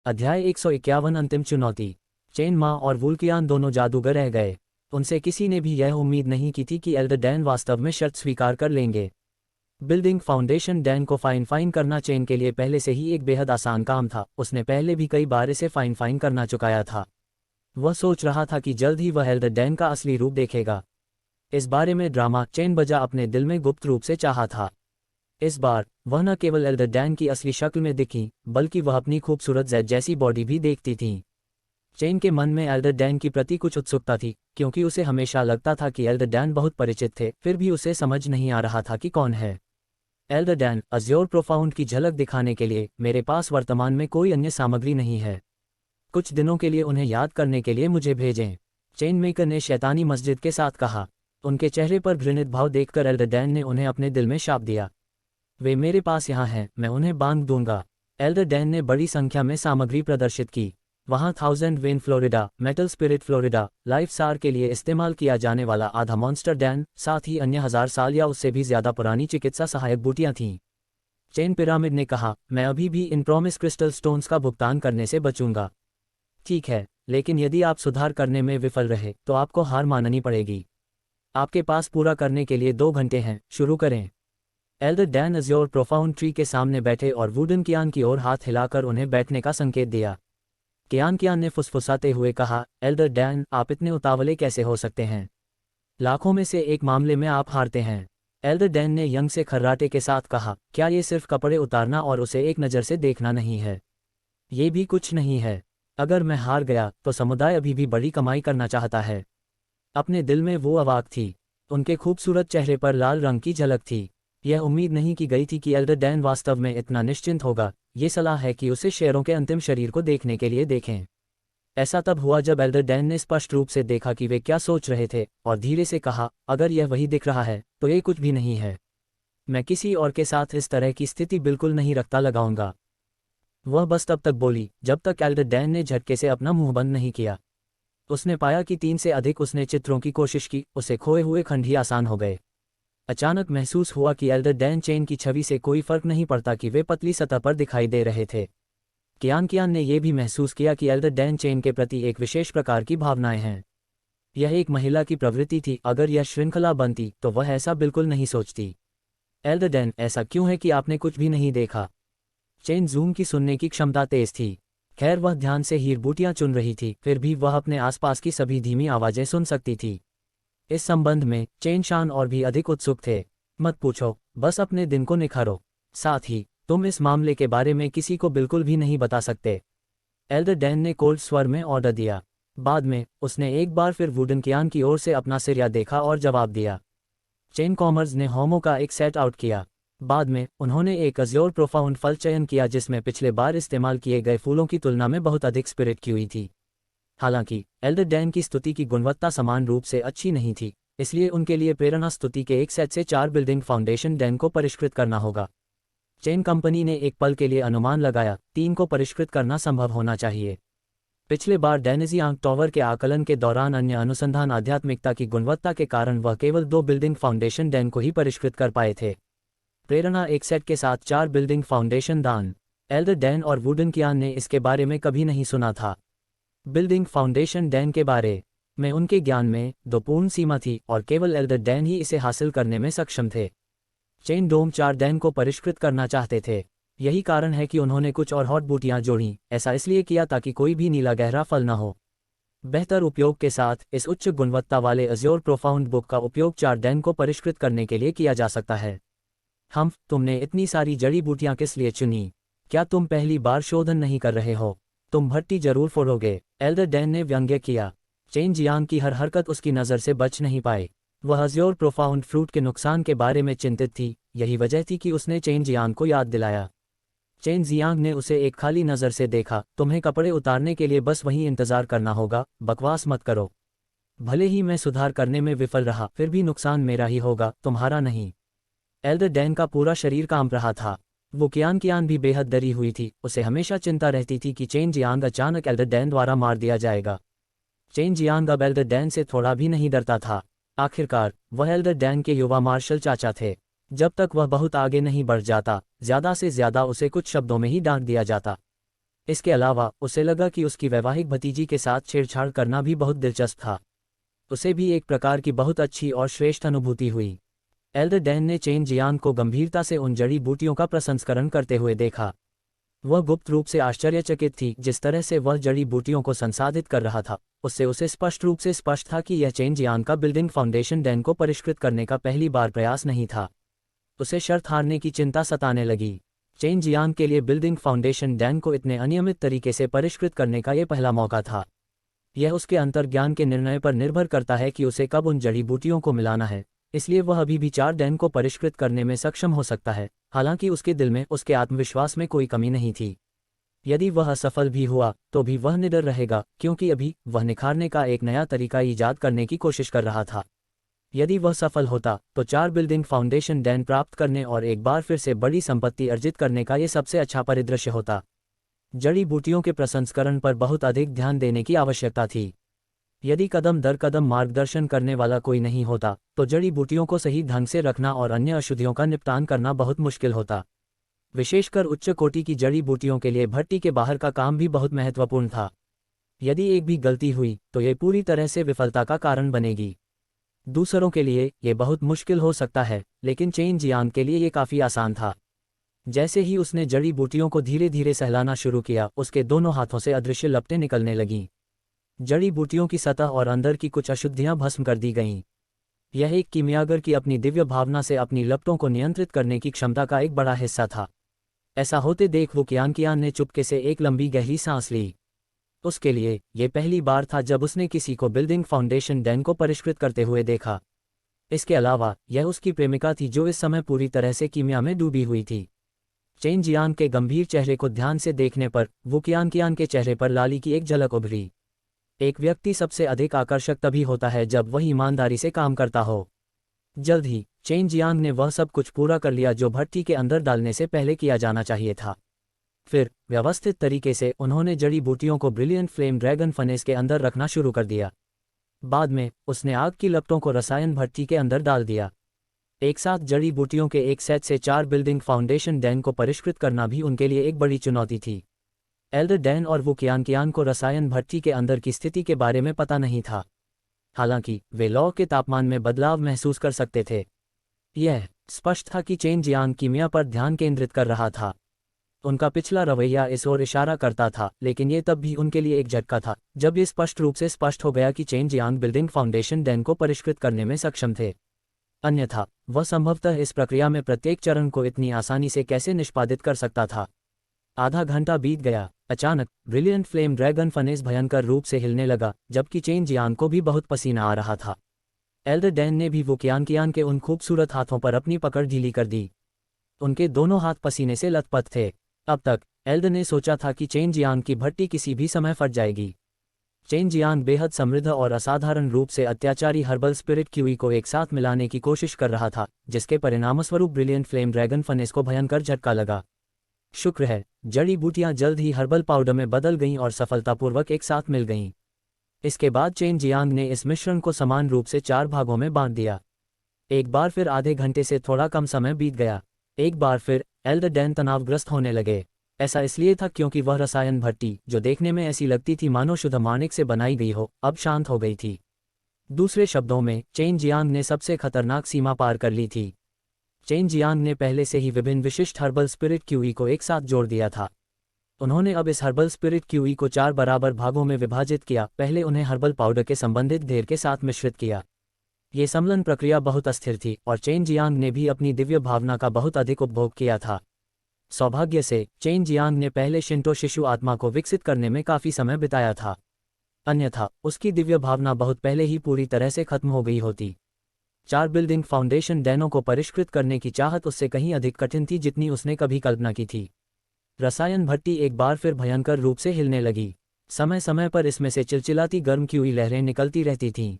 अध्याय 151 अंतिम चुनौती। चेन मा और वुल्कियान दोनों जादूगर रह गए। उनसे किसी ने भी यह उम्मीद नहीं की थी कि एल्डर डैन वास्तव में शर्त स्वीकार कर लेंगे। बिल्डिंग फाउंडेशन डैन को फाइन करना चेन के लिए पहले से ही एक बेहद आसान काम था। उसने पहले भी कई बार इसे फाइन करना चुकाया था। वह सोच रहा था कि जल्द ही वह एल्डर डैन का असली रूप देखेगा। इस बारे में ड्रामा चेन बजा अपने दिल में गुप्त रूप से चाहा था। इस बार वह न केवल एल्डर डैन की असली शक्ल में दिखी, बल्कि वह अपनी खूबसूरत जेड जैसी बॉडी भी देखती थी। चेन के मन में एल्डर डैन की प्रति कुछ उत्सुकता थी, क्योंकि उसे हमेशा लगता था कि एल्डर डैन बहुत परिचित थे, फिर भी उसे समझ नहीं आ रहा था कि कौन है एल्डर डैन। अज़्योर प्रोफाउंड की झलक दिखाने के लिए मेरे पास वर्तमान में कोई अन्य सामग्री नहीं है। कुछ दिनों के लिए उन्हें याद करने के लिए मुझे भेजें, चेन मेकर ने शैतानी मस्जिद के साथ कहा। उनके चेहरे पर घृणित भाव देखकर एल्डर डैन ने उन्हें अपने दिल में शाप दिया। वे मेरे पास यहाँ हैं, मैं उन्हें बांध दूंगा। एल्डर डैन ने बड़ी संख्या में सामग्री प्रदर्शित की। वहाँ 1000 when Florida, metal spirit Florida, life सार के लिए इस्तेमाल किया जाने वाला आधा मॉन्स्टर डैन, साथ ही अन्य 1000 साल या उससे भी ज्यादा पुरानी चिकित्सा सहायक बूटियां थीं। चेन पिरामिड ने कहा, मैं अभी भी इन प्रॉमिस क्रिस्टल स्टोन्स का भुगतान करने से बचूंगा। ठीक है, लेकिन यदि आप सुधार करने में विफल रहे तो आपको हार माननी पड़ेगी। आपके पास पूरा करने के लिए 2 घंटे हैं, शुरू करें। Elder Dan Azure profound tree के सामने बैठे और वुडन कियान की ओर हाथ हिलाकर उन्हें बैठने का संकेत दिया। कियान ने फुसफुसाते हुए कहा, एल्डर डैन, आप इतने उतावले कैसे हो सकते हैं? लाखों में से एक मामले में आप हारते हैं। एल्डर डैन ने यंग से खर्राटे के साथ कहा, क्या ये सिर्फ कपड़े उतारना और उसे एक नज़र से देखना नहीं है? ये भी कुछ नहीं है। अगर मैं हार गया तो समुदाय अभी भी बड़ी कमाई करना चाहता है। अपने दिल में वो अवाक थी। उनके खूबसूरत चेहरे पर लाल रंग की झलक थी। यह उम्मीद नहीं की गई थी कि एल्डर डैन वास्तव में इतना निश्चिंत होगा। ये सलाह है कि उसे शेरों के अंतिम शरीर को देखने के लिए देखें। ऐसा तब हुआ जब एल्डर डैन ने स्पष्ट रूप से देखा कि वे क्या सोच रहे थे, और धीरे से कहा, अगर यह वही दिख रहा है तो ये कुछ भी नहीं है। मैं किसी और के साथ इस तरह की स्थिति बिल्कुल नहीं रखता लगाऊंगा। वह बस तब तक बोली जब तक एल्डर डैन ने झटके से अपना मुंह बंद नहीं किया। उसने पाया कि 3 से अधिक उसने चित्रों की कोशिश की, उसे खोए हुए खंड ही आसान हो गए। अचानक महसूस हुआ कि एल्डर डैन चेन की छवि से कोई फर्क नहीं पड़ता कि वे पतली सतह पर दिखाई दे रहे थे। कियान ने यह भी महसूस किया कि एल्डर डैन चेन के प्रति एक विशेष प्रकार की भावनाएं हैं। यह एक महिला की प्रवृत्ति थी। अगर यह श्रृंखला बनती तो वह ऐसा बिल्कुल नहीं सोचती। एल्डर डैन, ऐसा क्यों है कि आपने कुछ भी नहीं देखा? चेन जूम की सुनने की क्षमता तेज थी। खैर, वह ध्यान से हीर बूटियां चुन रही थी, फिर भी वह अपने आसपास की सभी धीमी आवाजें सुन सकती थी। इस संबंध में चेन शान और भी अधिक उत्सुक थे। मत पूछो, बस अपने दिन को निखारो। साथ ही तुम इस मामले के बारे में किसी को बिल्कुल भी नहीं बता सकते। एल्डर डैन ने कोल्ड स्वर में ऑर्डर दिया। बाद में उसने एक बार फिर वुडन कियान की ओर से अपना सिरिया देखा और जवाब दिया। चेन कॉमर्स ने होमो का एक सेट आउट किया। बाद में उन्होंने एक अज़्योर प्रोफाउंड फल चयन किया जिसमें पिछले बार इस्तेमाल किए गए फूलों की तुलना में बहुत अधिक स्पिरिट की हुई थी। हालांकि एल्डर डैन की स्तुति की गुणवत्ता समान रूप से अच्छी नहीं थी, इसलिए उनके लिए प्रेरणा स्तुति के एक सेट से 4 बिल्डिंग फाउंडेशन डैन को परिष्कृत करना होगा। चेन कंपनी ने एक पल के लिए अनुमान लगाया, 3 को परिष्कृत करना संभव होना चाहिए। पिछले बार डैनेजियांग टॉवर के आकलन के दौरान अन्य अनुसंधान आध्यात्मिकता की गुणवत्ता के कारण वह केवल 2 बिल्डिंग फाउंडेशन डैन को ही परिष्कृत कर पाए थे। प्रेरणा एक सेट के साथ 4 बिल्डिंग फाउंडेशन दान। एल्डर डैन और वुडन कियान ने इसके बारे में कभी नहीं सुना था। बिल्डिंग फाउंडेशन डैन के बारे में उनके ज्ञान में 2 पूर्ण सीमा थी और केवल एल्डर डैन ही इसे हासिल करने में सक्षम थे। चेन डोम 4 डैन को परिष्कृत करना चाहते थे। यही कारण है कि उन्होंने कुछ और हॉट बूटियां जोड़ीं। ऐसा इसलिए किया ताकि कोई भी नीला गहरा फल न हो। बेहतर उपयोग के साथ इस उच्च गुणवत्ता वाले अज़्योर प्रोफाउंड बुक का उपयोग 4 डैन को परिष्कृत करने के लिए किया जा सकता है। तुमने इतनी सारी जड़ी बूटियां किस लिए चुनी? क्या तुम पहली बार शोधन नहीं कर रहे हो? तुम भट्टी जरूर फोड़ोगे, एल्डर डैन ने व्यंग्य किया। चेन जियांग की हर हरकत उसकी नज़र से बच नहीं पाई। वह अज़्योर प्रोफाउंड फ्रूट के नुकसान के बारे में चिंतित थी। यही वजह थी कि उसने चेन जियांग को याद दिलाया। चेन जियांग ने उसे एक खाली नज़र से देखा। तुम्हें कपड़े उतारने के लिए बस वहीं इंतजार करना होगा, बकवास मत करो। भले ही मैं सुधार करने में विफल रहा, फिर भी नुकसान मेरा ही होगा, तुम्हारा नहीं। एल्डर डैन का पूरा शरीर कांप रहा था। वो कियान भी बेहद डरी हुई थी। उसे हमेशा चिंता रहती थी कि चेन जियांग अचानक एल्डर डैन द्वारा मार दिया जाएगा। चेन जियांग अब एल्डर डैन से थोड़ा भी नहीं डरता था। आखिरकार वह एल्डर डैन के युवा मार्शल चाचा थे। जब तक वह बहुत आगे नहीं बढ़ जाता, ज्यादा से ज्यादा उसे कुछ शब्दों में ही डांट दिया जाता। इसके अलावा उसे लगा कि उसकी वैवाहिक भतीजी के साथ छेड़छाड़ करना भी बहुत दिलचस्प था। उसे भी एक प्रकार की बहुत अच्छी और श्रेष्ठ अनुभूति हुई। एल्डर डैन ने चेन जियांग को गंभीरता से उन जड़ी बूटियों का प्रसंस्करण करते हुए देखा। वह गुप्त रूप से आश्चर्यचकित थी जिस तरह से वह जड़ी बूटियों को संसाधित कर रहा था। उससे उसे स्पष्ट रूप से स्पष्ट था कि यह चेन जियांग का बिल्डिंग फाउंडेशन डैन को परिष्कृत करने का पहली बार प्रयास नहीं था। उसे शर्त हारने की चिंता सताने लगी। चेन जियांग के लिए बिल्डिंग फाउंडेशन डैन को इतने अनियमित तरीके से परिष्कृत करने का यह पहला मौका था। यह उसके अंतर्ज्ञान के निर्णय पर निर्भर करता है कि उसे कब उन जड़ी बूटियों को मिलाना है, इसलिए वह अभी भी 4 डैन को परिष्कृत करने में सक्षम हो सकता है। हालांकि उसके दिल में उसके आत्मविश्वास में कोई कमी नहीं थी। यदि वह असफल भी हुआ तो भी वह निडर रहेगा, क्योंकि अभी वह निखारने का एक नया तरीका ईजाद करने की कोशिश कर रहा था। यदि वह सफल होता तो 4 बिल्डिंग फाउंडेशन डैन प्राप्त करने और एक बार फिर से बड़ी संपत्ति अर्जित करने का ये सबसे अच्छा परिदृश्य होता। जड़ी बूटियों के प्रसंस्करण पर बहुत अधिक ध्यान देने की आवश्यकता थी। यदि कदम दर कदम मार्गदर्शन करने वाला कोई नहीं होता तो जड़ी बूटियों को सही ढंग से रखना और अन्य अशुद्धियों का निपटान करना बहुत मुश्किल होता। विशेषकर उच्च कोटि की जड़ी बूटियों के लिए भट्टी के बाहर का काम भी बहुत महत्वपूर्ण था। यदि एक भी गलती हुई तो ये पूरी तरह से विफलता का कारण बनेगी। दूसरों के लिए ये बहुत मुश्किल हो सकता है, लेकिन चेन जियांग के लिए ये काफ़ी आसान था। जैसे ही उसने जड़ी बूटियों को धीरे धीरे सहलाना शुरू किया, उसके दोनों हाथों से अदृश्य लपटें निकलने लगीं। जड़ी बूटियों की सतह और अंदर की कुछ अशुद्धियां भस्म कर दी गईं। यह एक कीमियागर की अपनी दिव्य भावना से अपनी लपटों को नियंत्रित करने की क्षमता का एक बड़ा हिस्सा था। ऐसा होते देख वुकियानकियान ने चुपके से एक लंबी गहरी सांस ली। उसके लिए ये पहली बार था जब उसने किसी को बिल्डिंग फाउंडेशन डैन को परिष्कृत करते हुए देखा। इसके अलावा यह उसकी प्रेमिका थी जो इस समय पूरी तरह से कीमिया में डूबी हुई थी। चेन जियांग के गंभीर चेहरे को ध्यान से देखने पर वुकियानकियान के चेहरे पर लाली की एक झलक उभरी। एक व्यक्ति सबसे अधिक आकर्षक तभी होता है जब वह ईमानदारी से काम करता हो। जल्द ही चेन जियांग ने वह सब कुछ पूरा कर लिया जो भट्टी के अंदर डालने से पहले किया जाना चाहिए था। फिर व्यवस्थित तरीके से उन्होंने जड़ी बूटियों को ब्रिलियंट फ्लेम ड्रैगन फनेस के अंदर रखना शुरू कर दिया। बाद में उसने आग की लपटों को रसायन भट्टी के अंदर डाल दिया। एक साथ जड़ी बूटियों के एक सेट से 4 बिल्डिंग फाउंडेशन डैन को परिष्कृत करना भी उनके लिए एक बड़ी चुनौती थी। एल्डर डैन और वुकियानकियान को रसायन भट्टी के अंदर की स्थिति के बारे में पता नहीं था। हालांकि वे लौ के तापमान में बदलाव महसूस कर सकते थे। यह स्पष्ट था कि चेन जियांग कीमिया पर ध्यान केंद्रित कर रहा था। उनका पिछला रवैया इस ओर इशारा करता था, लेकिन ये तब भी उनके लिए एक झटका था जब ये स्पष्ट रूप से स्पष्ट हो गया कि chain Jiang building foundation Dan को परिष्कृत करने में सक्षम थे। अन्यथा वह संभवतः इस प्रक्रिया में प्रत्येक चरण को इतनी आसानी से कैसे निष्पादित कर सकता था। आधा घंटा बीत गया। अचानक ब्रिलियंट फ्लेम ड्रैगन फनेस भयंकर रूप से हिलने लगा, जबकि चेन जियांग को भी बहुत पसीना आ रहा था। एल्डर डैन ने भी वुकियानकियान के उन खूबसूरत हाथों पर अपनी पकड़ ढीली कर दी। उनके दोनों हाथ पसीने से लथपथ थे। अब तक एल्डर ने सोचा था कि चेन जियांग की भट्टी किसी भी समय फट जाएगी। चेन जियांग बेहद समृद्ध और असाधारण रूप से अत्याचारी हर्बल स्पिरिट क्यूई को एक साथ मिलाने की कोशिश कर रहा था, जिसके परिणामस्वरूप ब्रिलियंट फ्लेम ड्रैगन फनेस को भयंकर झटका लगा। शुक्र है जड़ी बूटियां जल्द ही हर्बल पाउडर में बदल गईं और सफलतापूर्वक एक साथ मिल गईं। इसके बाद चेन जियांग ने इस मिश्रण को समान रूप से 4 भागों में बांट दिया। एक बार फिर आधे घंटे से थोड़ा कम समय बीत गया। एक बार फिर एल्डर डैन तनावग्रस्त होने लगे। ऐसा इसलिए था क्योंकि वह रसायन भट्टी, जो देखने में ऐसी लगती थी मानो शुद्ध माणिक से बनाई गई हो, अब शांत हो गई थी। दूसरे शब्दों में चेन जियांग ने सबसे खतरनाक सीमा पार कर ली थी। चेन जियांग ने पहले से ही विभिन्न विशिष्ट हर्बल स्पिरिट क्यूई को एक साथ जोड़ दिया था। उन्होंने अब इस हर्बल स्पिरिट क्यूई को 4 बराबर भागों में विभाजित किया। पहले उन्हें हर्बल पाउडर के संबंधित ढेर के साथ मिश्रित किया। ये सम्मलन प्रक्रिया बहुत अस्थिर थी और चेन जियांग ने भी अपनी दिव्य भावना का बहुत अधिक उपभोग किया था। सौभाग्य से चेन जियांग ने पहले शिंटो शिशु आत्मा को विकसित करने में काफ़ी समय बिताया था, अन्यथा उसकी दिव्य भावना बहुत पहले ही पूरी तरह से खत्म हो गई होती। 4 बिल्डिंग फाउंडेशन डैनों को परिष्कृत करने की चाहत उससे कहीं अधिक कठिन थी जितनी उसने कभी कल्पना की थी। रसायन भट्टी एक बार फिर भयंकर रूप से हिलने लगी। समय समय पर इसमें से चिलचिलाती गर्म क्यूई लहरें निकलती रहती थीं।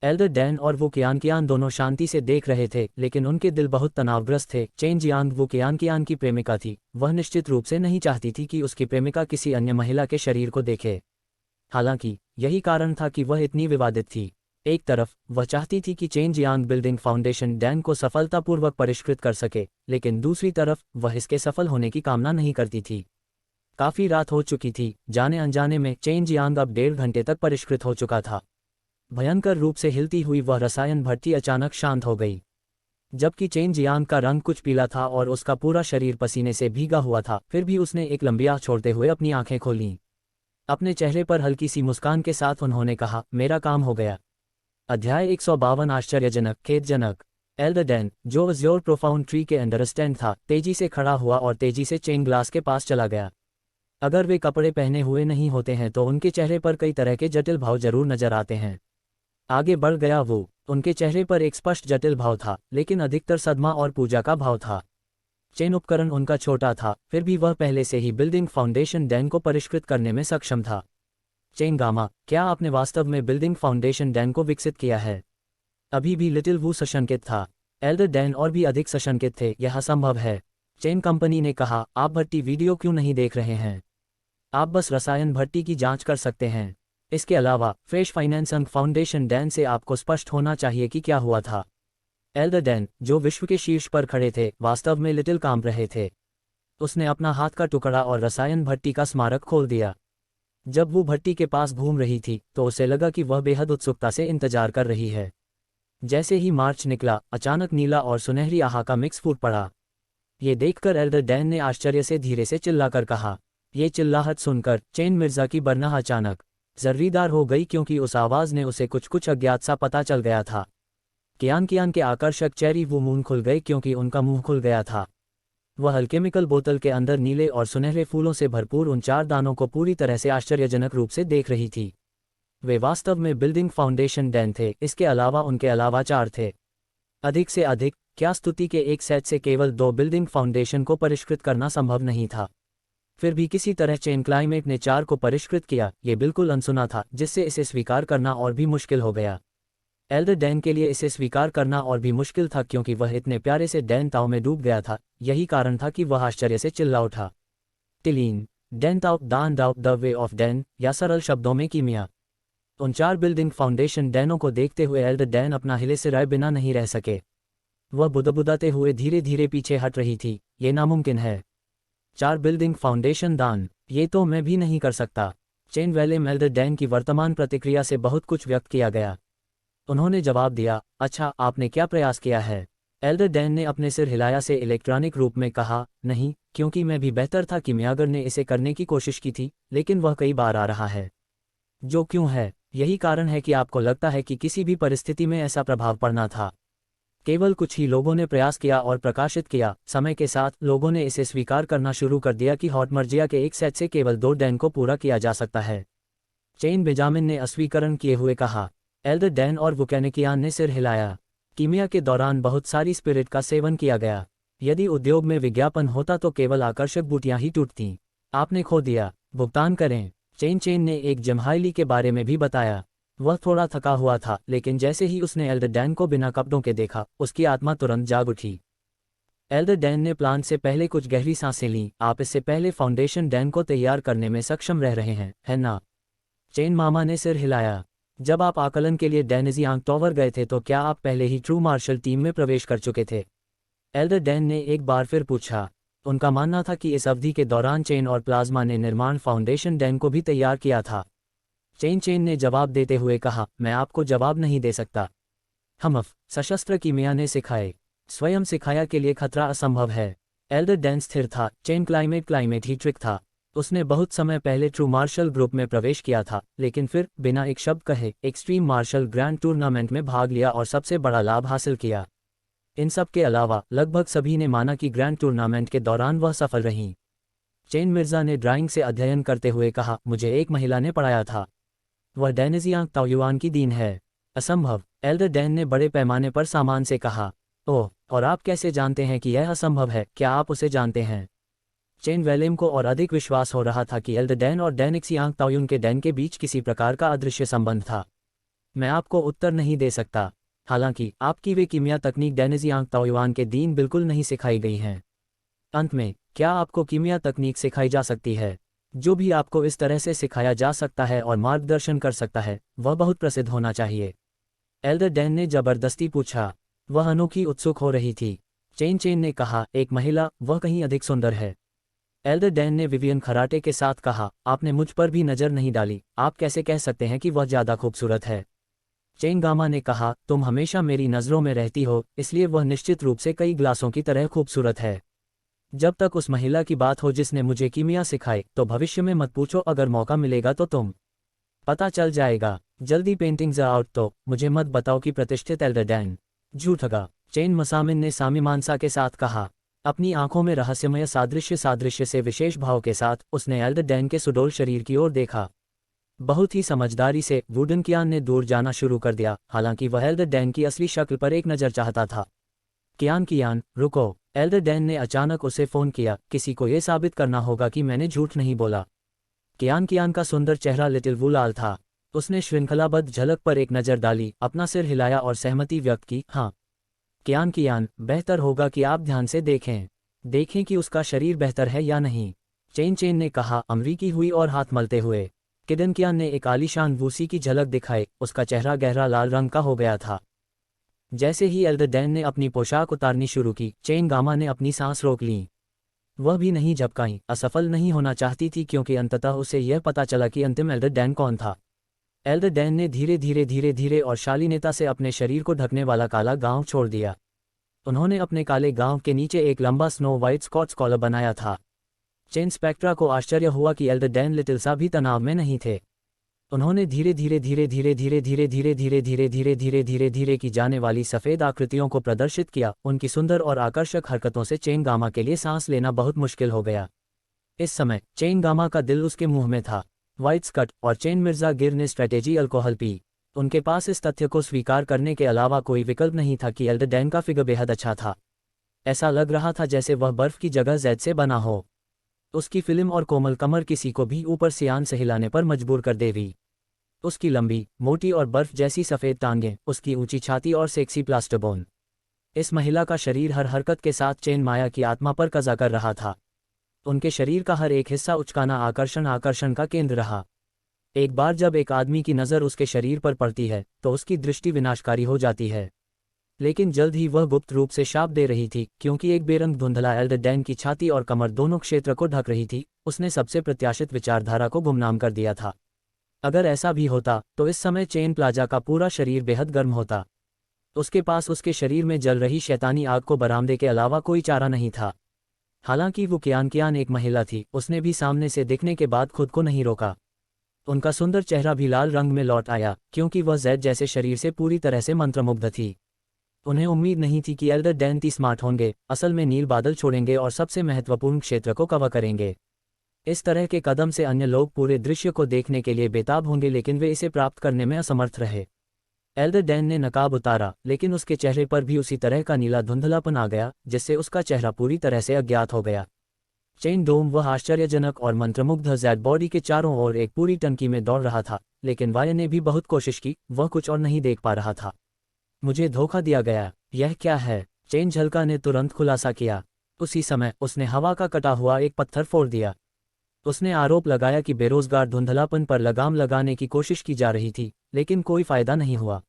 एल्डर डैन और वुकियानकियान दोनों शांति से देख रहे थे, लेकिन उनके दिल बहुत तनावग्रस्त थे। चेन जियांग वुकियानकियान की प्रेमिका थी। वह निश्चित रूप से नहीं चाहती थी कि उसकी प्रेमिका किसी अन्य महिला के शरीर को देखे। हालांकि यही कारण था कि वह इतनी विवादित थी। एक तरफ वह चाहती थी कि chain Jiang building foundation Dan को सफलतापूर्वक परिष्कृत कर सके, लेकिन दूसरी तरफ वह इसके सफल होने की कामना नहीं करती थी। काफी रात हो चुकी थी, जाने अनजाने में चेन जियांग अब 1.5 घंटे तक परिष्कृत हो चुका था। भयंकर रूप से हिलती हुई वह रसायन भट्टी अचानक शांत हो गई। जबकि चेन जियांग का रंग कुछ पीला था और उसका पूरा शरीर पसीने से भीगा हुआ था, फिर भी उसने एक लंबी आह छोड़ते हुए अपनी आंखें खोलीं। अपने चेहरे पर हल्की सी मुस्कान के साथ उन्होंने कहा, मेरा काम हो गया। अध्याय 152 आश्चर्यजनक खेदजनक। एल्डर डैन, जो अज़्योर प्रोफाउंड ट्री के अंडर स्टैंड था, तेजी से खड़ा हुआ और तेजी से चेन ग्लास के पास चला गया। अगर वे कपड़े पहने हुए नहीं होते हैं तो उनके चेहरे पर कई तरह के जटिल भाव जरूर नजर आते हैं। आगे बढ़ गया वो। उनके चेहरे पर एक स्पष्ट जटिल भाव था, लेकिन अधिकतर सदमा और पूजा का भाव था। चेन उपकरण उनका छोटा था, फिर भी वह पहले से ही बिल्डिंग फाउंडेशन डैन को परिष्कृत करने में सक्षम था। चेन गामा, क्या आपने वास्तव में बिल्डिंग फाउंडेशन डैन को विकसित किया है? अभी भी लिटिल वू सशंकित था। एल्डर डैन और भी अधिक सशंकित थे, यह असंभव है। चेन कंपनी ने कहा, आप भट्टी वीडियो क्यों नहीं देख रहे हैं? आप बस रसायन भट्टी की जांच कर सकते हैं। इसके अलावा फ्रेश फाइनेंसिंग फाउंडेशन डैन से आपको स्पष्ट होना चाहिए कि क्या हुआ था। एल्डर डैन, जो विश्व के शीर्ष पर खड़े थे, वास्तव में लिटिल कांप रहे थे। उसने अपना हाथ का टुकड़ा और रसायन भट्टी का स्मारक खोल दिया। जब वो भट्टी के पास घूम रही थी तो उसे लगा कि वह बेहद उत्सुकता से इंतजार कर रही है। जैसे ही मार्च निकला, अचानक नीला और सुनहरी आहा का मिक्स फूट पड़ा। ये देखकर एल्डर डैन ने आश्चर्य से धीरे से चिल्लाकर कहा। ये चिल्लाहट सुनकर चेन मिर्जा की बरनाह अचानक जर्रीदार हो गई, क्योंकि उस आवाज ने उसे कुछ अज्ञात सा पता चल गया था। कियान कियान के आकर्षक चेरी वो मून खुल गए, क्योंकि उनका मुंह खुल गया था। वह अल्केमिकल बोतल के अंदर नीले और सुनहरे फूलों से भरपूर उन 4 दानों को पूरी तरह से आश्चर्यजनक रूप से देख रही थी। वे वास्तव में बिल्डिंग फाउंडेशन डैन थे, इसके अलावा उनके अलावा 4 थे। अधिक से अधिक, क्या स्तुति के एक सेट से केवल 2 बिल्डिंग फाउंडेशन को परिष्कृत करना संभव नहीं था? फिर भी किसी तरह चेन क्लाइमेट ने 4 को परिष्कृत किया। ये बिल्कुल अनसुना था, जिससे इसे स्वीकार करना और भी मुश्किल हो गया। एल्डर डैन के लिए इसे स्वीकार करना और भी मुश्किल था, क्योंकि वह इतने प्यारे से डैन ताओ में डूब गया था। यही कारण था कि वह आश्चर्य से चिल्ला उठा। टिलीन, डैन ताओ दान दाओ द वे ऑफ डैन, या सरल शब्दों में कीमिया। उन 4 बिल्डिंग फाउंडेशन डैनों को देखते हुए एल्डर डैन अपना हिले सिराए बिना नहीं रह सके। वह बुदबुदाते हुए धीरे धीरे पीछे हट रही थी। ये नामुमकिन है। 4 बिल्डिंग फाउंडेशन दान, ये तो मैं भी नहीं कर सकता। चेन वैले एल्डर डैन की वर्तमान प्रतिक्रिया से बहुत कुछ व्यक्त किया गया। उन्होंने जवाब दिया, अच्छा, आपने क्या प्रयास किया है? एल्डर डैन ने अपने सिर हिलाया से इलेक्ट्रॉनिक रूप में कहा, नहीं, क्योंकि मैं भी बेहतर था कि मियागर ने इसे करने की कोशिश की थी, लेकिन वह कई बार आ रहा है। जो क्यों है? यही कारण है कि आपको लगता है कि किसी भी परिस्थिति में ऐसा प्रभाव पड़ना था। केवल कुछ ही लोगों ने प्रयास किया और प्रकाशित किया। समय के साथ लोगों ने इसे स्वीकार करना शुरू कर दिया कि हॉटमर्जिया के एक सेट से केवल 2 डैन को पूरा किया जा सकता है। चेन बेंजामिन ने अस्वीकरण किए हुए कहा। एल्डर डैन और वुकेनिकियान ने सिर हिलाया। कीमिया के दौरान बहुत सारी स्पिरिट का सेवन किया गया। यदि उद्योग में विज्ञापन होता तो केवल आकर्षक बूटियां ही टूटतीं। आपने खो दिया, भुगतान करें। चेन ने एक जम्हाइली के बारे में भी बताया। वह थोड़ा थका हुआ था, लेकिन जैसे ही उसने एल्डर डैन को बिना कपड़ों के देखा, उसकी आत्मा तुरंत जाग उठी। एल्डर डैन ने प्लान से पहले कुछ गहरी सांसें लीं। आप इससे पहले फाउंडेशन डैन को तैयार करने में सक्षम रह रहे हैं, है ना? चेन मामा ने सिर हिलाया। जब आप आकलन के लिए डैनजियांग टॉवर गए थे तो क्या आप पहले ही ट्रू मार्शल टीम में प्रवेश कर चुके थे? एल्डर डैन ने एक बार फिर पूछा। उनका मानना था कि इस अवधि के दौरान चेन और प्लाज्मा ने निर्माण फाउंडेशन डैन को भी तैयार किया था। चेन ने जवाब देते हुए कहा, मैं आपको जवाब नहीं दे सकता। हमफ, सशस्त्र कीमिया ने सिखाए। स्वयं सिखाया के लिए खतरा असंभव है। एल्डर डैन स्थिर था। चेन क्लाइमेट ही ट्रिक था। उसने बहुत समय पहले ट्रू मार्शल ग्रुप में प्रवेश किया था, लेकिन फिर बिना एक शब्द कहे एक्सट्रीम मार्शल ग्रैंड टूर्नामेंट में भाग लिया और सबसे बड़ा लाभ हासिल किया। इन सब के अलावा लगभग सभी ने माना कि ग्रैंड टूर्नामेंट के दौरान वह सफल रहीं। चेन मिर्जा ने ड्राइंग से अध्ययन करते हुए कहा, मुझे एक महिला ने पढ़ाया था। वह डैनजियांग ताओयुआन की दीन है। असंभव, एल्डर डैन ने बड़े पैमाने पर सामान से कहा। ओह, और आप कैसे जानते हैं कि यह असंभव है? क्या आप उसे जानते हैं? चेन वैलेम को और अधिक विश्वास हो रहा था कि एल्डर डैन और डैनिक्सियांग ताओयुन के डैन के बीच किसी प्रकार का अदृश्य संबंध था। मैं आपको उत्तर नहीं दे सकता। हालांकि आपकी वे कीमिया तकनीक डैनजियांग ताओयुआन के दीन बिल्कुल नहीं सिखाई गई हैं। अंत में, क्या आपको कीमिया तकनीक सिखाई जा सकती है? जो भी आपको इस तरह से सिखाया जा सकता है और मार्गदर्शन कर सकता है, वह बहुत प्रसिद्ध होना चाहिए। एल्डर डैन ने जबरदस्ती पूछा। वह अनोखी उत्सुक हो रही थी। चेन ने कहा, एक महिला, वह कहीं अधिक सुंदर है। एल्डर डैन ने विवियन खराटे के साथ कहा, आपने मुझ पर भी नज़र नहीं डाली, आप कैसे कह सकते हैं कि वह ज़्यादा खूबसूरत है? चेन गामा ने कहा, तुम हमेशा मेरी नज़रों में रहती हो, इसलिए वह निश्चित रूप से कई ग्लासों की तरह खूबसूरत है। जब तक उस महिला की बात हो जिसने मुझे कीमिया सिखाई, तो भविष्य में मत पूछो, अगर मौका मिलेगा तो तुम पता चल जाएगा। जल्दी पेंटिंग्स आउट, तो मुझे मत बताओ कि प्रतिष्ठित एल्डर डैन झूठगा। चेन मसामिन ने सामीमानसा के साथ कहा। अपनी आंखों में रहस्यमय सादृश्य से विशेष भाव के साथ उसने एल्डर डैन के सुडौल शरीर की ओर देखा। बहुत ही समझदारी से वुडन कियान ने दूर जाना शुरू कर दिया, हालांकि वह एल्डर डैन की असली शक्ल पर एक नज़र चाहता था। कियान रुको। एल्डर डैन ने अचानक उसे फ़ोन किया, किसी को यह साबित करना होगा कि मैंने झूठ नहीं बोला। कियान का सुंदर चेहरा लिटिल वुलाल था। उसने श्रृंखलाबद्ध झलक पर एक नज़र डाली, अपना सिर हिलाया और सहमति व्यक्त की। हाँ कियान, बेहतर होगा कि आप ध्यान से देखें कि उसका शरीर बेहतर है या नहीं। चेन ने कहा, अमरीकी हुई और हाथ मलते हुए। कियान ने एक आलीशान वूसी की झलक दिखाई, उसका चेहरा गहरा लाल रंग का हो गया था। जैसे ही एल्डर डैन ने अपनी पोशाक उतारनी शुरू की, चेन गामा ने अपनी सांस रोक ली। वह भी नहीं झपकाई, असफल नहीं होना चाहती थी, क्योंकि अंततः उसे यह पता चला कि अंतिम एल्डर डैन कौन था। एल्डर डैन ने धीरे और शालीनता से अपने शरीर को ढकने वाला काला गाउन छोड़ दिया। उन्होंने अपने काले गाउन के नीचे एक लंबा स्नो वाइट स्कॉच कॉलर बनाया था। चेन स्पेक्ट्रा को आश्चर्य हुआ कि एल्डर डैन लिटिल सा भी तनाव में नहीं थे। उन्होंने धीरे की जाने वाली सफ़ेद आकृतियों को प्रदर्शित किया। उनकी सुंदर और आकर्षक हरकतों से चेन गामा के लिए सांस लेना बहुत मुश्किल हो गया। इस समय चेन गामा का दिल उसके मुंह में था। वाइट स्कट और चेन मिर्जा गिर ने स्ट्रेटेजी अल्कोहल पी। उनके पास इस तथ्य को स्वीकार करने के अलावा कोई विकल्प नहीं था कि एल्डर डैन का फिगर बेहद अच्छा था। ऐसा लग रहा था जैसे वह बर्फ की जगह जैद से बना हो। उसकी फिल्म और कोमल कमर किसी को भी ऊपर सियान से हिलाने पर मजबूर कर देगी। उसकी लंबी, मोटी और बर्फ जैसी सफ़ेद टांगें, उसकी ऊंची छाती और सेक्सी प्लास्टरबोन। इस महिला का शरीर हर हरकत के साथ चेन माया की आत्मा पर कब्जा कर रहा था। उनके शरीर का हर एक हिस्सा उचकाना आकर्षण का केंद्र रहा। एक बार जब एक आदमी की नज़र उसके शरीर पर पड़ती है, तो उसकी दृष्टि विनाशकारी हो जाती है। लेकिन जल्द ही वह गुप्त रूप से शाप दे रही थी, क्योंकि एक बेरंग धुंधला एल्डर डैन की छाती और कमर दोनों क्षेत्र को ढक रही थी। उसने सबसे प्रत्याशित विचारधारा को गुमनाम कर दिया था। अगर ऐसा भी होता तो इस समय चेन प्लाजा का पूरा शरीर बेहद गर्म होता। उसके पास उसके शरीर में जल रही शैतानी आग को बरामदे के अलावा कोई चारा नहीं था। हालांकि वो कियान एक महिला थी, उसने भी सामने से दिखने के बाद खुद को नहीं रोका। उनका सुंदर चेहरा भी लाल रंग में लौट आया, क्योंकि वह जैद जैसे शरीर से पूरी तरह से मंत्रमुग्ध थी। उन्हें उम्मीद नहीं थी कि एल्डर डैन ती स्मार्ट होंगे, असल में नील बादल छोड़ेंगे और सबसे महत्वपूर्ण क्षेत्र को कवर करेंगे। इस तरह के कदम से अन्य लोग पूरे दृश्य को देखने के लिए बेताब होंगे, लेकिन वे इसे प्राप्त करने में असमर्थ रहे। एल्डर डैन ने नकाब उतारा, लेकिन उसके चेहरे पर भी उसी तरह का नीला धुंधलापन आ गया, जिससे उसका चेहरा पूरी तरह से अज्ञात हो गया। चेन डोम वह आश्चर्यजनक और मंत्रमुग्ध जैड बॉडी के चारों ओर एक पूरी टंकी में दौड़ रहा था, लेकिन वाय ने भी बहुत कोशिश की, वह कुछ और नहीं देख पा रहा था। मुझे धोखा दिया गया, यह क्या है? चेन झलका ने तुरंत खुलासा किया। उसी समय उसने हवा का कटा हुआ एक पत्थर फोड़ दिया। उसने आरोप लगाया कि बेरोजगार धुंधलापन पर लगाम लगाने की कोशिश की जा रही थी, लेकिन कोई फायदा नहीं हुआ।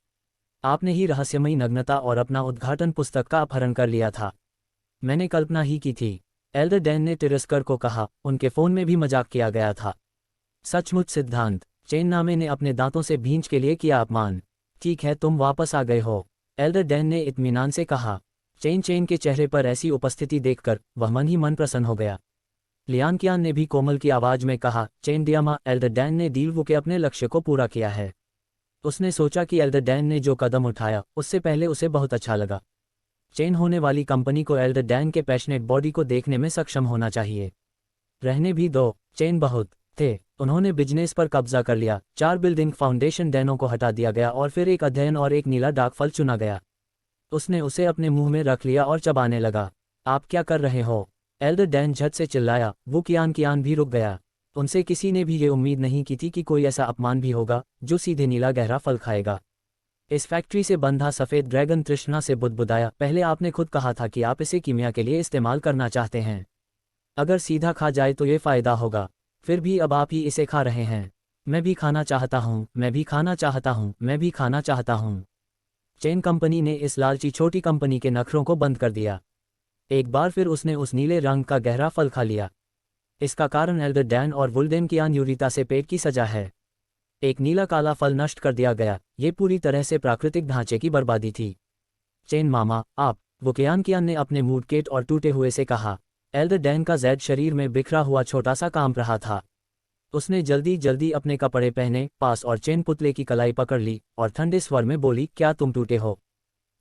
आपने ही रहस्यमयी नग्नता और अपना उद्घाटन पुस्तक का अपहरण कर लिया था। मैंने कल्पना ही की थी, एल्डर डैन ने तिरस्कर को कहा। उनके फ़ोन में भी मजाक किया गया था। सचमुच सिद्धांत, चेन नामे ने अपने दांतों से भींच के लिए किया अपमान। ठीक है, तुम वापस आ गए हो, एल्डर डैन ने इत्मीनान से कहा। चेन के चेहरे पर ऐसी उपस्थिति देखकर वह मन ही मन प्रसन्न हो गया। लियान कियान ने भी कोमल की आवाज़ में कहा, चेन डियामा, एल्डर डैन ने डील के अपने लक्ष्य को पूरा किया है। उसने सोचा कि एल्डर डैन ने जो कदम उठाया उससे पहले उसे बहुत अच्छा लगा। चेन होने वाली कंपनी को एल्डर डैन के पैशनेट बॉडी को देखने में सक्षम होना चाहिए। रहने भी दो, चेन बहुत थे। उन्होंने बिजनेस पर कब्जा कर लिया। 4 बिल्डिंग फाउंडेशन डैनों को हटा दिया गया और फिर एक अध्ययन और एक नीला डाक फल चुना गया। उसने उसे अपने मुंह में रख लिया और चबाने लगा। आप क्या कर रहे हो? एल्डर डैन झट से चिल्लाया। वो कियान भी रुक गया। उनसे किसी ने भी ये उम्मीद नहीं की थी कि कोई ऐसा अपमान भी होगा जो सीधे नीला गहरा फल खाएगा। इस फैक्ट्री से बंधा सफ़ेद ड्रैगन तृष्णा से बुदबुदाया। पहले आपने खुद कहा था कि आप इसे कीमिया के लिए इस्तेमाल करना चाहते हैं। अगर सीधा खा जाए तो ये फ़ायदा होगा। फिर भी अब आप ही इसे खा रहे हैं। मैं भी खाना चाहता हूँ, मैं भी खाना चाहता हूँ, मैं भी खाना चाहता हूँ। चेन कंपनी ने इस लालची छोटी कंपनी के नखरों को बंद कर दिया। एक बार फिर उसने उस नीले रंग का गहरा फल खा लिया। इसका कारण एल्डर डैन और वुल्डेन कियान यूरिता से पेट की सजा है। एक नीला काला फल नष्ट कर दिया गया, ये पूरी तरह से प्राकृतिक ढांचे की बर्बादी थी। चेन मामा, आप, वुकियान कियान ने अपने मूडकेट और टूटे हुए से कहा। एल्डर डैन का जैड शरीर में बिखरा हुआ छोटा सा कांप रहा था। उसने जल्दी जल्दी अपने कपड़े पहने, पास और चेन पुतले की कलाई पकड़ ली और ठंडे स्वर में बोली, क्या तुम टूटे हो?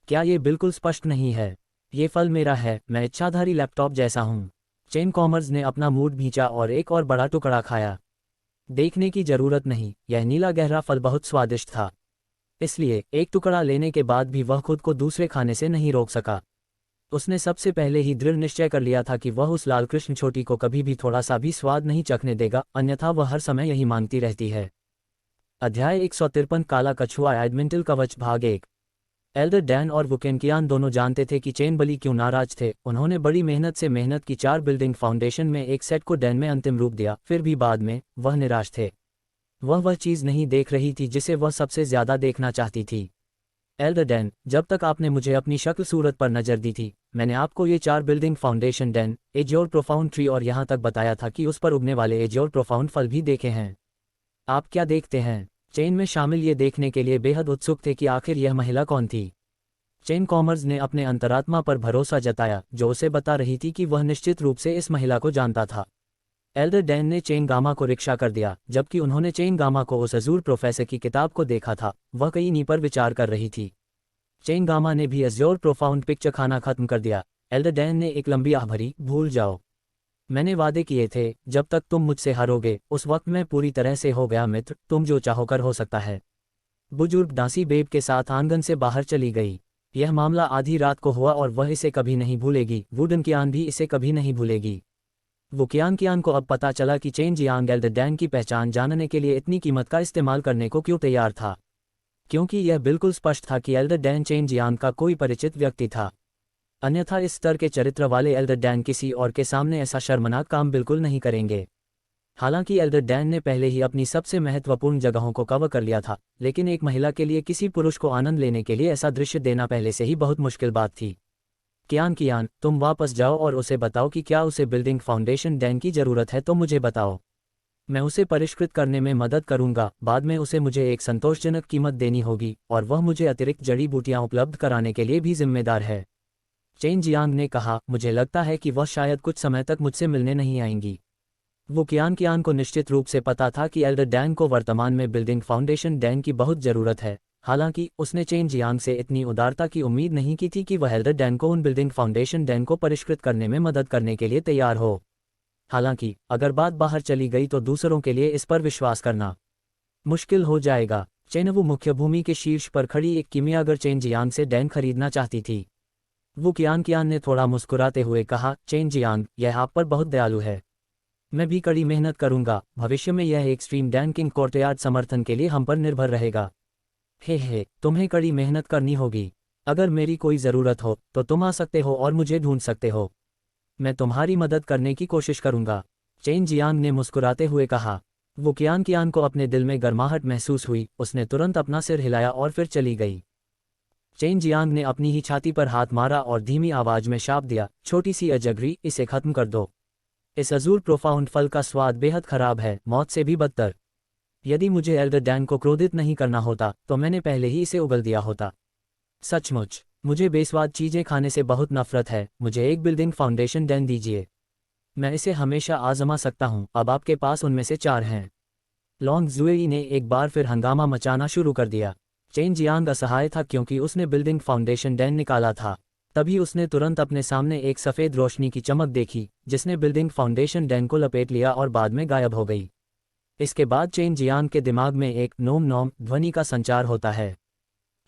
क्या ये बिल्कुल स्पष्ट नहीं है? ये फल मेरा है, मैं इच्छाधारी लैपटॉप जैसा हूँ। चेन कॉमर्स ने अपना मूड भींचा और एक और बड़ा टुकड़ा खाया। देखने की जरूरत नहीं, यह नीला गहरा फल बहुत स्वादिष्ट था। इसलिए एक टुकड़ा लेने के बाद भी वह खुद को दूसरे खाने से नहीं रोक सका। उसने सबसे पहले ही दृढ़ निश्चय कर लिया था कि वह उस लाल कृष्ण छोटी को कभी भी थोड़ा सा भी स्वाद नहीं चखने देगा, अन्यथा वह हर समय यही मांगती रहती है। अध्याय 153 काला कछुआ एडमेंटल कवच भाग 1। एल्डर डैन और वुकेन कियान दोनों जानते थे कि चेन बली क्यों नाराज थे। उन्होंने बड़ी मेहनत से मेहनत की 4 बिल्डिंग फाउंडेशन में एक सेट को डैन में अंतिम रूप दिया, फिर भी बाद में वह निराश थे। वह चीज़ नहीं देख रही थी जिसे वह सबसे ज्यादा देखना चाहती थी। एल्डर डैन, जब तक आपने मुझे अपनी शक्ल सूरत पर नजर दी थी, मैंने आपको ये 4 building foundation Dan, azure profound tree और यहाँ तक बताया था कि उस पर उगने वाले एज्योर प्रोफाउंड फल भी देखे हैं। आप क्या देखते हैं? चेन में शामिल ये देखने के लिए बेहद उत्सुक थे कि आखिर यह महिला कौन थी। चेन कॉमर्स ने अपने अंतरात्मा पर भरोसा जताया, जो उसे बता रही थी कि वह निश्चित रूप से इस महिला को जानता था। एल्डर डैन ने चेन गामा को रिक्शा कर दिया, जबकि उन्होंने चेन गामा को उस अजूर प्रोफेसर की किताब को देखा था। वह कई नी पर विचार कर रही थी। चेन गामा ने भी अज्योर प्रोफाउंड पिक्चर खाना खत्म कर दिया। एल्डर डैन ने एक लंबी आह भरी, भूल जाओ, मैंने वादे किए थे, जब तक तुम मुझसे हारोगे उस वक्त मैं पूरी तरह से हो गया मित्र, तुम जो चाहो कर हो सकता है। बुजुर्ग डांसी बेब के साथ आंगन से बाहर चली गई। यह मामला आधी रात को हुआ और वह इसे कभी नहीं भूलेगी। वुडन कियान भी इसे कभी नहीं भूलेगी। वुकियान कियान को अब पता चला कि चेन जियांग एल्डर डैन की पहचान जानने के लिए इतनी कीमत का इस्तेमाल करने को क्यों तैयार था, क्योंकि यह बिल्कुल स्पष्ट था कि एल्डर डैन चेन जियांग का कोई परिचित व्यक्ति था। अन्यथा इस स्तर के चरित्र वाले एल्डर डैन किसी और के सामने ऐसा शर्मनाक काम बिल्कुल नहीं करेंगे। हालांकि एल्डर डैन ने पहले ही अपनी सबसे महत्वपूर्ण जगहों को कवर कर लिया था, लेकिन एक महिला के लिए किसी पुरुष को आनंद लेने के लिए ऐसा दृश्य देना पहले से ही बहुत मुश्किल बात थी। कियान, तुम वापस जाओ और उसे बताओ कि क्या उसे बिल्डिंग फाउंडेशन डैन की जरूरत है तो मुझे बताओ। मैं उसे परिष्कृत करने में मदद करूंगा। बाद में उसे मुझे एक संतोषजनक कीमत देनी होगी और वह मुझे अतिरिक्त जड़ी बूटियां उपलब्ध कराने के लिए भी जिम्मेदार है। चेन जियांग ने कहा, मुझे लगता है कि वह शायद कुछ समय तक मुझसे मिलने नहीं आएंगी। वो कियान को निश्चित रूप से पता था कि एल्डर डैन को वर्तमान में बिल्डिंग फाउंडेशन डैन की बहुत ज़रूरत है। हालांकि उसने चेन जियांग से इतनी उदारता की उम्मीद नहीं की थी कि वह एल्डर डैन को उन बिल्डिंग फाउंडेशन डैन को परिष्कृत करने में मदद करने के लिए तैयार हो। हालांकि अगर बात बाहर चली गई तो दूसरों के लिए इस पर विश्वास करना मुश्किल हो जाएगा। चेनवू मुख्य भूमि के शीर्ष पर खड़ी एक किमियागर चेन जियांग से डैन खरीदना चाहती थी। वो कियान ने थोड़ा मुस्कुराते हुए कहा, चेन जियांग, यह आप पर बहुत दयालु है। मैं भी कड़ी मेहनत करूंगा। भविष्य में यह एक्सट्रीम डैन किंग कोर्टयार्ड समर्थन के लिए हम पर निर्भर रहेगा। हे, तुम्हें कड़ी मेहनत करनी होगी। अगर मेरी कोई ज़रूरत हो तो तुम आ सकते हो और मुझे ढूंढ सकते हो। मैं तुम्हारी मदद करने की कोशिश करूंगा, चेन जियांग ने मुस्कुराते हुए कहा। वो कियान को अपने दिल में गर्माहट महसूस हुई। उसने तुरंत अपना सिर हिलाया और फिर चली गई। चेन जियांग ने अपनी ही छाती पर हाथ मारा और धीमी आवाज में शाप दिया, छोटी सी अजगरी, इसे खत्म कर दो। इस अजूर प्रोफाउंड फल का स्वाद बेहद खराब है, मौत से भी बदतर। यदि मुझे एल्डर डैन को क्रोधित नहीं करना होता तो मैंने पहले ही इसे उगल दिया होता। सचमुच मुझे बेस्वाद चीजें खाने से बहुत नफरत है। मुझे एक बिल्डिंग फाउंडेशन डैन दीजिए, मैं इसे हमेशा आजमा सकता हूं। अब आपके पास उनमें से 4 हैं। लॉन्ग जुएई ने एक बार फिर हंगामा मचाना शुरू कर दिया। चेन जियांग असहाय था क्योंकि उसने बिल्डिंग फाउंडेशन डैन निकाला था। तभी उसने तुरंत अपने सामने एक सफ़ेद रोशनी की चमक देखी, जिसने बिल्डिंग फाउंडेशन डैन को लपेट लिया और बाद में गायब हो गई। इसके बाद चेन जियांग के दिमाग में एक नोम नोम ध्वनि का संचार होता है।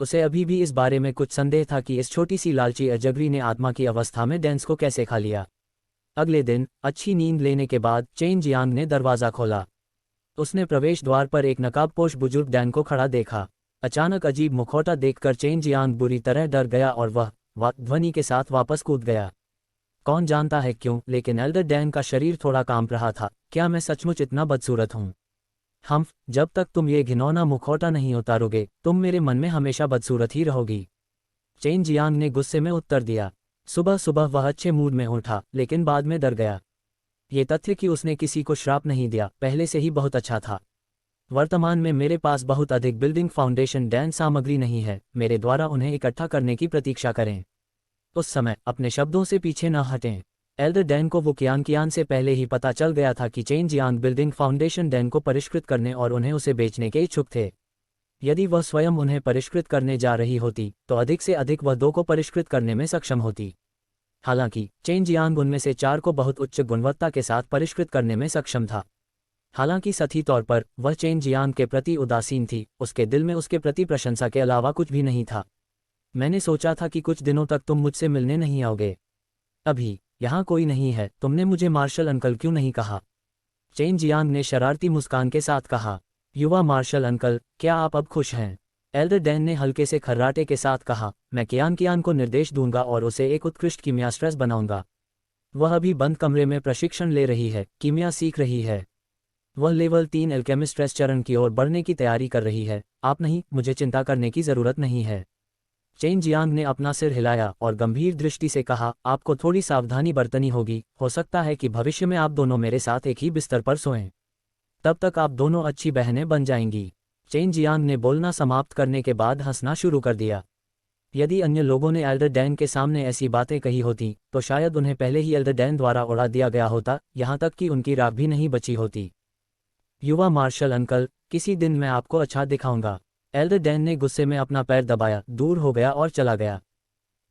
उसे अभी भी इस बारे में कुछ संदेह था कि इस छोटी सी लालची अजगरी ने आत्मा की अवस्था में डैंस को कैसे खा लिया। अगले दिन अच्छी नींद लेने के बाद चेन जियांग ने दरवाज़ा खोला। उसने प्रवेश द्वार पर एक नकाबपोश बुजुर्ग डैन को खड़ा देखा। अचानक अजीब मुखौटा देखकर चेन जियांग बुरी तरह डर गया और वह ध्वनि के साथ वापस कूद गया। कौन जानता है क्यों, लेकिन एल्डर डैन का शरीर थोड़ा कांप रहा था। क्या मैं सचमुच इतना बदसूरत हूँ? जब तक तुम ये घिनौना मुखौटा नहीं उतारोगे तुम मेरे मन में हमेशा बदसूरत ही रहोगी, चेन जियांग ने गुस्से में उत्तर दिया। सुबह सुबह वह अच्छे मूड में उठा, लेकिन बाद में डर गया। ये तथ्य कि उसने किसी को श्राप नहीं दिया पहले से ही बहुत अच्छा था। वर्तमान में मेरे पास बहुत अधिक बिल्डिंग फाउंडेशन डैन सामग्री नहीं है, मेरे द्वारा उन्हें इकट्ठा करने की प्रतीक्षा करें। उस समय अपने शब्दों से पीछे न हटें। एल्डर डैन को वो कियान से पहले ही पता चल गया था कि chain Jiang building foundation Dan को परिष्कृत करने और उन्हें उसे बेचने के इच्छुक थे। यदि वह स्वयं उन्हें परिष्कृत करने जा रही होती तो अधिक से अधिक वह 2 को परिष्कृत करने में सक्षम होती। हालांकि चेन जियांग उनमें से 4 को बहुत उच्च गुणवत्ता के साथ परिष्कृत करने में सक्षम था। हालांकि सही तौर पर वह चेन जियांग के प्रति उदासीन थी, उसके दिल में उसके प्रति प्रशंसा के अलावा कुछ भी नहीं था। मैंने सोचा था कि कुछ दिनों तक तुम मुझसे मिलने नहीं आओगे। अभी यहाँ कोई नहीं है, तुमने मुझे मार्शल अंकल क्यों नहीं कहा? चेन जियांग ने शरारती मुस्कान के साथ कहा। युवा मार्शल अंकल, क्या आप अब खुश हैं? एल्डर डैन ने हल्के से खर्राटे के साथ कहा। मैं कियान को निर्देश दूंगा और उसे एक उत्कृष्ट कीमियास्ट्रेस बनाऊंगा। वह अभी बंद कमरे में प्रशिक्षण ले रही है, कीमिया सीख रही है। वह लेवल 3 एल्केमिस्ट्रेस चरण की ओर बढ़ने की तैयारी कर रही है। आप नहीं, मुझे चिंता करने की जरूरत नहीं है। चेन जियांग ने अपना सिर हिलाया और गंभीर दृष्टि से कहा, आपको थोड़ी सावधानी बरतनी होगी, हो सकता है कि भविष्य में आप दोनों मेरे साथ एक ही बिस्तर पर सोएं। तब तक आप दोनों अच्छी बहनें बन जाएंगी। चेन जियांग ने बोलना समाप्त करने के बाद हंसना शुरू कर दिया। यदि अन्य लोगों ने एल्डर डैन के सामने ऐसी बातें कही होती तो शायद उन्हें पहले ही एल्डर डैन द्वारा उड़ा दिया गया होता, यहाँ तक कि उनकी राख भी नहीं बची होती। युवा मार्शल अंकल, किसी दिन मैं आपको अच्छा दिखाऊंगा। एल्डर डैन ने गुस्से में अपना पैर दबाया, दूर हो गया और चला गया।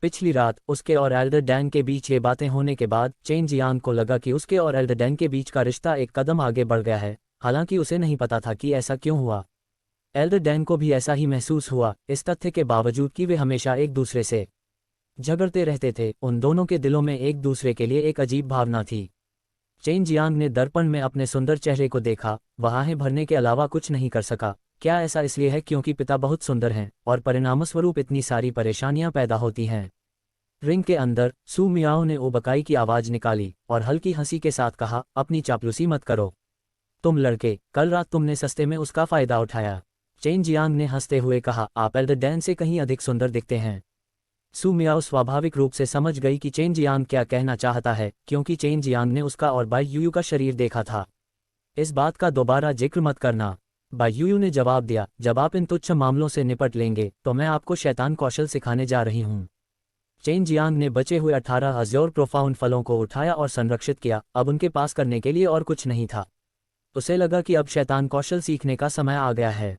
पिछली रात उसके और एल्डर डैन के बीच ये बातें होने के बाद चेन जियांग को लगा कि उसके और एल्डर डैन के बीच का रिश्ता एक कदम आगे बढ़ गया है, हालांकि उसे नहीं पता था कि ऐसा क्यों हुआ। एल्डर डैन को भी ऐसा ही महसूस हुआ, इस तथ्य के बावजूद कि वे हमेशा एक दूसरे से झगड़ते रहते थे, उन दोनों के दिलों में एक दूसरे के लिए एक अजीब भावना थी। चेन जियांग ने दर्पण में अपने सुंदर चेहरे को देखा, वह आहें भरने के अलावा कुछ नहीं कर सका। क्या ऐसा इसलिए है क्योंकि पिता बहुत सुंदर हैं और परिणामस्वरूप इतनी सारी परेशानियां पैदा होती हैं? रिंग के अंदर सू मियाओ ने उबकाई की आवाज निकाली और हल्की हंसी के साथ कहा, अपनी चापलूसी मत करो। तुम लड़के, कल रात तुमने सस्ते में उसका फायदा उठाया। चेन जियांग ने हंसते हुए कहा, आप एल्डर डैन से कहीं अधिक सुंदर दिखते हैं। सू मियाओ स्वाभाविक रूप से समझ गई कि चेन जियांग क्या कहना चाहता है, क्योंकि चेन जियांग ने उसका और बाई यूयू का शरीर देखा था। इस बात का दोबारा जिक्र मत करना, बाई यूयू ने जवाब दिया। जब आप इन तुच्छ मामलों से निपट लेंगे तो मैं आपको शैतान कौशल सिखाने जा रही हूँ। चेन जियांग ने बचे हुए 18 अज़्योर प्रोफाउंड फलों को उठाया और संरक्षित किया। अब उनके पास करने के लिए और कुछ नहीं था। उसे लगा कि अब शैतान कौशल सीखने का समय आ गया है।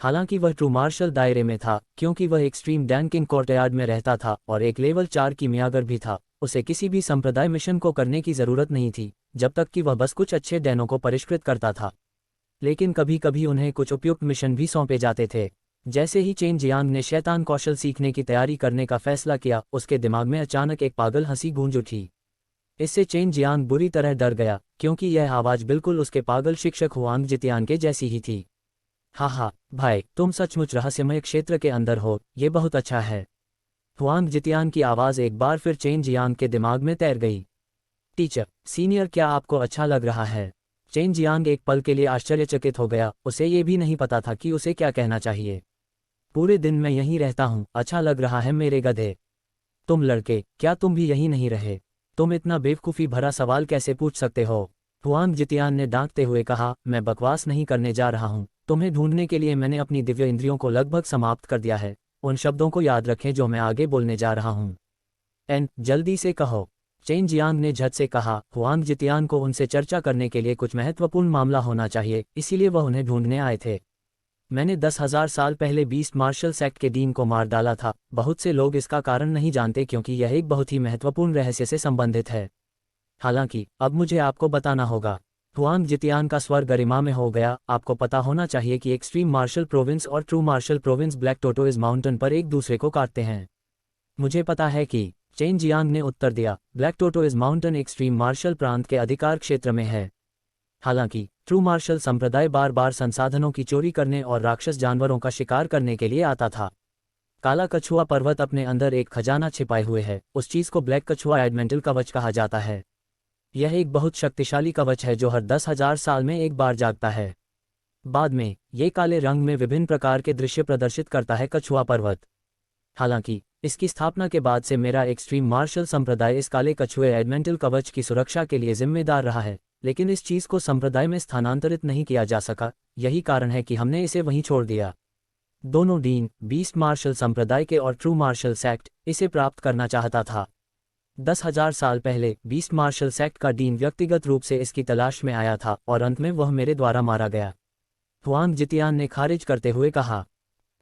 हालांकि वह ट्रू मार्शल दायरे में था, क्योंकि वह एक्सट्रीम डैन किंग कोर्टयार्ड में रहता था और एक लेवल 4 कीमियागर भी था। उसे किसी भी संप्रदाय मिशन को करने की जरूरत नहीं थी, जब तक कि वह बस कुछ अच्छे डैनों को परिष्कृत करता था। लेकिन कभी कभी उन्हें कुछ उपयुक्त मिशन भी सौंपे जाते थे। जैसे ही चेन जियांग ने शैतान कौशल सीखने की तैयारी करने का फैसला किया, उसके दिमाग में अचानक एक पागल हंसी गूंज उठी। इससे चेन जियांग बुरी तरह डर गया, क्योंकि यह आवाज बिल्कुल उसके पागल शिक्षक हुआंग जितियान के जैसी ही थी। हा भाई, तुम सचमुच रहस्यमय क्षेत्र के अंदर हो, ये बहुत अच्छा है। हुआंग जितियान की आवाज एक बार फिर चेन जियांग के दिमाग में तैर गई। टीचर सीनियर, क्या आपको अच्छा लग रहा है? चेन जियांग एक पल के लिए आश्चर्यचकित हो गया, उसे ये भी नहीं पता था कि उसे क्या कहना चाहिए। पूरे दिन मैं यहीं रहता हूँ, अच्छा लग रहा है मेरे गधे। तुम लड़के, क्या तुम भी यहीं नहीं रहे? तुम इतना बेवकूफ़ी भरा सवाल कैसे पूछ सकते हो? हुआंग जितियान ने डांटते हुए कहा, मैं बकवास नहीं करने जा रहा हूँ। तुम्हें ढूंढने के लिए मैंने अपनी दिव्य इंद्रियों को लगभग समाप्त कर दिया है। उन शब्दों को याद रखें जो मैं आगे बोलने जा रहा हूँ। जल्दी से कहो। चेन जियांग ने झट से कहा। हुआंग जितियान को उनसे चर्चा करने के लिए कुछ महत्वपूर्ण मामला होना चाहिए, इसीलिए वह उन्हें ढूंढने आए थे। मैंने 10,000 साल पहले बीस्ट मार्शल सेक्ट के डीन को मार डाला था। बहुत से लोग इसका कारण नहीं जानते क्योंकि यह एक बहुत ही महत्वपूर्ण रहस्य से संबंधित है। हालांकि अब मुझे आपको बताना होगा। हुआंग जितियान का स्वर गरिमा में हो गया। आपको पता होना चाहिए कि एक्सट्रीम मार्शल प्रोविंस और true martial province black tortoise mountain पर एक दूसरे को काटते हैं। मुझे पता है कि, चेन जियांग ने उत्तर दिया, black tortoise mountain extreme martial प्रांत के अधिकार क्षेत्र में है। हालांकि ट्रू मार्शल संप्रदाय बार बार संसाधनों की चोरी करने और राक्षस जानवरों का शिकार करने के लिए आता था। काला कछुआ पर्वत अपने अंदर एक खजाना छिपाए हुए है। उस चीज को ब्लैक कछुआ एडमेंटल कवच कहा जाता है। यह एक बहुत शक्तिशाली कवच है जो हर 10,000 साल में एक बार जागता है। बाद में ये काले रंग में विभिन्न प्रकार के दृश्य प्रदर्शित करता है कछुआ पर्वत। हालांकि इसकी स्थापना के बाद से मेरा एक्सट्रीम मार्शल संप्रदाय इस काले कछुए एडमेंटल कवच की सुरक्षा के लिए जिम्मेदार रहा है, लेकिन इस चीज़ को संप्रदाय में स्थानांतरित नहीं किया जा सका। यही कारण है कि हमने इसे वहीं छोड़ दिया। दोनों डीन, बीस्ट मार्शल संप्रदाय के और ट्रू मार्शल सेक्ट, इसे प्राप्त करना चाहता था। 10,000 साल पहले बीस्ट मार्शल सेक्ट का डीन व्यक्तिगत रूप से इसकी तलाश में आया था और अंत में वह मेरे द्वारा मारा गया, हुआंग जितियान ने खारिज करते हुए कहा।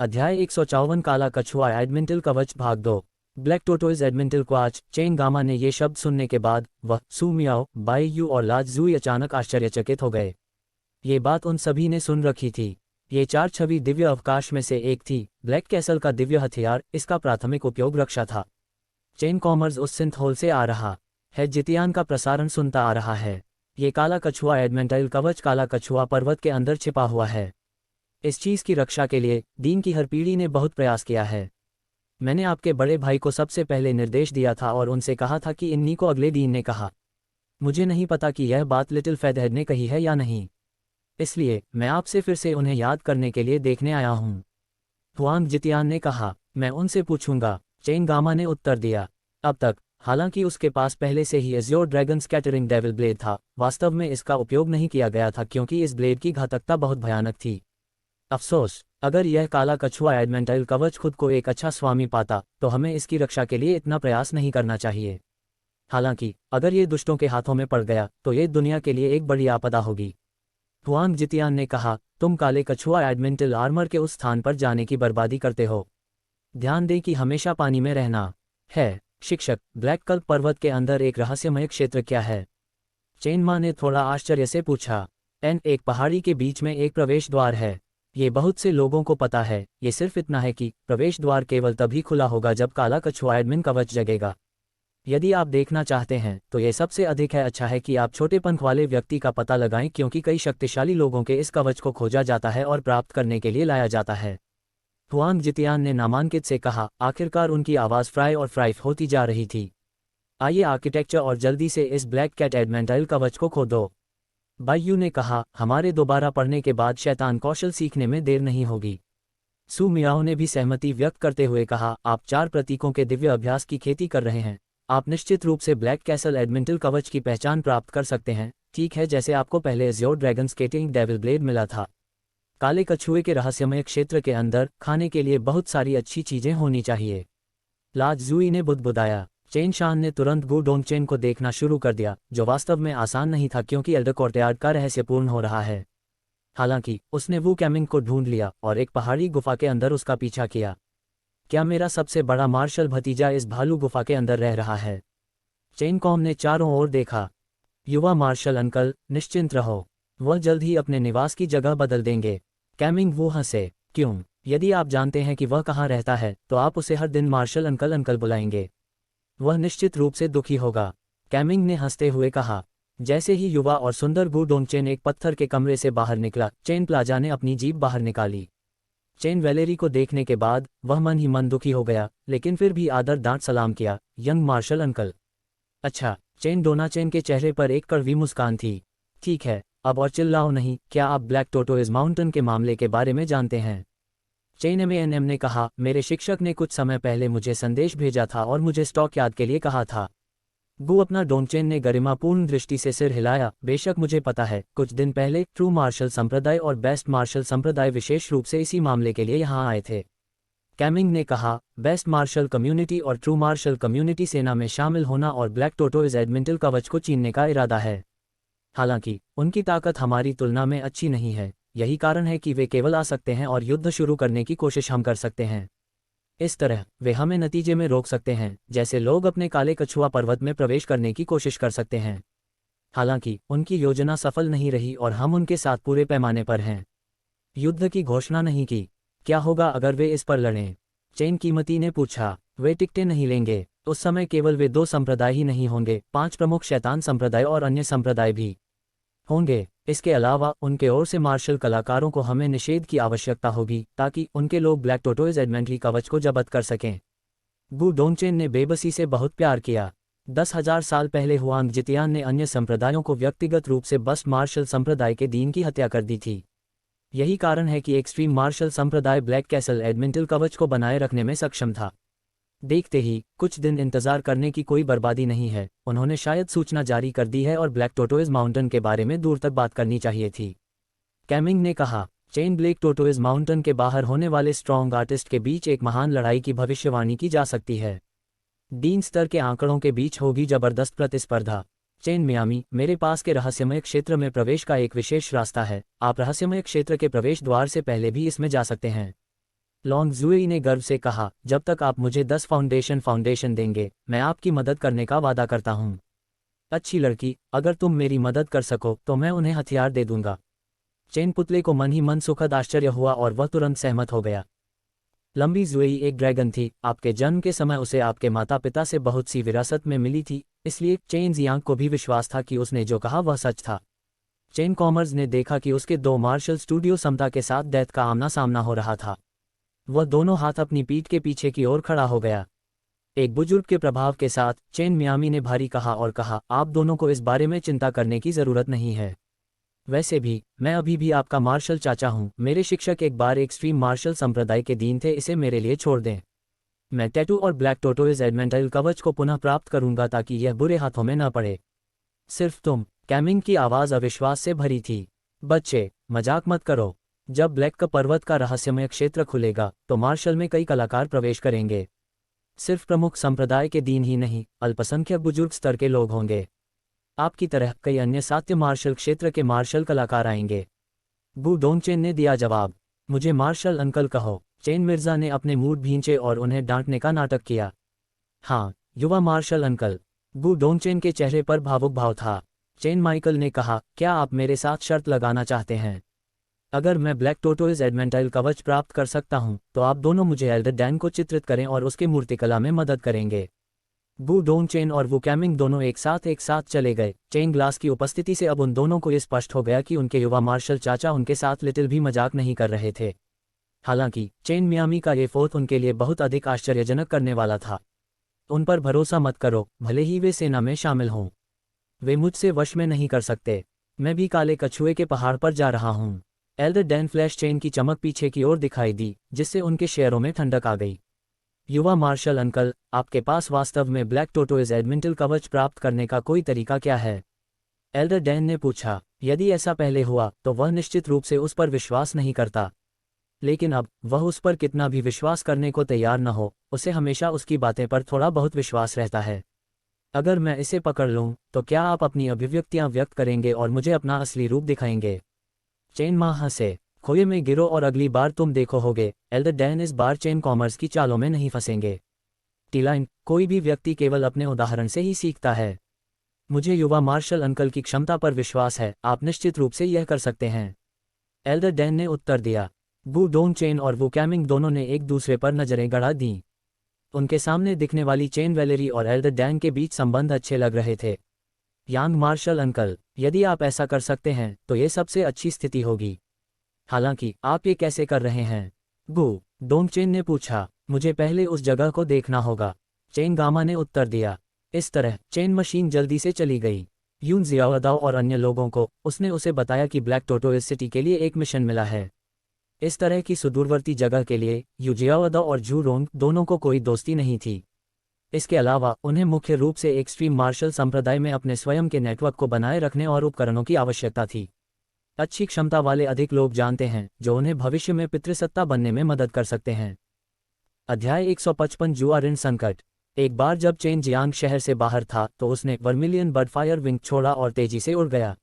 अध्याय 154 काला कछुआ एडमेंटल कवच भाग 2। ब्लैक टोटोइज एडमेंटल क्वाच। चेन गामा ने ये शब्द सुनने के बाद वह, सू मियाओ, बाई यू और लाज जूई अचानक आश्चर्यचकित हो गए। ये बात उन सभी ने सुन रखी थी। ये 4 छवि दिव्य अवकाश में से एक थी। ब्लैक कैसल का दिव्य हथियार, इसका प्राथमिक उपयोग रक्षा था। चेन कॉमर्स उस सिंथहोल से आ रहा है। जितियान का प्रसारण सुनता आ रहा है। ये काला कछुआ एडमेंटल कवच काला कछुआ पर्वत के अंदर छिपा हुआ है। इस चीज़ की रक्षा के लिए डीन की हर पीढ़ी ने बहुत प्रयास किया है। मैंने आपके बड़े भाई को सबसे पहले निर्देश दिया था और उनसे कहा था कि इन्हीं को अगले डीन ने कहा। मुझे नहीं पता कि यह बात लिटिल फेदहेड ने कही है या नहीं, इसलिए मैं आपसे फिर से उन्हें याद करने के लिए देखने आया हूँ, हुआंग जितियान ने कहा। मैं उनसे पूछूंगा, चेन गामा ने उत्तर दिया। अब तक, हालांकि उसके पास पहले से ही azure dragon scattering devil blade था, वास्तव में इसका उपयोग नहीं किया गया था क्योंकि इस ब्लेड की घातकता बहुत भयानक थी। अफसोस, अगर यह काला कछुआ एडमेंटल कवच खुद को एक अच्छा स्वामी पाता तो हमें इसकी रक्षा के लिए इतना प्रयास नहीं करना चाहिए। हालांकि अगर ये दुष्टों के हाथों में पड़ गया तो ये दुनिया के लिए एक बड़ी आपदा होगी, हुआंग जितियान ने कहा। तुम काले कछुआ एडमेंटल आर्मर के उस स्थान पर जाने की बर्बादी करते हो। ध्यान दें कि हमेशा पानी में रहना है। शिक्षक, ब्लैक कल्प पर्वत के अंदर एक रहस्यमय क्षेत्र क्या है? चेन मा ने थोड़ा आश्चर्य से पूछा। एक पहाड़ी के बीच में एक प्रवेश द्वार है। ये बहुत से लोगों को पता है। ये सिर्फ इतना है कि प्रवेश द्वार केवल तभी खुला होगा जब काला कछुआ एडमिन कवच जगेगा। यदि आप देखना चाहते हैं तो ये सबसे अधिक है अच्छा है कि आप छोटे पंख वाले व्यक्ति का पता लगाएं क्योंकि कई शक्तिशाली लोगों के इस कवच को खोजा जाता है और प्राप्त करने के लिए लाया जाता है, हुआंग जितियान ने नामांकित से कहा। आखिरकार उनकी आवाज़ फ्राई और फ्राइफ होती जा रही थी। आइए आर्किटेक्चर और जल्दी से इस ब्लैक कैट एडमेंटल कवच को खोदो, बायू ने कहा। हमारे दोबारा पढ़ने के बाद शैतान कौशल सीखने में देर नहीं होगी। सू मियाओ ने भी सहमति व्यक्त करते हुए कहा। आप 4 प्रतीकों के दिव्य अभ्यास की खेती कर रहे हैं। आप निश्चित रूप से ब्लैक कैसल एडमेंटल कवच की पहचान प्राप्त कर सकते हैं, ठीक है, जैसे आपको पहले Azure dragon skating devil blade मिला था। काले कछुए के रहस्यमय क्षेत्र के अंदर खाने के लिए बहुत सारी अच्छी चीजें होनी चाहिए, लाज जूई ने बुदबुदाया। चेन शान ने तुरंत गु डोंगचेन को देखना शुरू कर दिया, जो वास्तव में आसान नहीं था क्योंकि एल्डर कोर्टयार्ड का रहस्य पूर्ण हो रहा है। हालांकि उसने वू कैमिंग को ढूंढ लिया और एक पहाड़ी गुफा के अंदर उसका पीछा किया। क्या मेरा सबसे बड़ा मार्शल भतीजा इस भालू गुफा के अंदर रह रहा है? चेन कॉम ने चारों ओर देखा। युवा मार्शल अंकल, निश्चिंत रहो, वह जल्द ही अपने निवास की जगह बदल देंगे। कैमिंग वो हंसे। क्यों? यदि आप जानते हैं कि वह कहाँ रहता है तो आप उसे हर दिन मार्शल अंकल अंकल बुलाएंगे। वह निश्चित रूप से दुखी होगा, कैमिंग ने हंसते हुए कहा। जैसे ही युवा और सुंदर गु डोंगचेन एक पत्थर के कमरे से बाहर निकला, चेन प्लाजा ने अपनी जीभ बाहर निकाली। चेन वेलेरी को देखने के बाद वह मन ही मन दुखी हो गया, लेकिन फिर भी आदर डांट सलाम किया। Young martial uncle. अच्छा, चेन डोनाचेन के चेहरे पर एक कड़वी मुस्कान थी। ठीक है, अब और चिल्लाओ नहीं। क्या आप ब्लैक टोटोइज माउंटेन के मामले के बारे में जानते हैं? चेन एम ने कहा। मेरे शिक्षक ने कुछ समय पहले मुझे संदेश भेजा था और मुझे स्टॉक याद के लिए कहा था। गु अपना डोंगचेन ने गरिमापूर्ण दृष्टि से सिर हिलाया। बेशक मुझे पता है, कुछ दिन पहले ट्रू मार्शल संप्रदाय और बेस्ट मार्शल संप्रदाय विशेष रूप से इसी मामले के लिए यहाँ आए थे, कैमिंग ने कहा। बेस्ट मार्शल कम्युनिटी और ट्रू मार्शल कम्युनिटी सेना में शामिल होना और ब्लैक टोटोइज एडमेंटल कवच को छीनने का इरादा है। हालांकि उनकी ताकत हमारी तुलना में अच्छी नहीं है, यही कारण है कि वे केवल आ सकते हैं और युद्ध शुरू करने की कोशिश हम कर सकते हैं। इस तरह वे हमें नतीजे में रोक सकते हैं, जैसे लोग अपने काले कछुआ पर्वत में प्रवेश करने की कोशिश कर सकते हैं। हालांकि उनकी योजना सफल नहीं रही और हम उनके साथ पूरे पैमाने पर हैं। युद्ध की घोषणा नहीं की। क्या होगा अगर वे इस पर लड़ें? चेन कीमती ने पूछा। वे टिकटें नहीं लेंगे। उस समय केवल वे 2 संप्रदाय ही नहीं होंगे, 5 प्रमुख शैतान संप्रदाय और अन्य संप्रदाय भी होंगे। इसके अलावा उनके ओर से मार्शल कलाकारों को हमें निषेध की आवश्यकता होगी ताकि उनके लोग ब्लैक टोटोइज एडमेंटरी कवच को जब्त कर सकें। गु डोंगचेन ने बेबसी से बहुत प्यार किया। 10,000 साल पहले हुआंग जितियान ने अन्य संप्रदायों को व्यक्तिगत रूप से बस मार्शल संप्रदाय के दीन की हत्या कर दी थी। यही कारण है कि एक्सट्रीम मार्शल संप्रदाय ब्लैक कैसल एडमेंटल कवच को बनाए रखने में सक्षम था। देखते ही कुछ दिन इंतजार करने की कोई बर्बादी नहीं है, उन्होंने शायद सूचना जारी कर दी है और ब्लैक टोटोइज माउंटेन के बारे में दूर तक बात करनी चाहिए थी। कैमिंग ने कहा, चेन ब्लैक टोटोइज माउंटेन के बाहर होने वाले स्ट्रॉन्ग आर्टिस्ट के बीच एक महान लड़ाई की भविष्यवाणी की जा सकती है। डीन स्तर के आंकड़ों के बीच होगी जबरदस्त प्रतिस्पर्धा। चेन मियामी, मेरे पास के रहस्यमय क्षेत्र में प्रवेश का एक विशेष रास्ता है, आप रहस्यमय क्षेत्र के प्रवेश द्वार से पहले भी इसमें जा सकते हैं। लॉन्ग जुई ने गर्व से कहा, जब तक आप मुझे 10 फाउंडेशन देंगे, मैं आपकी मदद करने का वादा करता हूँ। अच्छी लड़की, अगर तुम मेरी मदद कर सको तो मैं उन्हें हथियार दे दूंगा। चेन पुतले को मन ही मन सुखद आश्चर्य हुआ और वह तुरंत सहमत हो गया। लंबी जुई एक ड्रैगन थी, आपके जन्म के समय उसे आपके माता पिता से बहुत सी विरासत में मिली थी, इसलिए चेन जियांग को भी विश्वास था कि उसने जो कहा वह सच था। चेन कॉमर्स ने देखा कि उसके 2 मार्शल स्टूडियो समता के साथ डेथ का आमना सामना हो रहा था। वह दोनों हाथ अपनी पीठ के पीछे की ओर खड़ा हो गया। एक बुजुर्ग के प्रभाव के साथ चेन मियामी ने भारी कहा और कहा, आप दोनों को इस बारे में चिंता करने की जरूरत नहीं है। वैसे भी मैं अभी भी आपका मार्शल चाचा हूँ, मेरे शिक्षक एक बार एक्सट्रीम मार्शल संप्रदाय के दीन थे, इसे मेरे लिए छोड़ दें। मैं टैटू और ब्लैक टोटोइज एडमेंटल कवच को पुनः प्राप्त करूंगा ताकि यह बुरे हाथों में न पड़े। सिर्फ तुम। कैमिंग की आवाज़ अविश्वास से भरी थी। बच्चे, मजाक मत करो। जब ब्लैक का पर्वत का रहस्यमय क्षेत्र खुलेगा तो मार्शल में कई कलाकार प्रवेश करेंगे। सिर्फ प्रमुख संप्रदाय के दीन ही नहीं, अल्पसंख्यक बुजुर्ग स्तर के लोग होंगे। आपकी तरह कई अन्य सात्य मार्शल क्षेत्र के मार्शल कलाकार आएंगे। बू डोंगचेन ने दिया जवाब, मुझे मार्शल अंकल कहो। चेन मिर्जा ने अपने मूड भींचे और उन्हें डांटने का नाटक किया। हाँ, युवा मार्शल अंकल। बू डोंगचेन के चेहरे पर भावुक भाव था। चेन माइकल ने कहा, क्या आप मेरे साथ शर्त लगाना चाहते हैं? अगर मैं ब्लैक टोटोइज एडमेंटाइल कवच प्राप्त कर सकता हूं, तो आप दोनों मुझे एल्डर डैन को चित्रित करें और उसके मूर्तिकला में मदद करेंगे। बू डोंगचेन और वू कैमिंग दोनों एक साथ चले गए। चेन ग्लास की उपस्थिति से अब उन दोनों को यह स्पष्ट हो गया कि उनके युवा मार्शल चाचा उनके साथ लिटिल भी मजाक नहीं कर रहे थे। हालांकि चेन मियामी का ये फोर्थ उनके लिए बहुत अधिक आश्चर्यजनक करने वाला था। उन पर भरोसा मत करो, भले ही वे सेना में शामिल हों। वे मुझसे वश में नहीं कर सकते। मैं भी काले कछुए के पहाड़ पर जा रहा हूँ। एल्डर डैन फ्लैश चेन की चमक पीछे की ओर दिखाई दी, जिससे उनके शेयरों में ठंडक आ गई। युवा मार्शल अंकल, आपके पास वास्तव में ब्लैक टोटोइज एडमेंटल कवच प्राप्त करने का कोई तरीका क्या है? एल्डर डैन ने पूछा। यदि ऐसा पहले हुआ तो वह निश्चित रूप से उस पर विश्वास नहीं करता, लेकिन अब वह उस पर कितना भी विश्वास करने को तैयार न हो, उसे हमेशा उसकी बातें पर थोड़ा बहुत विश्वास रहता है। अगर मैं इसे पकड़ लूं, तो क्या आप अपनी अभिव्यक्तियां व्यक्त करेंगे और मुझे अपना असली रूप दिखाएंगे? चेन मां हंसे। खोए में गिरो और अगली बार तुम देखो होगे, एल्डर डैन इस बार चेन कॉमर्स की चालों में नहीं फंसेंगे। टीलाइन, कोई भी व्यक्ति केवल अपने उदाहरण से ही सीखता है। मुझे युवा मार्शल अंकल की क्षमता पर विश्वास है, आप निश्चित रूप से यह कर सकते हैं। एल्डर डैन ने उत्तर दिया। बू डोंगचेन और वू कैमिंग दोनों ने एक दूसरे पर नजरें गड़ा दीं। उनके सामने दिखने वाली चेन वेलेरी और एल्डर डैन के बीच संबंध अच्छे लग रहे थे। यांग मार्शल अंकल, यदि आप ऐसा कर सकते हैं तो ये सबसे अच्छी स्थिति होगी। हालांकि आप ये कैसे कर रहे हैं? बू डोंगचेन ने पूछा। मुझे पहले उस जगह को देखना होगा, चेन गामा ने उत्तर दिया। इस तरह चेन मशीन जल्दी से चली गई। यून जियाओदाओ और अन्य लोगों को उसने उसे बताया कि ब्लैक टोटोइज सिटी के लिए एक मिशन मिला है। इस तरह की सुदूरवर्ती जगह के लिए यू जियाओदाओ और जू रोंग दोनों को कोई दोस्ती नहीं थी। इसके अलावा उन्हें मुख्य रूप से एक्सट्रीम मार्शल संप्रदाय में अपने स्वयं के नेटवर्क को बनाए रखने और उपकरणों की आवश्यकता थी। अच्छी क्षमता वाले अधिक लोग जानते हैं जो उन्हें भविष्य में पितृसत्ता बनने में मदद कर सकते हैं। अध्याय 155 जुआ ऋण संकट। एक बार जब चेन जियांग शहर से बाहर था तो उसने वर्मिलियन बर्ड फायर विंग छोड़ा और तेजी से उड़ गया।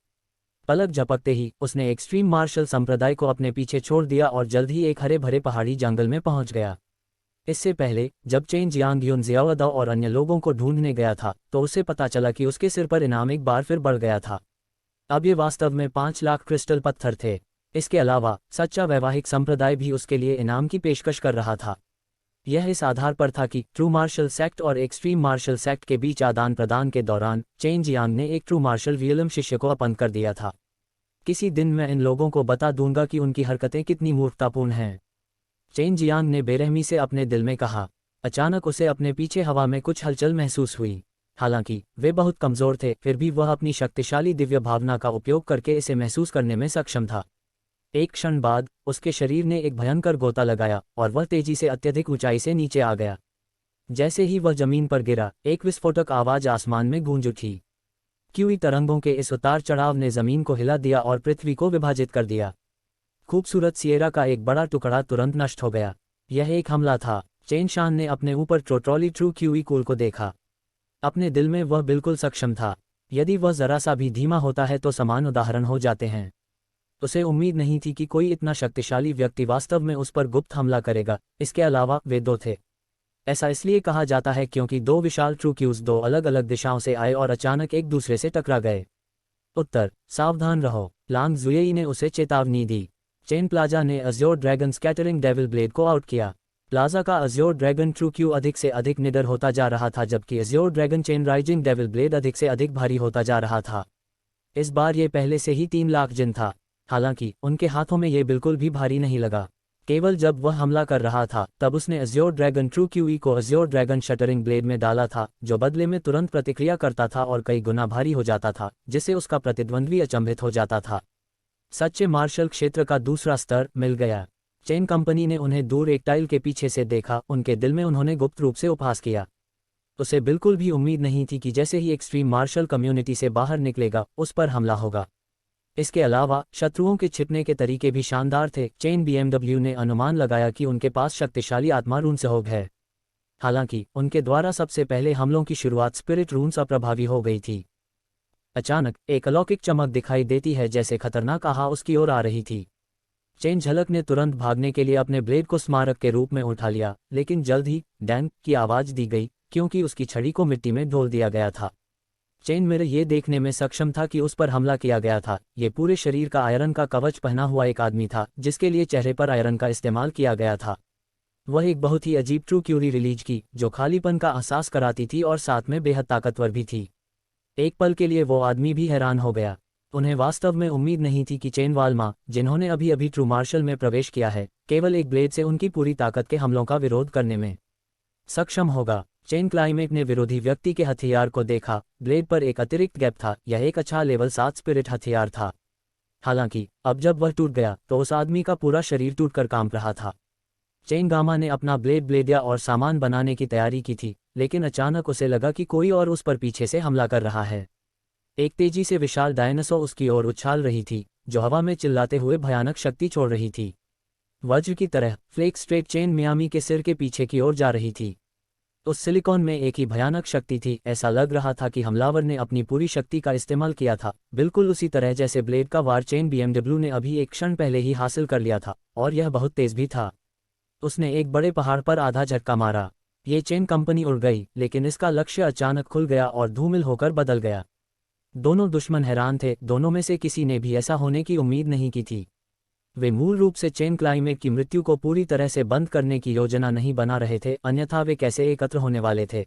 पलक झपकते ही उसने एक्सट्रीम मार्शल संप्रदाय को अपने पीछे छोड़ दिया और जल्द ही एक हरे भरे पहाड़ी जंगल में पहुंच गया। इससे पहले जब चेन जियांग यून जियाओदाओ और अन्य लोगों को ढूंढने गया था तो उसे पता चला कि उसके सिर पर इनाम एक बार फिर बढ़ गया था। अब ये वास्तव में 5 लाख क्रिस्टल पत्थर थे। इसके अलावा सच्चा वैवाहिक संप्रदाय भी उसके लिए इनाम की पेशकश कर रहा था। यह इस आधार पर था कि ट्रू मार्शल सेक्ट और एक्सट्रीम मार्शल सेक्ट के बीच आदान प्रदान के दौरान चेन जियांग ने एक ट्रू मार्शल वियलम शिष्य को अपंग कर दिया था। किसी दिन मैं इन लोगों को बता दूंगा कि उनकी हरकतें कितनी मूर्खतापूर्ण हैं, चेन जियांग ने बेरहमी से अपने दिल में कहा। अचानक उसे अपने पीछे हवा में कुछ हलचल महसूस हुई। हालांकि वे बहुत कमजोर थे, फिर भी वह अपनी शक्तिशाली दिव्य भावना का उपयोग करके इसे महसूस करने में सक्षम था। एक क्षण बाद उसके शरीर ने एक भयंकर गोता लगाया और वह तेजी से अत्यधिक ऊंचाई से नीचे आ गया। जैसे ही वह जमीन पर गिरा, एक विस्फोटक आवाज आसमान में गूंज उठी। क्यूई तरंगों के इस उतार चढ़ाव ने जमीन को हिला दिया और पृथ्वी को विभाजित कर दिया। खूबसूरत सिएरा का एक बड़ा टुकड़ा तुरंत नष्ट हो गया। यह एक हमला था। चेन शान ने अपने ऊपर ट्रोट्रॉली ट्रू क्यूई कूल को देखा। अपने दिल में वह बिल्कुल सक्षम था। यदि वह जरा सा भी धीमा होता है तो समान उदाहरण हो जाते हैं। उसे उम्मीद नहीं थी कि कोई इतना शक्तिशाली व्यक्ति वास्तव में उस पर गुप्त हमला करेगा। इसके अलावा वे दो थे। ऐसा इसलिए कहा जाता है क्योंकि दो विशाल ट्रू क्यूज दो अलग अलग दिशाओं से आए और अचानक एक दूसरे से टकरा गए। उत्तर, सावधान रहो। लांग जुएई ने उसे चेतावनी दी। चेन प्लाजा ने Azure dragon scattering devil blade को आउट किया। प्लाजा का अज्योर ड्रैगन ट्रू क्यू अधिक से अधिक निडर होता जा रहा था, जबकि Azure dragon chain rising devil blade अधिक से अधिक भारी होता जा रहा था। इस बार ये पहले से ही 3 लाख जिन था। हालांकि उनके हाथों में ये बिल्कुल भी भारी नहीं लगा। केवल जब वह हमला कर रहा था तब उसने अज्योर ड्रैगन ट्रू क्यूई को अज्योर ड्रैगन शटरिंग ब्लेड में डाला था, जो बदले में तुरंत प्रतिक्रिया करता था और कई गुना भारी हो जाता था, जिससे उसका प्रतिद्वंद्वी अचंभित हो जाता था। सच्चे मार्शल क्षेत्र का दूसरा स्तर मिल गया। चेन कंपनी ने उन्हें दूर एक टाइल के पीछे से देखा। उनके दिल में उन्होंने गुप्त रूप से उपहास किया। उसे बिल्कुल भी उम्मीद नहीं थी कि जैसे ही एक्सट्रीम मार्शल कम्युनिटी से बाहर निकलेगा उस पर हमला होगा। इसके अलावा शत्रुओं के छिपने के तरीके भी शानदार थे। चेन बीएमडब्ल्यू ने अनुमान लगाया कि उनके पास शक्तिशाली आत्मा रून सहयोग है। हालांकि उनके द्वारा सबसे पहले हमलों की शुरुआत स्पिरिट रून से अप्रभावी हो गई थी। अचानक एक अलौकिक चमक दिखाई देती है, जैसे खतरनाक आहा उसकी ओर आ रही थी। चेन झलक ने तुरंत भागने के लिए अपने ब्लेड को स्मारक के रूप में उठा लिया, लेकिन जल्द ही डैंग की आवाज दी गई क्योंकि उसकी छड़ी को मिट्टी में ढोल दिया गया था। चेन मेरे ये देखने में सक्षम था कि उस पर हमला किया गया था। ये पूरे शरीर का आयरन का कवच पहना हुआ एक आदमी था, जिसके लिए चेहरे पर आयरन का इस्तेमाल किया गया था। वह एक बहुत ही अजीब ट्रू क्यूरी रिलीज की, जो खालीपन का एहसास कराती थी और साथ में बेहद ताकतवर भी थी। एक पल के लिए वो आदमी भी हैरान हो गया। उन्हें वास्तव में उम्मीद नहीं थी कि चेन वालमा, जिन्होंने अभी अभी ट्रू मार्शल में प्रवेश किया है, केवल एक ब्लेड से उनकी पूरी ताकत के हमलों का विरोध करने में सक्षम होगा। चेन क्लाइमेट ने विरोधी व्यक्ति के हथियार को देखा। ब्लेड पर एक अतिरिक्त गैप था। यह एक अच्छा लेवल 7 स्पिरिट हथियार था। हालांकि अब जब वह टूट गया तो उस आदमी का पूरा शरीर टूटकर कांप रहा था। चेन गामा ने अपना ब्लेडिया और सामान बनाने की तैयारी की थी, लेकिन अचानक उसे लगा कि कोई और उस पर पीछे से हमला कर रहा है। एक तेजी से विशाल डायनासोर उसकी ओर उछाल रही थी, जो हवा में चिल्लाते हुए भयानक शक्ति छोड़ रही थी। वज्र की तरह फ्लेक स्ट्रेट चेन मियामी के सिर के पीछे की ओर जा रही थी। उस सिलिकॉन में एक ही भयानक शक्ति थी। ऐसा लग रहा था कि हमलावर ने अपनी पूरी शक्ति का इस्तेमाल किया था, बिल्कुल उसी तरह जैसे ब्लेड का वार चेन बीएमडब्ल्यू ने अभी एक क्षण पहले ही हासिल कर लिया था, और यह बहुत तेज भी था। उसने एक बड़े पहाड़ पर आधा झटका मारा। ये चेन कंपनी उड़ गई, लेकिन इसका लक्ष्य अचानक खुल गया और धूमिल होकर बदल गया। दोनों दुश्मन हैरान थे। दोनों में से किसी ने भी ऐसा होने की उम्मीद नहीं की थी। वे मूल रूप से चेन क्लाइमेट की मृत्यु को पूरी तरह से बंद करने की योजना नहीं बना रहे थे, अन्यथा वे कैसे एकत्र होने वाले थे।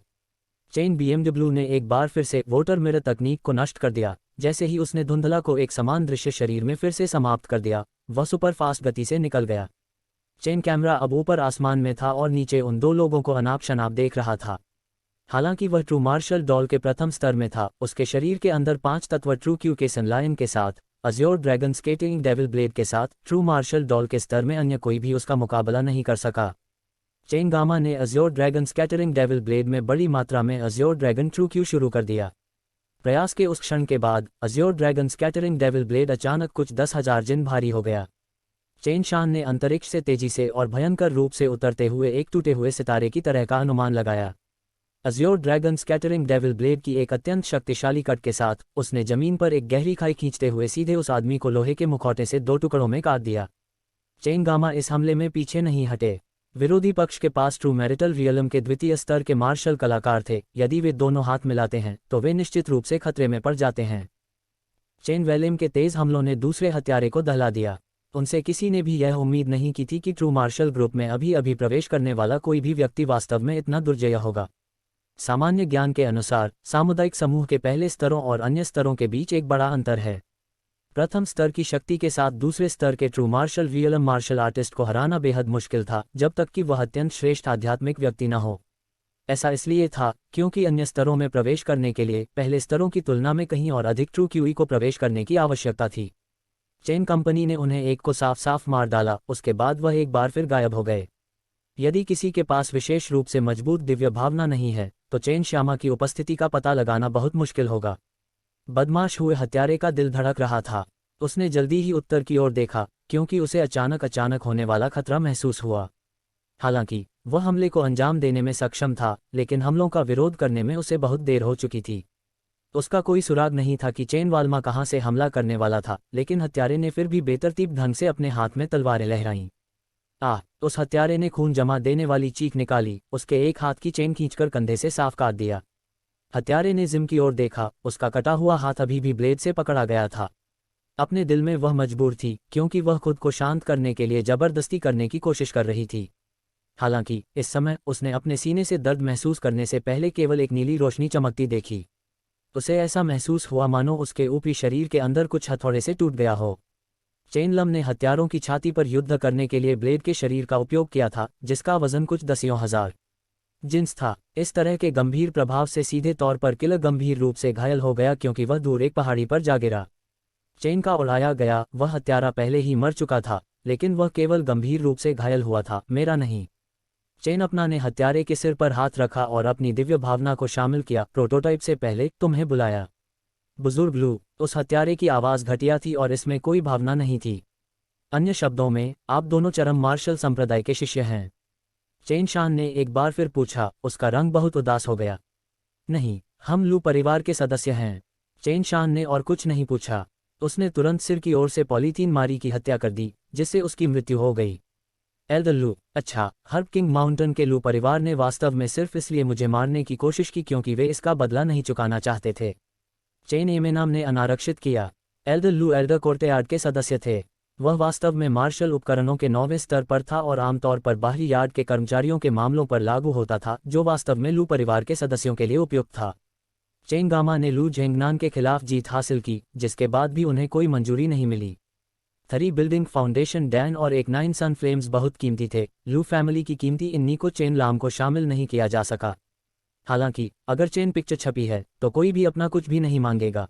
चेन बीएमडब्ल्यू ने एक बार फिर से वोटर मिरर तकनीक को नष्ट कर दिया। जैसे ही उसने धुंधला को एक समान दृश्य शरीर में फिर से समाप्त कर दिया, वह सुपर फास्ट गति से निकल गया। चेन कैमरा अब ऊपर आसमान में था और नीचे उन दो लोगों को अनाप शनाप देख रहा था। हालांकि वह ट्रू मार्शल डॉल के प्रथम स्तर में था। उसके शरीर के अंदर 5 तत्व ट्रू क्यू के सनलायन के साथ, Azure dragon skating devil blade के साथ, ट्रू मार्शल डॉल के स्तर में अन्य कोई भी उसका मुकाबला नहीं कर सका। चेन गामा ने Azure dragon scattering devil blade में बड़ी मात्रा में अज्योर ड्रैगन ट्रू क्यू शुरू कर दिया। प्रयास के उस क्षण के बाद Azure dragon scattering devil blade अचानक कुछ 10,000 जिन भारी हो गया। चेन शान ने अंतरिक्ष से तेजी से और भयंकर रूप से उतरते हुए एक टूटे हुए सितारे की तरह का अनुमान लगाया। Azure dragon scattering devil blade की एक अत्यंत शक्तिशाली कट के साथ उसने जमीन पर एक गहरी खाई खींचते हुए सीधे उस आदमी को लोहे के मुखौटे से 2 टुकड़ों में काट दिया। चेन गामा इस हमले में पीछे नहीं हटे। विरोधी पक्ष के पास ट्रू मैरिटल रियलम के द्वितीय स्तर के मार्शल कलाकार थे। यदि वे दोनों हाथ मिलाते हैं तो वे निश्चित रूप से खतरे में पड़ जाते हैं। चेन वेलेम के तेज हमलों ने दूसरे हत्यारे को दहला दिया। उनसे किसी ने भी यह उम्मीद नहीं की थी कि ट्रू मार्शल ग्रुप में अभी अभी प्रवेश करने वाला कोई भी व्यक्ति वास्तव में इतना दुर्जय होगा। सामान्य ज्ञान के अनुसार सामुदायिक समूह के पहले स्तरों और अन्य स्तरों के बीच एक बड़ा अंतर है। प्रथम स्तर की शक्ति के साथ दूसरे स्तर के true martial realm martial artist को हराना बेहद मुश्किल था, जब तक कि वह अत्यंत श्रेष्ठ आध्यात्मिक व्यक्ति न हो। ऐसा इसलिए था क्योंकि अन्य स्तरों में प्रवेश करने के लिए पहले स्तरों की तुलना में कहीं और अधिक ट्रू क्यूई को प्रवेश करने की आवश्यकता थी। चेन कंपनी ने उन्हें एक को साफ साफ मार डाला। उसके बाद वह एक बार फिर गायब हो गए। यदि किसी के पास विशेष रूप से मजबूत दिव्य भावना नहीं है तो चेन श्यामा की उपस्थिति का पता लगाना बहुत मुश्किल होगा। बदमाश हुए हत्यारे का दिल धड़क रहा था। उसने जल्दी ही उत्तर की ओर देखा क्योंकि उसे अचानक होने वाला खतरा महसूस हुआ। हालांकि वह हमले को अंजाम देने में सक्षम था, लेकिन हमलों का विरोध करने में उसे बहुत देर हो चुकी थी। उसका कोई सुराग नहीं था कि चेन वाल्मा कहाँ से हमला करने वाला था, लेकिन हत्यारे ने फिर भी बेतरतीब ढंग से अपने हाथ में तलवारें लहराईं। उस हत्यारे ने खून जमा देने वाली चीख निकाली, उसके एक हाथ की चेन खींचकर कंधे से साफ काट दिया। हत्यारे ने जिम की ओर देखा, उसका कटा हुआ हाथ अभी भी ब्लेड से पकड़ा गया था। अपने दिल में वह मजबूर थी, क्योंकि वह खुद को शांत करने के लिए जबरदस्ती करने की कोशिश कर रही थी। हालांकि इस समय उसने अपने सीने से दर्द महसूस करने से पहले केवल एक नीली रोशनी चमकती देखी। उसे ऐसा महसूस हुआ मानो उसके ऊपरी शरीर के अंदर कुछ हथौड़े से टूट गया हो। चेन लम ने हत्यारों की छाती पर युद्ध करने के लिए ब्लेड के शरीर का उपयोग किया था, जिसका वजन कुछ दसियों हजार जिन्स था। इस तरह के गंभीर प्रभाव से सीधे तौर पर किलर गंभीर रूप से घायल हो गया, क्योंकि वह दूर एक पहाड़ी पर जा गिरा। चेन का उड़ाया गया वह हत्यारा पहले ही मर चुका था, लेकिन वह केवल गंभीर रूप से घायल हुआ था, मेरा नहीं। चेन अपना ने हत्यारे के सिर पर हाथ रखा और अपनी दिव्य भावना को शामिल किया। प्रोटोटाइप से पहले तुम्हें बुलाया। बुजुर्ग लू, उस हत्यारे की आवाज़ घटिया थी और इसमें कोई भावना नहीं थी। अन्य शब्दों में, आप दोनों चरम मार्शल संप्रदाय के शिष्य हैं? चेन शान ने एक बार फिर पूछा। उसका रंग बहुत उदास हो गया। नहीं, हम लू परिवार के सदस्य हैं। चेन शान ने और कुछ नहीं पूछा। उसने तुरंत सिर की ओर से पॉलीथीन मारी की हत्या कर दी, जिससे उसकी मृत्यु हो गई। एल्डर लू, अच्छा, हर्ब किंग माउंटेन के लू परिवार ने वास्तव में सिर्फ इसलिए मुझे मारने की कोशिश की क्योंकि वे इसका बदला नहीं चुकाना चाहते थे। चेन एमेनाम ने अनारक्षित किया। एल्डर लू एल्डर कोर्टयार्ड के सदस्य थे। वह वास्तव में मार्शल उपकरणों के 9वें स्तर पर था और आमतौर पर बाहरी यार्ड के कर्मचारियों के मामलों पर लागू होता था, जो वास्तव में लू परिवार के सदस्यों के लिए उपयुक्त था। चेन गामा ने लू झेंगनान के खिलाफ जीत हासिल की, जिसके बाद भी उन्हें कोई मंजूरी नहीं मिली। थरी बिल्डिंग फाउंडेशन डैन और एक 9 सन फ्लेम्स बहुत कीमती थे। लू फैमिली की कीमती इन्नी को चेन लाम को शामिल नहीं किया जा सका। हालांकि अगर चेन पिक्चर छपी है तो कोई भी अपना कुछ भी नहीं मांगेगा।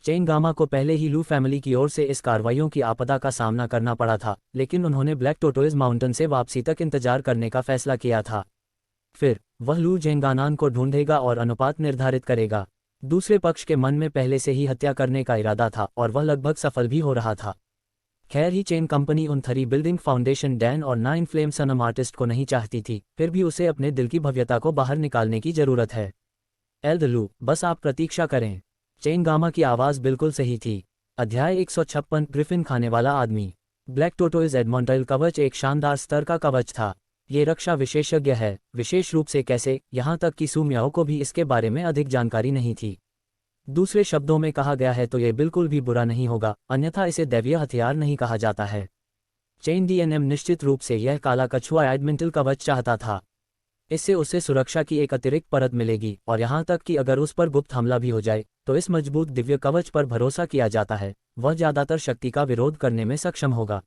चेन गामा को पहले ही लू फैमिली की ओर से इस कार्रवाइयों की आपदा का सामना करना पड़ा था, लेकिन उन्होंने ब्लैक टोटोइज माउंटेन से वापसी तक इंतजार करने का फैसला किया था। फिर वह लू झेंगानान को ढूंढेगा और अनुपात निर्धारित करेगा। दूसरे पक्ष के मन में पहले से ही हत्या करने का इरादा था और वह लगभग सफल भी हो रहा था। खैर ही चेन कंपनी उन थरी बिल्डिंग फाउंडेशन डैन और 9 फ्लेम सनम आर्टिस्ट को नहीं चाहती थी, फिर भी उसे अपने दिल की भव्यता को बाहर निकालने की जरूरत है। एल्डर लू, बस आप प्रतीक्षा करें। चेन गामा की आवाज़ बिल्कुल सही थी। अध्याय 156 ग्रिफिन खाने वाला आदमी। ब्लैक टोटोइज एडमोंटाइल कवच एक शानदार स्तर का कवच था। ये रक्षा विशेषज्ञ है, विशेष रूप से कैसे, यहाँ तक कि सूम्याओं को भी इसके बारे में अधिक जानकारी नहीं थी। दूसरे शब्दों में कहा गया है तो ये बिल्कुल भी बुरा नहीं होगा, अन्यथा इसे दैवीय हथियार नहीं कहा जाता है। चेन डीएनएम निश्चित रूप से यह काला कछुआ एडमेंटल कवच चाहता था। इससे उसे सुरक्षा की एक अतिरिक्त परत मिलेगी, और यहाँ तक कि अगर उस पर गुप्त हमला भी हो जाए तो इस मजबूत दिव्य कवच पर भरोसा किया जाता है वह ज्यादातर शक्ति का विरोध करने में सक्षम होगा।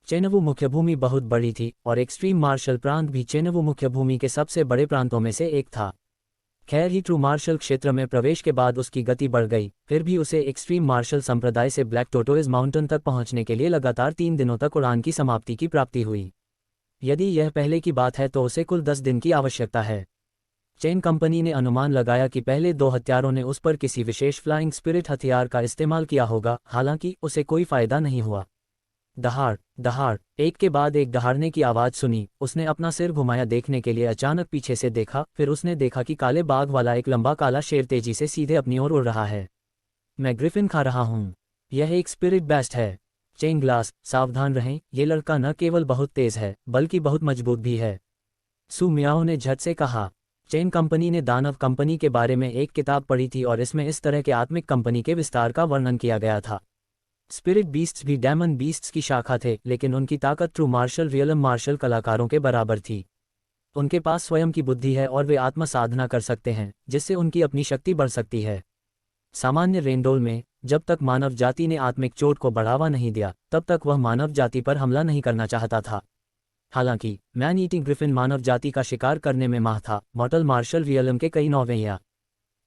चेनवू मुख्यभूमि बहुत बड़ी थी और एक्सट्रीम मार्शल प्रांत भी चेनवू मुख्यभूमि के सबसे बड़े प्रांतों में से एक था। खैर ही ट्रू मार्शल क्षेत्र में प्रवेश के बाद उसकी गति बढ़ गई, फिर भी उसे एक्सट्रीम मार्शल संप्रदाय से ब्लैक टोटोइज माउंटेन तक पहुंचने के लिए लगातार 3 दिनों तक उड़ान की समाप्ति की प्राप्ति हुई। यदि यह पहले की बात है तो उसे कुल 10 दिन की आवश्यकता है। चेन कंपनी ने अनुमान लगाया कि पहले 2 हत्यारों ने उस पर किसी विशेष फ्लाइंग स्पिरिट हथियार का इस्तेमाल किया होगा, हालांकि उसे कोई फायदा नहीं हुआ। दहाड़ दहाड़, एक के बाद एक दहाड़ने की आवाज़ सुनी। उसने अपना सिर घुमाया देखने के लिए, अचानक पीछे से देखा, फिर उसने देखा कि काले बाघ वाला एक लंबा काला शेर तेजी से सीधे अपनी ओर उड़ रहा है। मैं ग्रिफिन खा रहा हूँ। यह एक स्पिरिट बेस्ट है। चेन ग्लास, सावधान रहें, ये लड़का न केवल बहुत तेज है बल्कि बहुत मजबूत भी है, सू मियाओ ने झट से कहा। चेन कंपनी ने दानव कंपनी के बारे में एक किताब पढ़ी थी और इसमें इस तरह के आत्मिक कंपनी के विस्तार का वर्णन किया गया था। स्पिरिट बीस्ट्स भी डेमन बीस्ट्स की शाखा थे, लेकिन उनकी ताकत ट्रू मार्शल रियलम मार्शल कलाकारों के बराबर थी। उनके पास स्वयं की बुद्धि है और वे आत्म साधना कर सकते हैं, जिससे उनकी अपनी शक्ति बढ़ सकती है। सामान्य रेंडोल में जब तक मानव जाति ने आत्मिक चोट को बढ़ावा नहीं दिया, तब तक वह मानव जाति पर हमला नहीं करना चाहता था। हालांकि मैन ईटिंग ग्रिफिन मानव जाति का शिकार करने में माहिर था। मॉर्टल मार्शल रियलम के कई 9वें या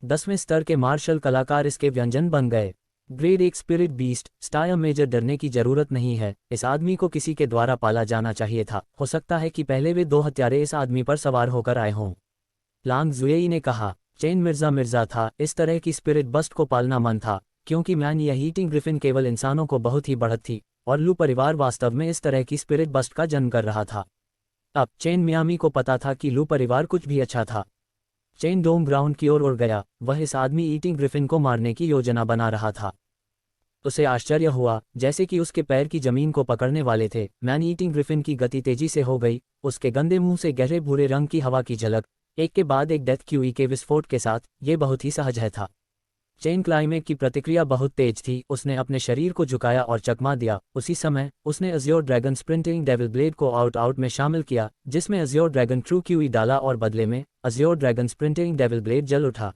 10वें स्तर के मार्शल कलाकार इसके व्यंजन बन गए। ग्रेड एक स्पिरिट बीस्ट स्टायर मेजर, डरने की जरूरत नहीं है, इस आदमी को किसी के द्वारा पाला जाना चाहिए था, हो सकता है कि पहले वे 2 हत्यारे इस आदमी पर सवार होकर आए हों। लांग जुएई ने कहा, चेन मिर्जा मिर्जा था, इस तरह की स्पिरिट बस्ट को पालना मन था, क्योंकि मैन या ईटिंग ग्रिफिन केवल इंसानों को बहुत ही बढ़त थी, और लू परिवार वास्तव में इस तरह की स्पिरिट बस्ट का जन्म कर रहा था। अब चेन मियामी को पता था कि लू परिवार कुछ भी अच्छा था। चेन डोम ग्राउंड की ओर उड़ गया, वह इस आदमी ईटिंग ग्रिफिन को मारने की योजना बना रहा था। उसे आश्चर्य हुआ, जैसे कि उसके पैर की जमीन को पकड़ने वाले थे। मैन ईटिंग ग्रिफिन की गति तेजी से हो गई, उसके गंदे मुंह से गहरे भूरे रंग की हवा की झलक, एक के बाद एक डेथ क्यूई के विस्फोट के साथ, ये बहुत ही सहज है था। चेन क्लाइमेक की प्रतिक्रिया बहुत तेज थी, उसने अपने शरीर को झुकाया और चकमा दिया। उसी समय उसने Azure dragon sprinting devil blade को आउट में शामिल किया, जिसमें अज़्योर ड्रैगन ट्रू क्यूई डाला और बदले में Azure dragon sprinting devil blade जल उठा।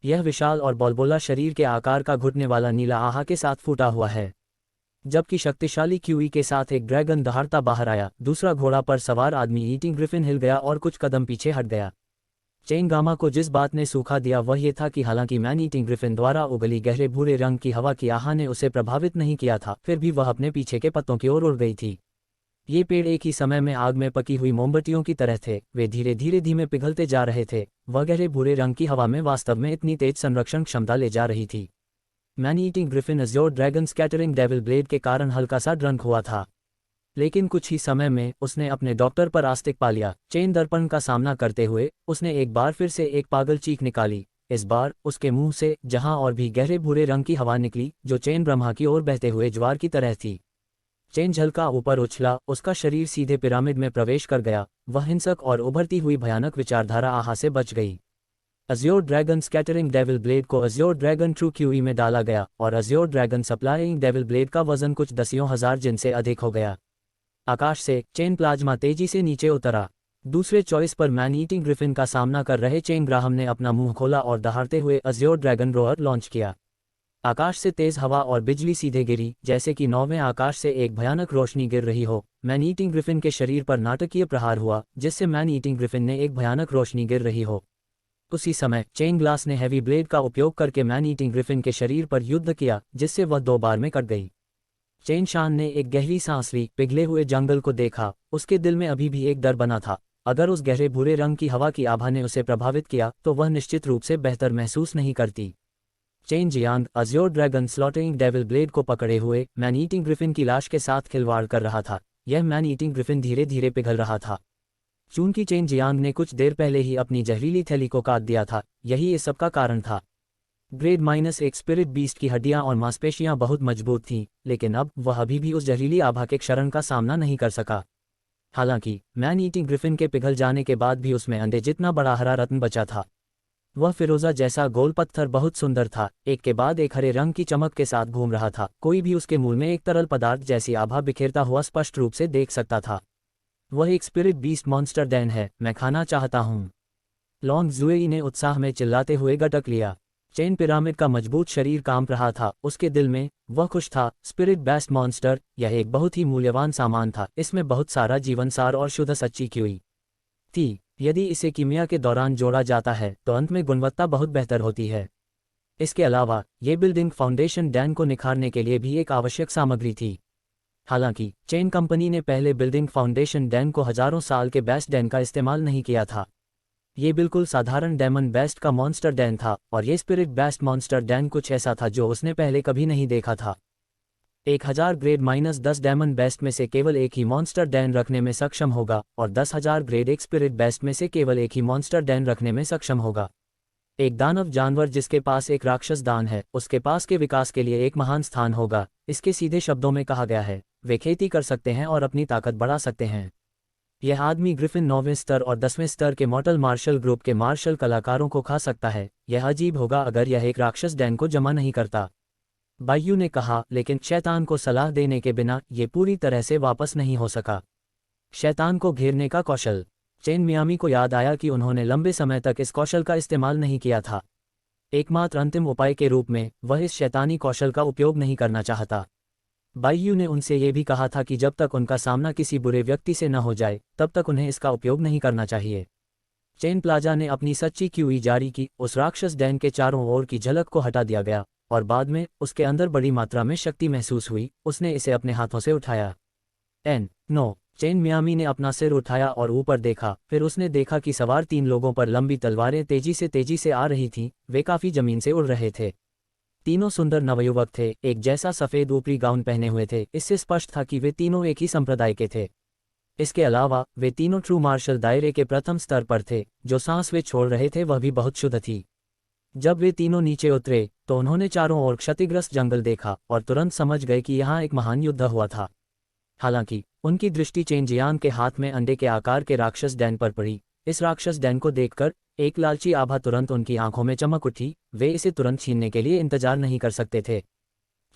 यह विशाल और बौलबोला शरीर के आकार का घुटने वाला नीला आहा के साथ फूटा हुआ है, जबकि शक्तिशाली क्यूई के साथ एक ड्रैगन दहाड़ता बाहर आया। दूसरा घोड़ा पर सवार आदमी ईटिंग ग्रिफिन हिल गया और कुछ कदम पीछे हट गया। चेन गामा को जिस बात ने सूखा दिया वह ये था कि हालांकि मैन ईटिंग ग्रिफिन द्वारा उगली गहरे भूरे रंग की हवा की आहा ने उसे प्रभावित नहीं किया था, फिर भी वह अपने पीछे के पत्तों की ओर उड़ गई थी। ये पेड़ एक ही समय में आग में पकी हुई मोमबत्तियों की तरह थे, वे धीरे धीरे धीमे पिघलते जा रहे थे। वह गहरे भूरे रंग की हवा में वास्तव में इतनी तेज संरक्षण क्षमता ले जा रही थी। Man eating Griffin Azure dragon scattering devil blade के कारण हल्का सा ड्रंक हुआ था, लेकिन कुछ ही समय में उसने अपने डॉक्टर पर आस्तिक पा लिया। चेन दर्पण का सामना करते हुए उसने एक बार फिर से एक पागल चीख निकाली, इस बार उसके मुंह से जहां और भी गहरे भूरे रंग की हवा निकली, जो चेन ब्रह्मा की ओर बहते हुए ज्वार की तरह थी। चेन झलका ऊपर उछला, उसका शरीर सीधे पिरामिड में प्रवेश कर गया। वह हिंसक और उभरती हुई भयानक विचारधारा आहा से बच गई। Azure dragon scattering devil blade को अज़्योर ड्रैगन ट्रू क्यूई में डाला गया और Azure dragon supplying devil blade का वजन कुछ दसियों हजार जिन से अधिक हो गया। आकाश से चेन प्लाज्मा तेजी से नीचे उतरा। दूसरे चॉइस पर मैन ईटिंग ग्रिफिन का सामना कर रहे चेन ग्राहम ने अपना मुंह खोला और दहाड़ते हुए अज़्योर ड्रैगन रोअर लॉन्च किया। आकाश से तेज हवा और बिजली सीधे गिरी, जैसे कि नौवें आकाश से एक भयानक रोशनी गिर रही हो। मैन ईटिंग ग्रिफिन के शरीर पर नाटकीय प्रहार हुआ, जिससे मैन ईटिंग ग्रिफिन ने एक भयानक रोशनी गिर रही हो। उसी समय चेन ग्लास ने हैवी ब्लेड का उपयोग करके मैन ईटिंग ग्रिफिन के शरीर पर युद्ध किया, जिससे वह 2 बार में कट गई। चेन शान ने एक गहरी सांस ली, पिघले हुए जंगल को देखा। उसके दिल में अभी भी एक डर बना था, अगर उस गहरे भूरे रंग की हवा की आभा ने उसे प्रभावित किया तो वह निश्चित रूप से बेहतर महसूस नहीं करती। Chain Jiang Azure dragon slotting devil blade को पकड़े हुए मैन ईटिंग ग्रिफिन की लाश के साथ खिलवाड़ कर रहा था। यह मैन ईटिंग ग्रिफिन धीरे धीरे पिघल रहा था। चूंकि चेन जियांग ने कुछ देर पहले ही अपनी जहरीली थैली को काट दिया था, यही इस सब का कारण था। ग्रेड -1 स्पिरिट बीस्ट की हड्डियां और मांसपेशियां बहुत मजबूत थीं, लेकिन अब वह अभी भी उस जहरीली आभा के क्षरण का सामना नहीं कर सका। हालांकि मैन ईटिंग ग्रिफिन के पिघल जाने के बाद भी उसमें अंडे जितना बड़ा हरा रत्न बचा था। वह फिरोजा जैसा गोल पत्थर बहुत सुंदर था, एक के बाद एक हरे रंग की चमक के साथ घूम रहा था। कोई भी उसके मूल में एक तरल पदार्थ जैसी आभा बिखेरता हुआ स्पष्ट रूप से देख सकता था। वह एक स्पिरिट बीस्ट मॉन्स्टर डैन है, मैं खाना चाहता हूँ। लॉन्ग जुएई ने उत्साह में चिल्लाते हुए गटक लिया। चेन पिरामिड का मजबूत शरीर कांप रहा था, उसके दिल में वह खुश था। स्पिरिट बेस्ट मॉन्स्टर, यह एक बहुत ही मूल्यवान सामान था। इसमें बहुत सारा जीवनसार और शुद्ध सच्ची क्यूई थी। यदि इसे कीमिया के दौरान जोड़ा जाता है तो अंत में गुणवत्ता बहुत बेहतर होती है। इसके अलावा ये बिल्डिंग फाउंडेशन डैन को निखारने के लिए भी एक आवश्यक सामग्री थी। हालांकि चेन कंपनी ने पहले बिल्डिंग फाउंडेशन डैन को हजारों साल के बेस्ट डैन का इस्तेमाल नहीं किया था। ये बिल्कुल साधारण डेमन बेस्ट का मॉन्स्टर डैन था, और ये स्पिरिट बेस्ट मॉन्स्टर डैन कुछ ऐसा था जो उसने पहले कभी नहीं देखा था। 1000 ग्रेड -10 डेमन बेस्ट में से केवल एक ही मॉन्स्टर डैन रखने में सक्षम होगा, और 10,000 ग्रेड 1 स्पिरिट बेस्ट में से केवल एक ही मॉन्स्टर डैन रखने में सक्षम होगा। एक दानव जानवर जिसके पास एक राक्षस दान है, उसके पास के विकास के लिए एक महान स्थान होगा। इसके सीधे शब्दों में कहा गया है, वे खेती कर सकते हैं और अपनी ताकत बढ़ा सकते हैं। यह आदमी ग्रिफिन 9वें स्तर और 10वें स्तर के मॉर्टल मार्शल ग्रुप के मार्शल कलाकारों को खा सकता है। यह अजीब होगा अगर यह एक राक्षस डैन को जमा नहीं करता, बायू ने कहा, लेकिन शैतान को सलाह देने के बिना ये पूरी तरह से वापस नहीं हो सका। शैतान को घेरने का कौशल। चेन मियामी को याद आया कि उन्होंने लंबे समय तक इस कौशल का इस्तेमाल नहीं किया था। एकमात्र अंतिम उपाय के रूप में वह इस शैतानी कौशल का उपयोग नहीं करना चाहता। बायू ने उनसे ये भी कहा था कि जब तक उनका सामना किसी बुरे व्यक्ति से न हो जाए, तब तक उन्हें इसका उपयोग नहीं करना चाहिए। चेन प्लाजा ने अपनी सच्ची क्यूई जारी की। उस राक्षस डैन के चारों ओर की झलक को हटा दिया गया और बाद में उसके अंदर बड़ी मात्रा में शक्ति महसूस हुई। उसने इसे अपने हाथों से उठाया। नो। चेन मियामी ने अपना सिर उठाया और ऊपर देखा। फिर उसने देखा कि सवार 3 लोगों पर लंबी तलवारें तेजी से आ रही थीं। वे काफी जमीन से उड़ रहे थे। तीनों सुंदर नवयुवक थे, एक जैसा सफेद ऊपरी गाउन पहने हुए थे। इससे स्पष्ट था कि वे तीनों एक ही संप्रदाय के थे। इसके अलावा वे तीनों ट्रू मार्शल दायरे के प्रथम स्तर पर थे। जो सांस वे छोड़ रहे थे वह भी बहुत शुद्ध थी। जब वे तीनों नीचे उतरे तो उन्होंने चारों ओर क्षतिग्रस्त जंगल देखा और तुरंत समझ गए कि यहाँ एक महान युद्ध हुआ था। हालांकि उनकी दृष्टि चेन जियांग के हाथ में अंडे के आकार के राक्षस डैन पर पड़ी। इस राक्षस डैन को देखकर एक लालची आभा तुरंत उनकी आंखों में चमक उठी। वे इसे तुरंत छीनने के लिए इंतजार नहीं कर सकते थे।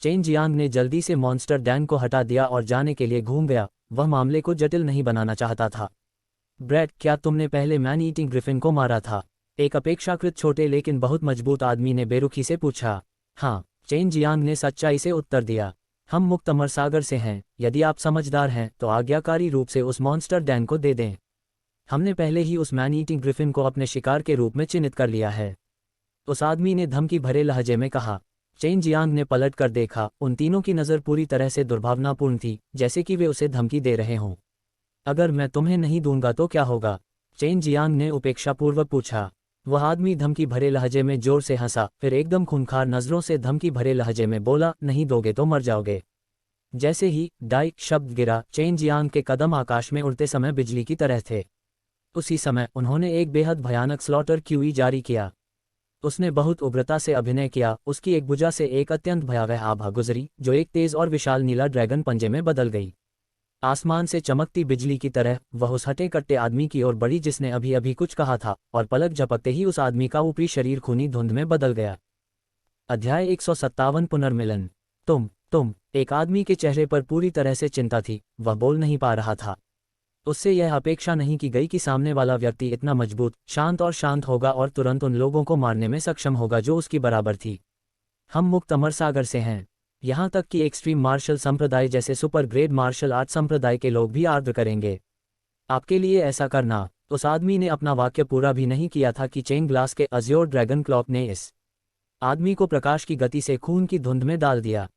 चेन जियांग ने जल्दी से मॉन्स्टर डैन को हटा दिया और जाने के लिए घूम गया। वह मामले को जटिल नहीं बनाना चाहता था। ब्रैड, क्या तुमने पहले मैन ईटिंग ग्रिफिन को मारा था? एक अपेक्षाकृत छोटे लेकिन बहुत मजबूत आदमी ने बेरुखी से पूछा। हाँ, चेन जियांग ने सच्चाई से उत्तर दिया। हम मुक्त अमर सागर से हैं। यदि आप समझदार हैं तो आज्ञाकारी रूप से उस मॉन्स्टर डैन को दे दें। हमने पहले ही उस मैन ईटिंग ग्रिफिन को अपने शिकार के रूप में चिन्हित कर लिया है। उस आदमी ने धमकी भरे लहजे में कहा। चेन जियांग ने पलट कर देखा। उन तीनों की नज़र पूरी तरह से दुर्भावनापूर्ण थी, जैसे कि वे उसे धमकी दे रहे हों। अगर मैं तुम्हें नहीं दूंगा तो क्या होगा? चेन जियांग ने उपेक्षापूर्वक पूछा। वह आदमी धमकी भरे लहजे में जोर से हंसा, फिर एकदम खूंखार नजरों से धमकी भरे लहजे में बोला, नहीं दोगे तो मर जाओगे। जैसे ही डाई शब्द गिरा, चेन जियांग के कदम आकाश में उड़ते समय बिजली की तरह थे। उसी समय उन्होंने एक बेहद भयानक स्लॉटर क्यूई जारी किया। उसने बहुत उग्रता से अभिनय किया। उसकी एक भुजा से एक अत्यंत भयावह आभा गुजरी, जो एक तेज और विशाल नीला ड्रैगन पंजे में बदल गई। आसमान से चमकती बिजली की तरह वह उस हटे कट्टे आदमी की ओर बढ़ी जिसने अभी अभी कुछ कहा था, और पलक झपकते ही उस आदमी का ऊपरी शरीर खूनी धुंध में बदल गया। अध्याय 157 पुनर्मिलन। तुम। एक आदमी के चेहरे पर पूरी तरह से चिंता थी। वह बोल नहीं पा रहा था। उससे यह अपेक्षा नहीं की गई कि सामने वाला व्यक्ति इतना मजबूत, शांत होगा और तुरंत उन लोगों को मारने में सक्षम होगा जो उसकी बराबर थी। हम मुक्त अमर सागर से हैं। यहाँ तक कि एक्सट्रीम मार्शल संप्रदाय जैसे सुपर ग्रेड मार्शल आर्ट संप्रदाय के लोग भी आर्द्र करेंगे आपके लिए ऐसा करना। उस आदमी ने अपना वाक्य पूरा भी नहीं किया था कि चेन ग्लास के अज्योर ड्रैगन क्लॉक ने इस आदमी को प्रकाश की गति से खून की धुंध में डाल दिया।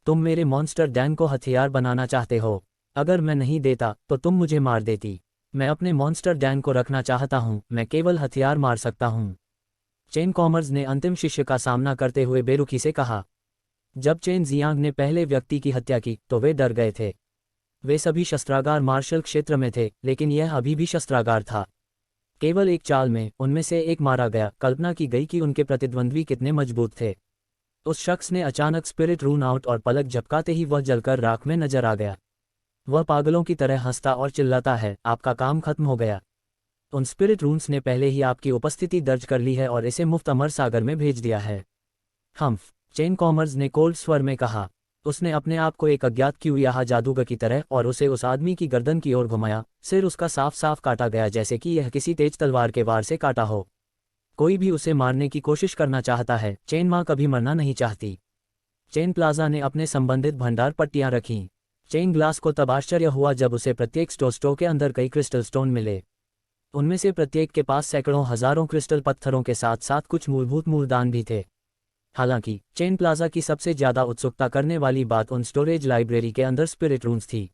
तुम मेरे मॉन्स्टर डैन को हथियार बनाना चाहते हो। अगर मैं नहीं देता तो तुम मुझे मार देती। मैं अपने मॉन्स्टर डैन को रखना चाहता हूँ। मैं केवल हथियार मार सकता हूँ। चेन कॉमर्स ने अंतिम शिष्य का सामना करते हुए बेरुखी से कहा। जब चेन जियांग ने पहले व्यक्ति की हत्या की तो वे डर गए थे। वे सभी शस्त्रागार मार्शल क्षेत्र में थे, लेकिन यह अभी भी शस्त्रागार था। केवल एक चाल में उनमें से एक मारा गया। कल्पना की गई कि उनके प्रतिद्वंद्वी कितने मजबूत थे। उस शख्स ने अचानक स्पिरिट रून आउट और पलक झपकाते ही वह जलकर राख में नजर आ गया। वह पागलों की तरह हंसता और चिल्लाता है, आपका काम खत्म हो गया। उन स्पिरिट रून्स ने पहले ही आपकी उपस्थिति दर्ज कर ली है और इसे मुफ्त अमर सागर में भेज दिया है। हम्फ। चेन कॉमर्स ने कोल्ड स्वर में कहा। उसने अपने आप को एक अज्ञात क्यूयाहा जादूगर की तरह और उसे उस आदमी की गर्दन की ओर घुमाया। सिर उसका साफ साफ काटा गया, जैसे कि यह किसी तेज तलवार के वार से काटा हो। कोई भी उसे मारने की कोशिश करना चाहता है। चेन माँ कभी मरना नहीं चाहती। चेन प्लाजा ने अपने संबंधित भंडार पट्टियां रखीं। चेन ग्लास को तब आश्चर्य हुआ जब उसे प्रत्येक स्टो के अंदर कई क्रिस्टल स्टोन मिले। उनमें से प्रत्येक के पास सैकड़ों हजारों क्रिस्टल पत्थरों के साथ साथ कुछ मूलभूत मूलदान भी थे। हालांकि चेन प्लाजा की सबसे ज्यादा उत्सुकता करने वाली बात उन स्टोरेज लाइब्रेरी के अंदर स्पिरिट रून्स थी।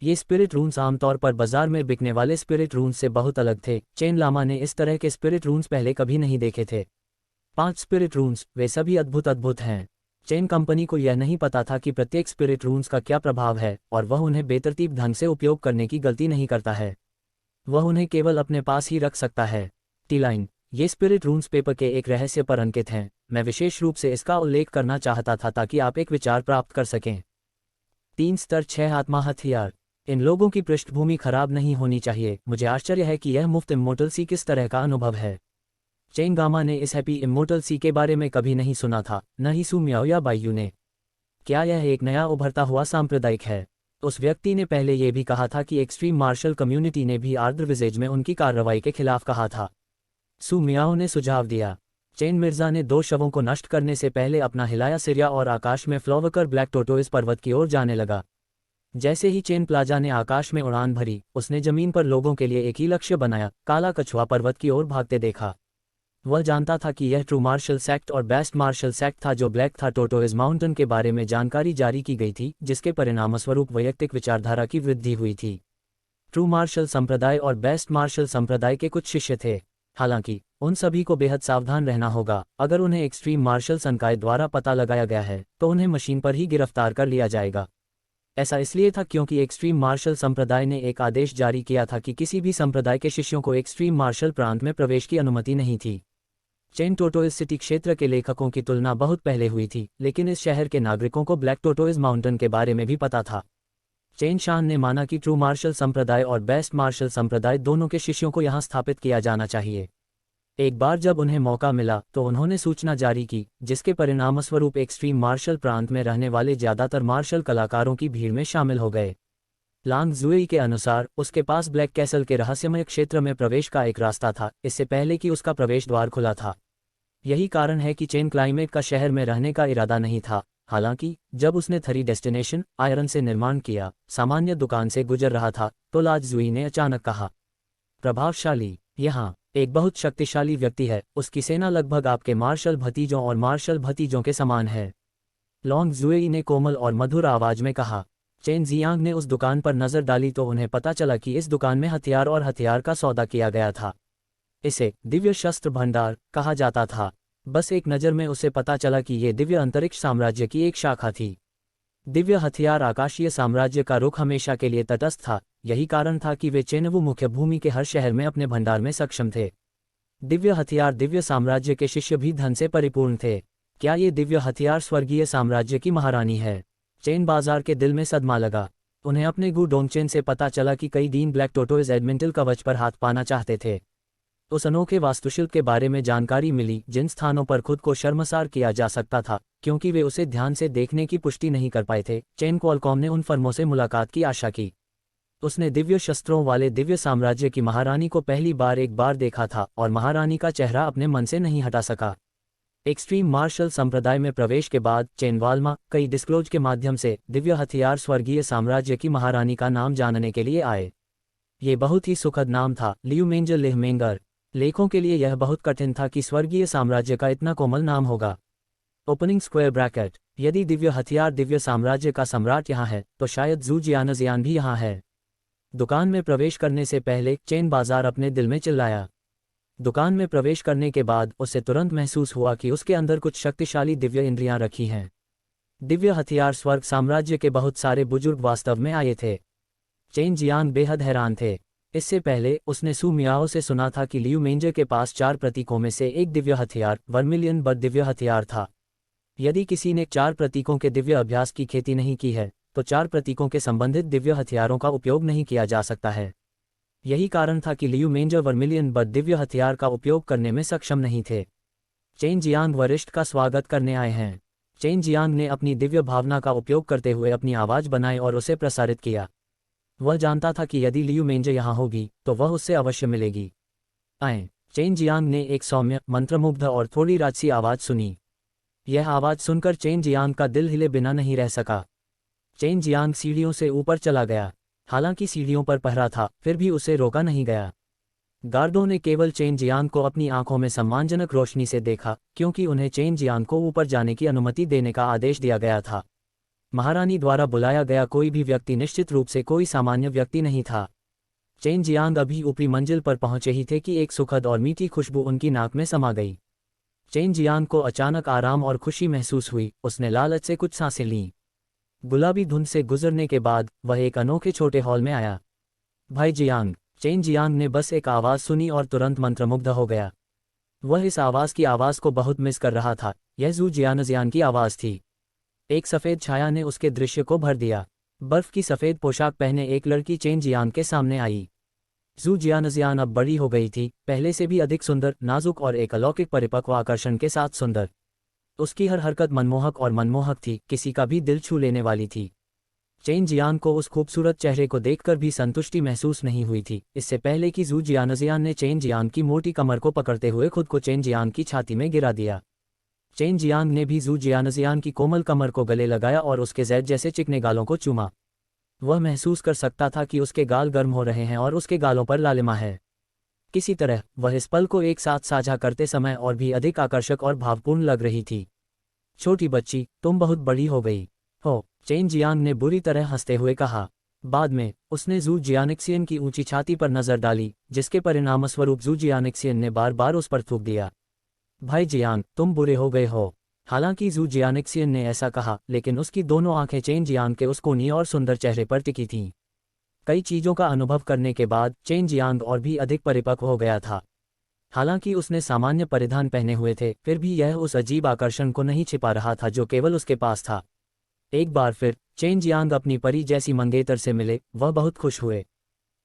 ये स्पिरिट रून्स आमतौर पर बाजार में बिकने वाले स्पिरिट रून्स से बहुत अलग थे। चेन लामा ने इस तरह के स्पिरिट रून्स पहले कभी नहीं देखे थे। 5 स्पिरिट रून्स, वे सभी अद्भुत हैं। चेन कंपनी को यह नहीं पता था कि प्रत्येक स्पिरिट रून्स का क्या प्रभाव है, और वह उन्हें बेतरतीब ढंग से उपयोग करने की गलती नहीं करता है। वह उन्हें केवल अपने पास ही रख सकता है। टी-लाइन, ये स्पिरिट रून्स पेपर के एक रहस्य पर अंकित हैं। मैं विशेष रूप से इसका उल्लेख करना चाहता था ताकि आप एक विचार प्राप्त कर सकें। 3 स्तर 6 आत्मा हथियार। इन लोगों की पृष्ठभूमि खराब नहीं होनी चाहिए। मुझे आश्चर्य है कि यह मुफ्त इमोर्टल सी किस तरह का अनुभव है। चेन गामा ने इस हैप्पी इमोर्टल सी के बारे में कभी नहीं सुना था, न ही सू मियाओ या बाइयू ने। क्या यह एक नया उभरता हुआ सांप्रदायिक है? उस व्यक्ति ने पहले यह भी कहा था कि एक्सट्रीम मार्शल कम्युनिटी ने भी आर्द्र विजेज में उनकी कार्रवाई के खिलाफ कहा था। सू मियाओ ने सुझाव दिया। चेन मिर्जा ने 2 शवों को नष्ट करने से पहले अपना हिलाया सिरिया और आकाश में फ्लोवकर ब्लैक टोटोइस पर्वत की ओर जाने लगा। जैसे ही चेन प्लाजा ने आकाश में उड़ान भरी, उसने जमीन पर लोगों के लिए एक ही लक्ष्य बनाया, काला कछुआ पर्वत की ओर भागते देखा। वह जानता था कि यह ट्रू मार्शल सेक्ट और बेस्ट मार्शल सेक्ट था जो ब्लैक था। टोटोइज माउंटेन के बारे में जानकारी जारी की गई थी, जिसके परिणामस्वरूप वैयक्तिक विचारधारा की वृद्धि हुई थी। ट्रू मार्शल संप्रदाय और बेस्ट मार्शल संप्रदाय के कुछ शिष्य थे। हालांकि उन सभी को बेहद सावधान रहना होगा। अगर उन्हें एक्सट्रीम मार्शल संकाय द्वारा पता लगाया गया है तो उन्हें मशीन पर ही गिरफ्तार कर लिया जाएगा। ऐसा इसलिए था क्योंकि एक्सट्रीम मार्शल संप्रदाय ने एक आदेश जारी किया था कि किसी भी संप्रदाय के शिष्यों को एक्सट्रीम मार्शल प्रांत में प्रवेश की अनुमति नहीं थी। चेन टोटोइज सिटी क्षेत्र के लेखकों की तुलना बहुत पहले हुई थी, लेकिन इस शहर के नागरिकों को ब्लैक टोटोइज माउंटेन के बारे में भी पता था। चेन शान ने माना कि ट्रू मार्शल संप्रदाय और बेस्ट मार्शल संप्रदाय दोनों के शिष्यों को यहां स्थापित किया जाना चाहिए। एक बार जब उन्हें मौका मिला तो उन्होंने सूचना जारी की, जिसके परिणामस्वरूप एक्सट्रीम मार्शल प्रांत में रहने वाले ज्यादातर मार्शल कलाकारों की भीड़ में शामिल हो गए। लांग जुएई के अनुसार उसके पास ब्लैक कैसल के रहस्यमय क्षेत्र में प्रवेश का एक रास्ता था, इससे पहले कि उसका प्रवेश द्वार खुला था। यही कारण है कि चेन क्लाइमेट का शहर में रहने का इरादा नहीं था। हालांकि जब उसने थरी डेस्टिनेशन आयरन से निर्माण किया, सामान्य दुकान से गुजर रहा था, तो लाज जुई ने अचानक कहा, प्रभावशाली, यहाँ एक बहुत शक्तिशाली व्यक्ति है, उसकी सेना लगभग आपके मार्शल भतीजों और मार्शल भतीजों के समान है। लॉन्ग जुएई ने कोमल और मधुर आवाज में कहा। चेन जियांग ने उस दुकान पर नजर डाली तो उन्हें पता चला कि इस दुकान में हथियार और हथियार का सौदा किया गया था। इसे दिव्य शस्त्र भंडार कहा जाता था। बस एक नज़र में उसे पता चला कि ये दिव्य अंतरिक्ष साम्राज्य की एक शाखा थी। दिव्य हथियार आकाशीय साम्राज्य का रुख हमेशा के लिए तटस्थ था। यही कारण था कि वे चेनवू मुख्य भूमि के हर शहर में अपने भंडार में सक्षम थे। दिव्य हथियार दिव्य साम्राज्य के शिष्य भी धन से परिपूर्ण थे। क्या ये दिव्य हथियार स्वर्गीय साम्राज्य की महारानी है? चेन बाजार के दिल में सदमा लगा। उन्हें अपने गु डोंगचेन से पता चला कि कई दिन ब्लैक टोटोइज एडमेंटल कवच पर हाथ पाना चाहते थे। उस अनोखे वास्तुशिल्प के बारे में जानकारी मिली जिन स्थानों पर खुद को शर्मसार किया जा सकता था क्योंकि वे उसे ध्यान से देखने की पुष्टि नहीं कर पाए थे। चेन क्वालकॉम ने उन फर्मों से मुलाकात की आशा की। उसने दिव्य शस्त्रों वाले दिव्य साम्राज्य की महारानी को पहली बार एक बार देखा था और महारानी का चेहरा अपने मन से नहीं हटा सका। एक्सट्रीम मार्शल संप्रदाय में प्रवेश के बाद चेन वाल्मा कई डिस्क्लोज के माध्यम से दिव्य हथियार स्वर्गीय साम्राज्य की महारानी का नाम जानने के लिए आए। ये बहुत ही सुखद नाम था, लियूमेंजर लेहमेंगर। लेखों के लिए यह बहुत कठिन था कि स्वर्गीय साम्राज्य का इतना कोमल नाम होगा। ओपनिंग स्क्वायर ब्रैकेट, यदि दिव्य हथियार दिव्य साम्राज्य का सम्राट यहाँ है तो शायद जू जियानजियान भी यहाँ है। दुकान में प्रवेश करने से पहले चेन बाजार अपने दिल में चिल्लाया। दुकान में प्रवेश करने के बाद उसे तुरंत महसूस हुआ कि उसके अंदर कुछ शक्तिशाली दिव्य इंद्रियां रखी हैं। दिव्य हथियार स्वर्ग साम्राज्य के बहुत सारे बुजुर्ग वास्तव में आए थे। चेन जियांग बेहद हैरान थे। इससे पहले उसने सू मियाओ से सुना था कि लियू मेंजर के पास 4 प्रतीकों में से एक दिव्य हथियार वर्मिलियन बर्ड दिव्य हथियार था। यदि किसी ने 4 प्रतीकों के दिव्य अभ्यास की खेती नहीं की है तो 4 प्रतीकों के संबंधित दिव्य हथियारों का उपयोग नहीं किया जा सकता है। यही कारण था कि लियू मेंजर वर्मिलियन बर्ड दिव्य हथियार का उपयोग करने में सक्षम नहीं थे। चेन जियांग वरिष्ठ का स्वागत करने आए हैं। चेन जियांग ने अपनी दिव्य भावना का उपयोग करते हुए अपनी आवाज़ बनाई और उसे प्रसारित किया। वह जानता था कि यदि लियू मेंजर यहाँ होगी तो वह उससे अवश्य मिलेगी। आए। चेन जियांग ने एक सौम्य, मंत्रमुग्ध और थोड़ी राजसी आवाज़ सुनी। यह आवाज़ सुनकर चेन जियांग का दिल हिले बिना नहीं रह सका। चेन जियांग सीढ़ियों से ऊपर चला गया। हालांकि सीढ़ियों पर पहरा था, फिर भी उसे रोका नहीं गया। गार्डों ने केवल चेन जियांग को अपनी आंखों में सम्मानजनक रोशनी से देखा क्योंकि उन्हें चेन जियांग को ऊपर जाने की अनुमति देने का आदेश दिया गया था। महारानी द्वारा बुलाया गया कोई भी व्यक्ति निश्चित रूप से कोई सामान्य व्यक्ति नहीं था। चेन जियांग अभी ऊपरी मंजिल पर पहुंचे ही थे कि एक सुखद और मीठी खुशबू उनकी नाक में समा गई। चेन जियांग को अचानक आराम और खुशी महसूस हुई। उसने लालच से कुछ सांसें लीं। गुलाबी धुंध से गुजरने के बाद वह एक अनोखे छोटे हॉल में आया। भाई जियांग। चेन जियांग ने बस एक आवाज़ सुनी और तुरंत मंत्रमुग्ध हो गया। वह इस आवाज़ की आवाज़ को बहुत मिस कर रहा था। यह जू जियानजियान की आवाज़ थी। एक सफ़ेद छाया ने उसके दृश्य को भर दिया। बर्फ की सफ़ेद पोशाक पहने एक लड़की चेन जियांग के सामने आई। जू जियानजियान अब बड़ी हो गई थी, पहले से भी अधिक सुंदर, नाजुक और एक अलौकिक परिपक्व आकर्षण के साथ सुंदर। उसकी हर हरकत मनमोहक और मनमोहक थी, किसी का भी दिल छू लेने वाली थी। चेन जियांग को उस खूबसूरत चेहरे को देखकर भी संतुष्टि महसूस नहीं हुई थी। इससे पहले कि जू जियानजियान ने चेन जियांग की मोटी कमर को पकड़ते हुए खुद को चेन जियांग की छाती में गिरा दिया। चेन जियांग ने भी जू जियानजियान की कोमल कमर को गले लगाया और उसके जैद जैसे चिकने गालों को चूमा। वह महसूस कर सकता था कि उसके गाल गर्म हो रहे हैं और उसके गालों पर लालिमा है। किसी तरह वह इस पल को एक साथ साझा करते समय और भी अधिक आकर्षक और भावपूर्ण लग रही थी। छोटी बच्ची, तुम बहुत बड़ी हो गई हो, चेन जियांग ने बुरी तरह हंसते हुए कहा। बाद में उसने जू जियानिक्सियन की ऊंची छाती पर नजर डाली, जिसके परिणामस्वरूप जू जियानिक्सियन ने बार बार उस पर थूक दिया। भाई जियांग, तुम बुरे हो गए हो। हालांकि जू जियानिक्सियन ने ऐसा कहा, लेकिन उसकी दोनों आंखें चेन जियांग के उस कोनी और सुंदर चेहरे पर टिकी थीं। कई चीजों का अनुभव करने के बाद चेन जियांग और भी अधिक परिपक्व हो गया था। हालांकि उसने सामान्य परिधान पहने हुए थे, फिर भी यह उस अजीब आकर्षण को नहीं छिपा रहा था जो केवल उसके पास था। एक बार फिर चेन जियांग अपनी परी जैसी मंगेतर से मिले, वह बहुत खुश हुए।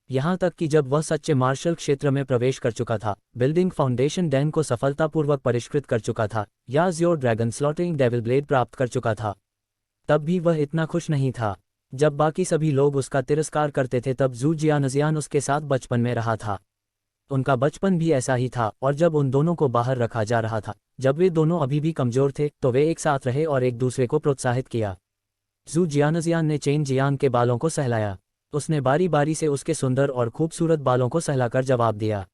यहाँ तक कि जब वह सच्चे मार्शल क्षेत्र में प्रवेश कर चुका था, बिल्डिंग फाउंडेशन डैन को सफलतापूर्वक परिष्कृत कर चुका था, या ज़्योर ड्रैगन स्लॉटिंग डेविल ब्लेड प्राप्त कर चुका था, तब भी वह इतना खुश नहीं था। जब बाकी सभी लोग उसका तिरस्कार करते थे तब जू जियानजियान उसके साथ बचपन में रहा था। उनका बचपन भी ऐसा ही था, और जब उन दोनों को बाहर रखा जा रहा था, जब वे दोनों अभी भी कमजोर थे, तो वे एक साथ रहे और एक दूसरे को प्रोत्साहित किया। जू जियानजियान ने चेन जियांग के बालों को सहलाया। उसने बारी बारी से उसके सुंदर और खूबसूरत बालों को सहलाकर जवाब दिया।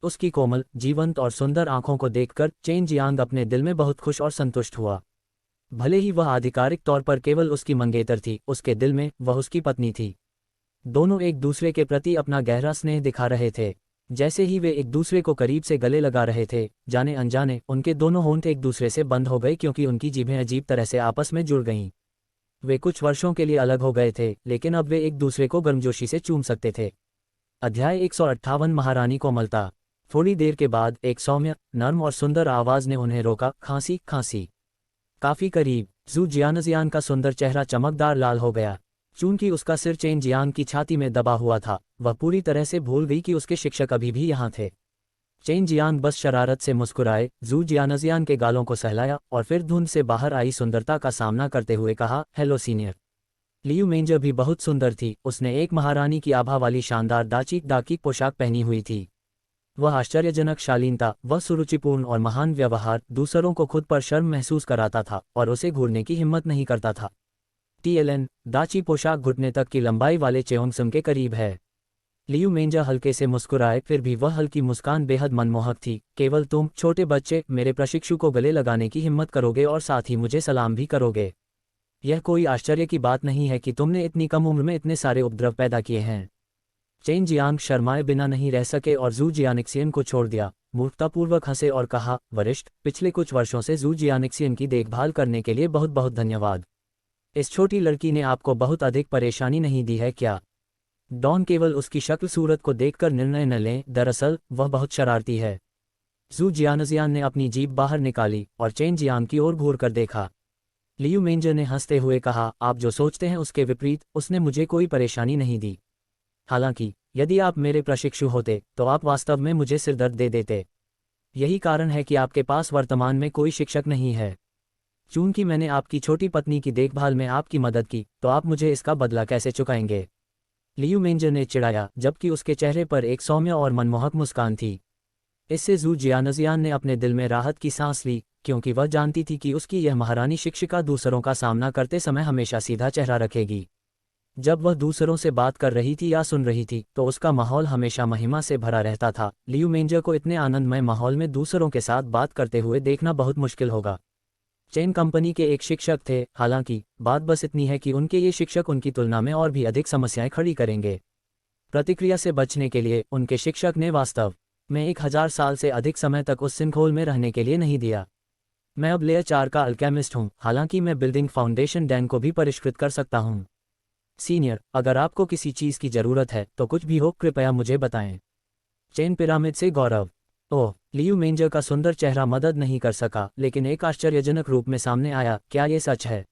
उसकी कोमल, जीवंत और सुंदर आंखों को देखकर चेन जियांग अपने दिल में बहुत खुश और संतुष्ट हुआ। भले ही वह आधिकारिक तौर पर केवल उसकी मंगेतर थी, उसके दिल में वह उसकी पत्नी थी। दोनों एक दूसरे के प्रति अपना गहरा स्नेह दिखा रहे थे। जैसे ही वे एक दूसरे को करीब से गले लगा रहे थे, जाने अनजाने उनके दोनों होंठ एक दूसरे से बंद हो गए, क्योंकि उनकी जीभें अजीब तरह से आपस में जुड़ गईं। वे कुछ वर्षों के लिए अलग हो गए थे, लेकिन अब वे एक दूसरे को गर्मजोशी से चूम सकते थे। अध्याय 158 महारानी कोमलता। थोड़ी देर के बाद एक सौम्य, नर्म और सुंदर आवाज ने उन्हें रोका, खांसी खांसी। काफी करीब जू जियानजियान का सुंदर चेहरा चमकदार लाल हो गया। चूंकि उसका सिर चेन जियांग की छाती में दबा हुआ था, वह पूरी तरह से भूल गई कि उसके शिक्षक अभी भी यहाँ थे। चेन जियांग बस शरारत से मुस्कुराए, जू जियानजियान के गालों को सहलाया और फिर धुंध से बाहर आई सुंदरता का सामना करते हुए कहा, हेलो सीनियर। लियू मेंजर भी बहुत सुंदर थी। उसने एक महारानी की आभा वाली शानदार दाचीक डाकी पोशाक पहनी हुई थी। वह आश्चर्यजनक शालीनता, वह सुरुचिपूर्ण और महान व्यवहार दूसरों को खुद पर शर्म महसूस कराता था और उसे घूरने की हिम्मत नहीं करता था। TLN दाची पोशाक घुटने तक की लंबाई वाले चेओंगसम के करीब है। लियू मेंजर हल्के से मुस्कुराए, फिर भी वह हल्की मुस्कान बेहद मनमोहक थी। केवल तुम, छोटे बच्चे, मेरे प्रशिक्षु को गले लगाने की हिम्मत करोगे और साथ ही मुझे सलाम भी करोगे। यह कोई आश्चर्य की बात नहीं है कि तुमने इतनी कम उम्र में इतने सारे उपद्रव पैदा किए हैं। चेन जियांग शर्माए बिना नहीं रह सके और जू जियानिक्सियन को छोड़ दिया। मूर्खतापूर्वक हंसे और कहा, वरिष्ठ, पिछले कुछ वर्षों से जू जियानिक्सियन की देखभाल करने के लिए बहुत बहुत धन्यवाद। इस छोटी लड़की ने आपको बहुत अधिक परेशानी नहीं दी है क्या? डॉन केवल उसकी शक्ल सूरत को देखकर निर्णय न लें, दरअसल वह बहुत शरारती है। जू जियानजियान ने अपनी जीभ बाहर निकाली और चेन जियांग की ओर घूर कर देखा। लियू मेंजर ने हंसते हुए कहा, आप जो सोचते हैं उसके विपरीत, उसने मुझे कोई परेशानी नहीं दी। हालांकि यदि आप मेरे प्रशिक्षु होते तो आप वास्तव में मुझे सिरदर्द दे देते। यही कारण है कि आपके पास वर्तमान में कोई शिक्षक नहीं है। चूंकि मैंने आपकी छोटी पत्नी की देखभाल में आपकी मदद की, तो आप मुझे इसका बदला कैसे चुकाएंगे? लियू मेंजर ने चिढ़ाया, जबकि उसके चेहरे पर एक सौम्य और मनमोहक मुस्कान थी। इससे जू जियानजियान ने अपने दिल में राहत की सांस ली, क्योंकि वह जानती थी कि उसकी यह महारानी शिक्षिका दूसरों का सामना करते समय हमेशा सीधा चेहरा रखेगी। जब वह दूसरों से बात कर रही थी या सुन रही थी, तो उसका माहौल हमेशा महिमा से भरा रहता था। लियू मेंजर को इतने आनंदमय माहौल में दूसरों के साथ बात करते हुए देखना बहुत मुश्किल होगा। चेन कंपनी के एक शिक्षक थे, हालांकि बात बस इतनी है कि उनके ये शिक्षक उनकी तुलना में और भी अधिक समस्याएं खड़ी करेंगे। प्रतिक्रिया से बचने के लिए उनके शिक्षक ने वास्तव में 1000 साल से अधिक समय तक उस सिंखोल में रहने के लिए नहीं दिया। मैं अब लेयर 4 का अल्केमिस्ट हूँ, हालांकि मैं बिल्डिंग फाउंडेशन डैन को भी परिष्कृत कर सकता हूँ। सीनियर, अगर आपको किसी चीज़ की ज़रूरत है तो कुछ भी हो, कृपया मुझे बताएं। चेन पिरामिड से गौरव। ओह, लियू मेंजर का सुंदर चेहरा मदद नहीं कर सका, लेकिन एक आश्चर्यजनक रूप में सामने आया, क्या ये सच है?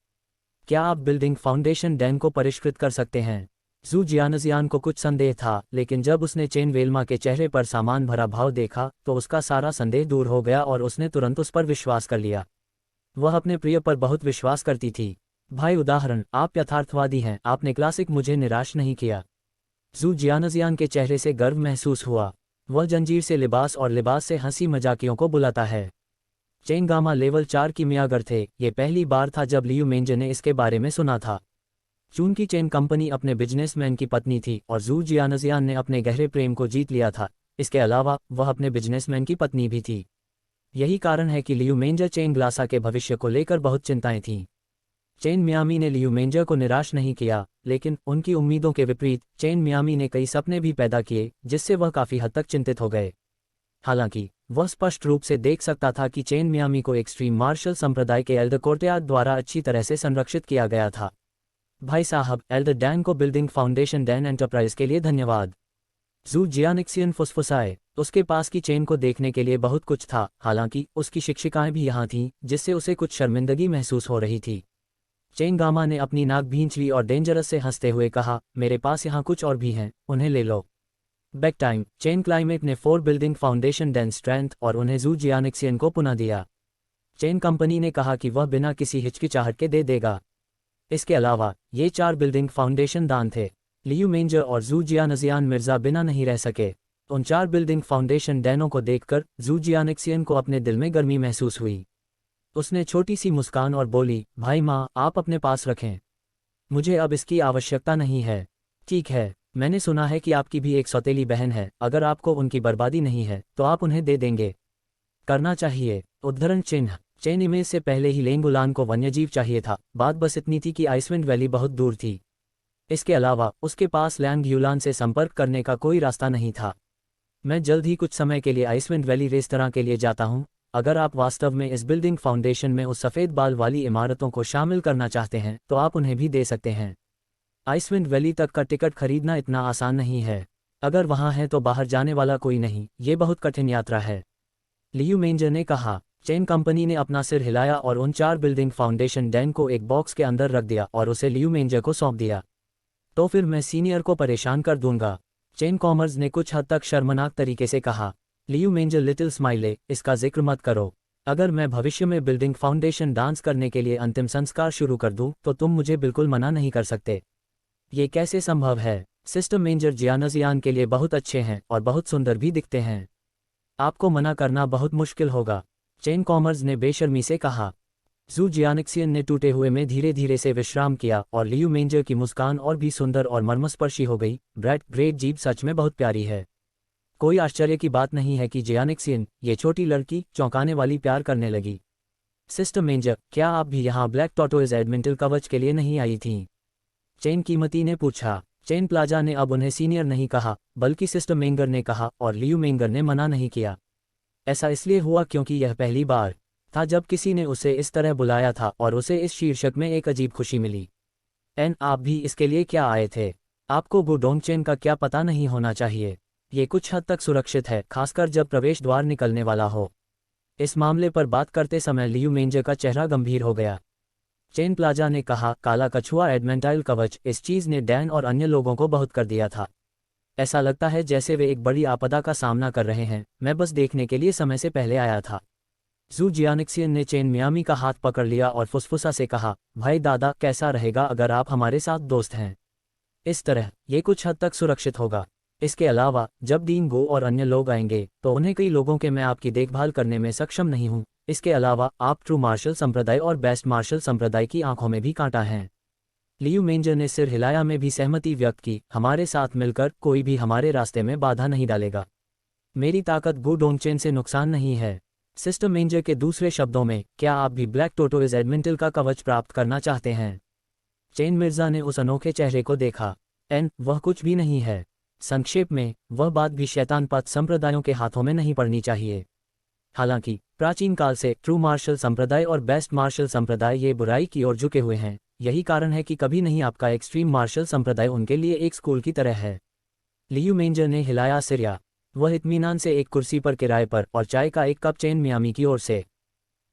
क्या आप बिल्डिंग फाउंडेशन डैन को परिष्कृत कर सकते हैं? जू जियानजियान को कुछ संदेह था, लेकिन जब उसने चेन वेल्मा के चेहरे पर सामान भरा भाव देखा तो उसका सारा संदेह दूर हो गया और उसने तुरंत उस पर विश्वास कर लिया। वह अपने प्रिय पर बहुत विश्वास करती थी। भाई उदाहरण, आप यथार्थवादी हैं, आपने क्लासिक मुझे निराश नहीं किया। जू जियानजियान के चेहरे से गर्व महसूस हुआ। वह जंजीर से लिबास और लिबास से हंसी मजाकियों को बुलाता है। चेन गामा लेवल 4 की मियागर थे। ये पहली बार था जब लियू मेंजर ने इसके बारे में सुना था। चून की चेन कंपनी अपने बिजनेसमैन की पत्नी थी और जू जियानजियान ने अपने गहरे प्रेम को जीत लिया था। इसके अलावा वह अपने बिजनेसमैन की पत्नी भी थी। यही कारण है कि लियू मेंजर चेन ग्लासा के भविष्य को लेकर बहुत चिंताएं थीं। चेन मियामी ने लियू मेंजर को निराश नहीं किया, लेकिन उनकी उम्मीदों के विपरीत चेन मियामी ने कई सपने भी पैदा किए जिससे वह काफ़ी हद तक चिंतित हो गए। हालांकि वह स्पष्ट रूप से देख सकता था कि चेन मियामी को एक्सट्रीम मार्शल संप्रदाय के एल्डर कोर्टियार्ड द्वारा अच्छी तरह से संरक्षित किया गया था। भाई साहब, एल्डर डैन को बिल्डिंग फाउंडेशन डैन एंटरप्राइज के लिए धन्यवाद। जू जियानिक्सियन फुसफुसाए। उसके पास की चेन को देखने के लिए बहुत कुछ था, हालांकि उसकी शिक्षिकाएं भी यहाँ थीं, जिससे उसे कुछ शर्मिंदगी महसूस हो रही थी। चेन गामा ने अपनी नाक भींच ली और डेंजरस से हंसते हुए कहा, मेरे पास यहाँ कुछ और भी हैं, उन्हें ले लो। Back time. चेन क्लाइमेट ने 4 बिल्डिंग फाउंडेशन डैन स्ट्रेंथ और उन्हें जू जियानिक्सियन को पुनः दिया। चेन कंपनी ने कहा कि वह बिना किसी हिचकिचाहट के दे देगा। इसके अलावा ये 4 बिल्डिंग फाउंडेशन दान थे। लियू मेंजर और जू जियानजियान मिर्जा बिना नहीं रह सके। उन 4 बिल्डिंग फाउंडेशन डैनों को देखकर जू जियानिक्सियन को अपने दिल में गर्मी महसूस हुई। उसने छोटी सी मुस्कान और बोली, भाई माँ, आप अपने पास रखें, मुझे अब इसकी आवश्यकता नहीं है। ठीक है, मैंने सुना है कि आपकी भी एक सौतेली बहन है, अगर आपको उनकी बर्बादी नहीं है तो आप उन्हें दे देंगे। करना चाहिए। उद्धरण चिन्ह। चेन इमेज से पहले ही लेंगुलान को वन्यजीव चाहिए था, बात बस इतनी थी कि आइसविंड वैली बहुत दूर थी। इसके अलावा उसके पास लैंग यूलान से संपर्क करने का कोई रास्ता नहीं था। मैं जल्द ही कुछ समय के लिए आइसविंड वैली रेस्तरां के लिए जाता हूँ। अगर आप वास्तव में इस बिल्डिंग फाउंडेशन में उस सफ़ेद बाल वाली इमारतों को शामिल करना चाहते हैं तो आप उन्हें भी दे सकते हैं। आइसविंड वैली तक का टिकट खरीदना इतना आसान नहीं है। अगर वहाँ है तो बाहर जाने वाला कोई नहीं, ये बहुत कठिन यात्रा है। लियू मेंजर ने कहा। चेन कंपनी ने अपना सिर हिलाया और उन 4 बिल्डिंग फाउंडेशन डैन को एक बॉक्स के अंदर रख दिया और उसे लियू मेंजर को सौंप दिया। तो फिर मैं सीनियर को परेशान कर दूंगा, चेन कॉमर्स ने कुछ हद तक शर्मनाक तरीके से कहा। लियू मेंजर लिटिल स्माइले, इसका जिक्र मत करो। अगर मैं भविष्य में बिल्डिंग फाउंडेशन डांस करने के लिए अंतिम संस्कार शुरू कर दूं तो तुम मुझे बिल्कुल मना नहीं कर सकते। ये कैसे संभव है? सिस्टर मेंजर जियानजियान के लिए बहुत अच्छे हैं और बहुत सुंदर भी दिखते हैं। आपको मना करना बहुत मुश्किल होगा, चेन कॉमर्स ने बेशर्मी से कहा। जू जियानिक्सियन ने टूटे हुए में धीरे धीरे से विश्राम किया और लियू मेंजर की मुस्कान और भी सुंदर और मर्मस्पर्शी हो गई। ब्रैड, ग्रेट जीप सच में बहुत प्यारी है। कोई आश्चर्य की बात नहीं है कि जियानिक्सियन, ये छोटी लड़की, चौंकाने वाली प्यार करने लगी। सिस्टर मेंजर, क्या आप भी यहाँ ब्लैक टॉर्टोइज एडमेंटल कवच के लिए नहीं आई थीं? चेन कीमती ने पूछा। चेन प्लाजा ने अब उन्हें सीनियर नहीं कहा, बल्कि सिस्टर मेंगर ने कहा और लियू मेंगर ने मना नहीं किया। ऐसा इसलिए हुआ क्योंकि यह पहली बार था जब किसी ने उसे इस तरह बुलाया था और उसे इस शीर्षक में एक अजीब खुशी मिली। आप भी इसके लिए क्या आए थे? आपको गुडोंगचेन का क्या पता नहीं होना चाहिए? ये कुछ हद तक सुरक्षित है, खासकर जब प्रवेश द्वार निकलने वाला हो। इस मामले पर बात करते समय लियू मेंजर का चेहरा गंभीर हो गया। चेन प्लाजा ने कहा, काला कछुआ एडमेंटाइल कवच, इस चीज़ ने डैन और अन्य लोगों को बहुत कर दिया था। ऐसा लगता है जैसे वे एक बड़ी आपदा का सामना कर रहे हैं। मैं बस देखने के लिए समय से पहले आया था। जू जियानिक्सियन ने चेन मियामी का हाथ पकड़ लिया और फुसफुसा से कहा, भाई दादा, कैसा रहेगा अगर आप हमारे साथ दोस्त हैं? इस तरह ये कुछ हद तक सुरक्षित होगा। इसके अलावा जब डीन गो और अन्य लोग आएंगे तो उन्हें कई लोगों के मैं आपकी देखभाल करने में सक्षम नहीं हूँ। इसके अलावा आप ट्रू मार्शल संप्रदाय और बेस्ट मार्शल संप्रदाय की आंखों में भी कांटा है। लियू मेंजर ने सिर हिलाया में भी सहमति व्यक्त की। हमारे साथ मिलकर कोई भी हमारे रास्ते में बाधा नहीं डालेगा। मेरी ताकत गुडोंगचेन से नुकसान नहीं है। सिस्टर मेंजर के दूसरे शब्दों में, क्या आप भी ब्लैक टोटोइज एडमेंटल का कवच प्राप्त करना चाहते हैं? चेन मिर्जा ने उस अनोखे चेहरे को देखा। वह कुछ भी नहीं है। संक्षेप में, वह बात भी शैतान पथ संप्रदायों के हाथों में नहीं पड़नी चाहिए। हालांकि प्राचीन काल से ट्रू मार्शल संप्रदाय और बेस्ट मार्शल संप्रदाय ये बुराई की ओर झुके हुए हैं। यही कारण है कि कभी नहीं आपका एक्सट्रीम मार्शल संप्रदाय उनके लिए एक स्कूल की तरह है। लियू मेंजर ने हिलाया सिर। वह इत्मीनान से एक कुर्सी पर किराए पर और चाय का एक कप चेन मियामी की ओर से।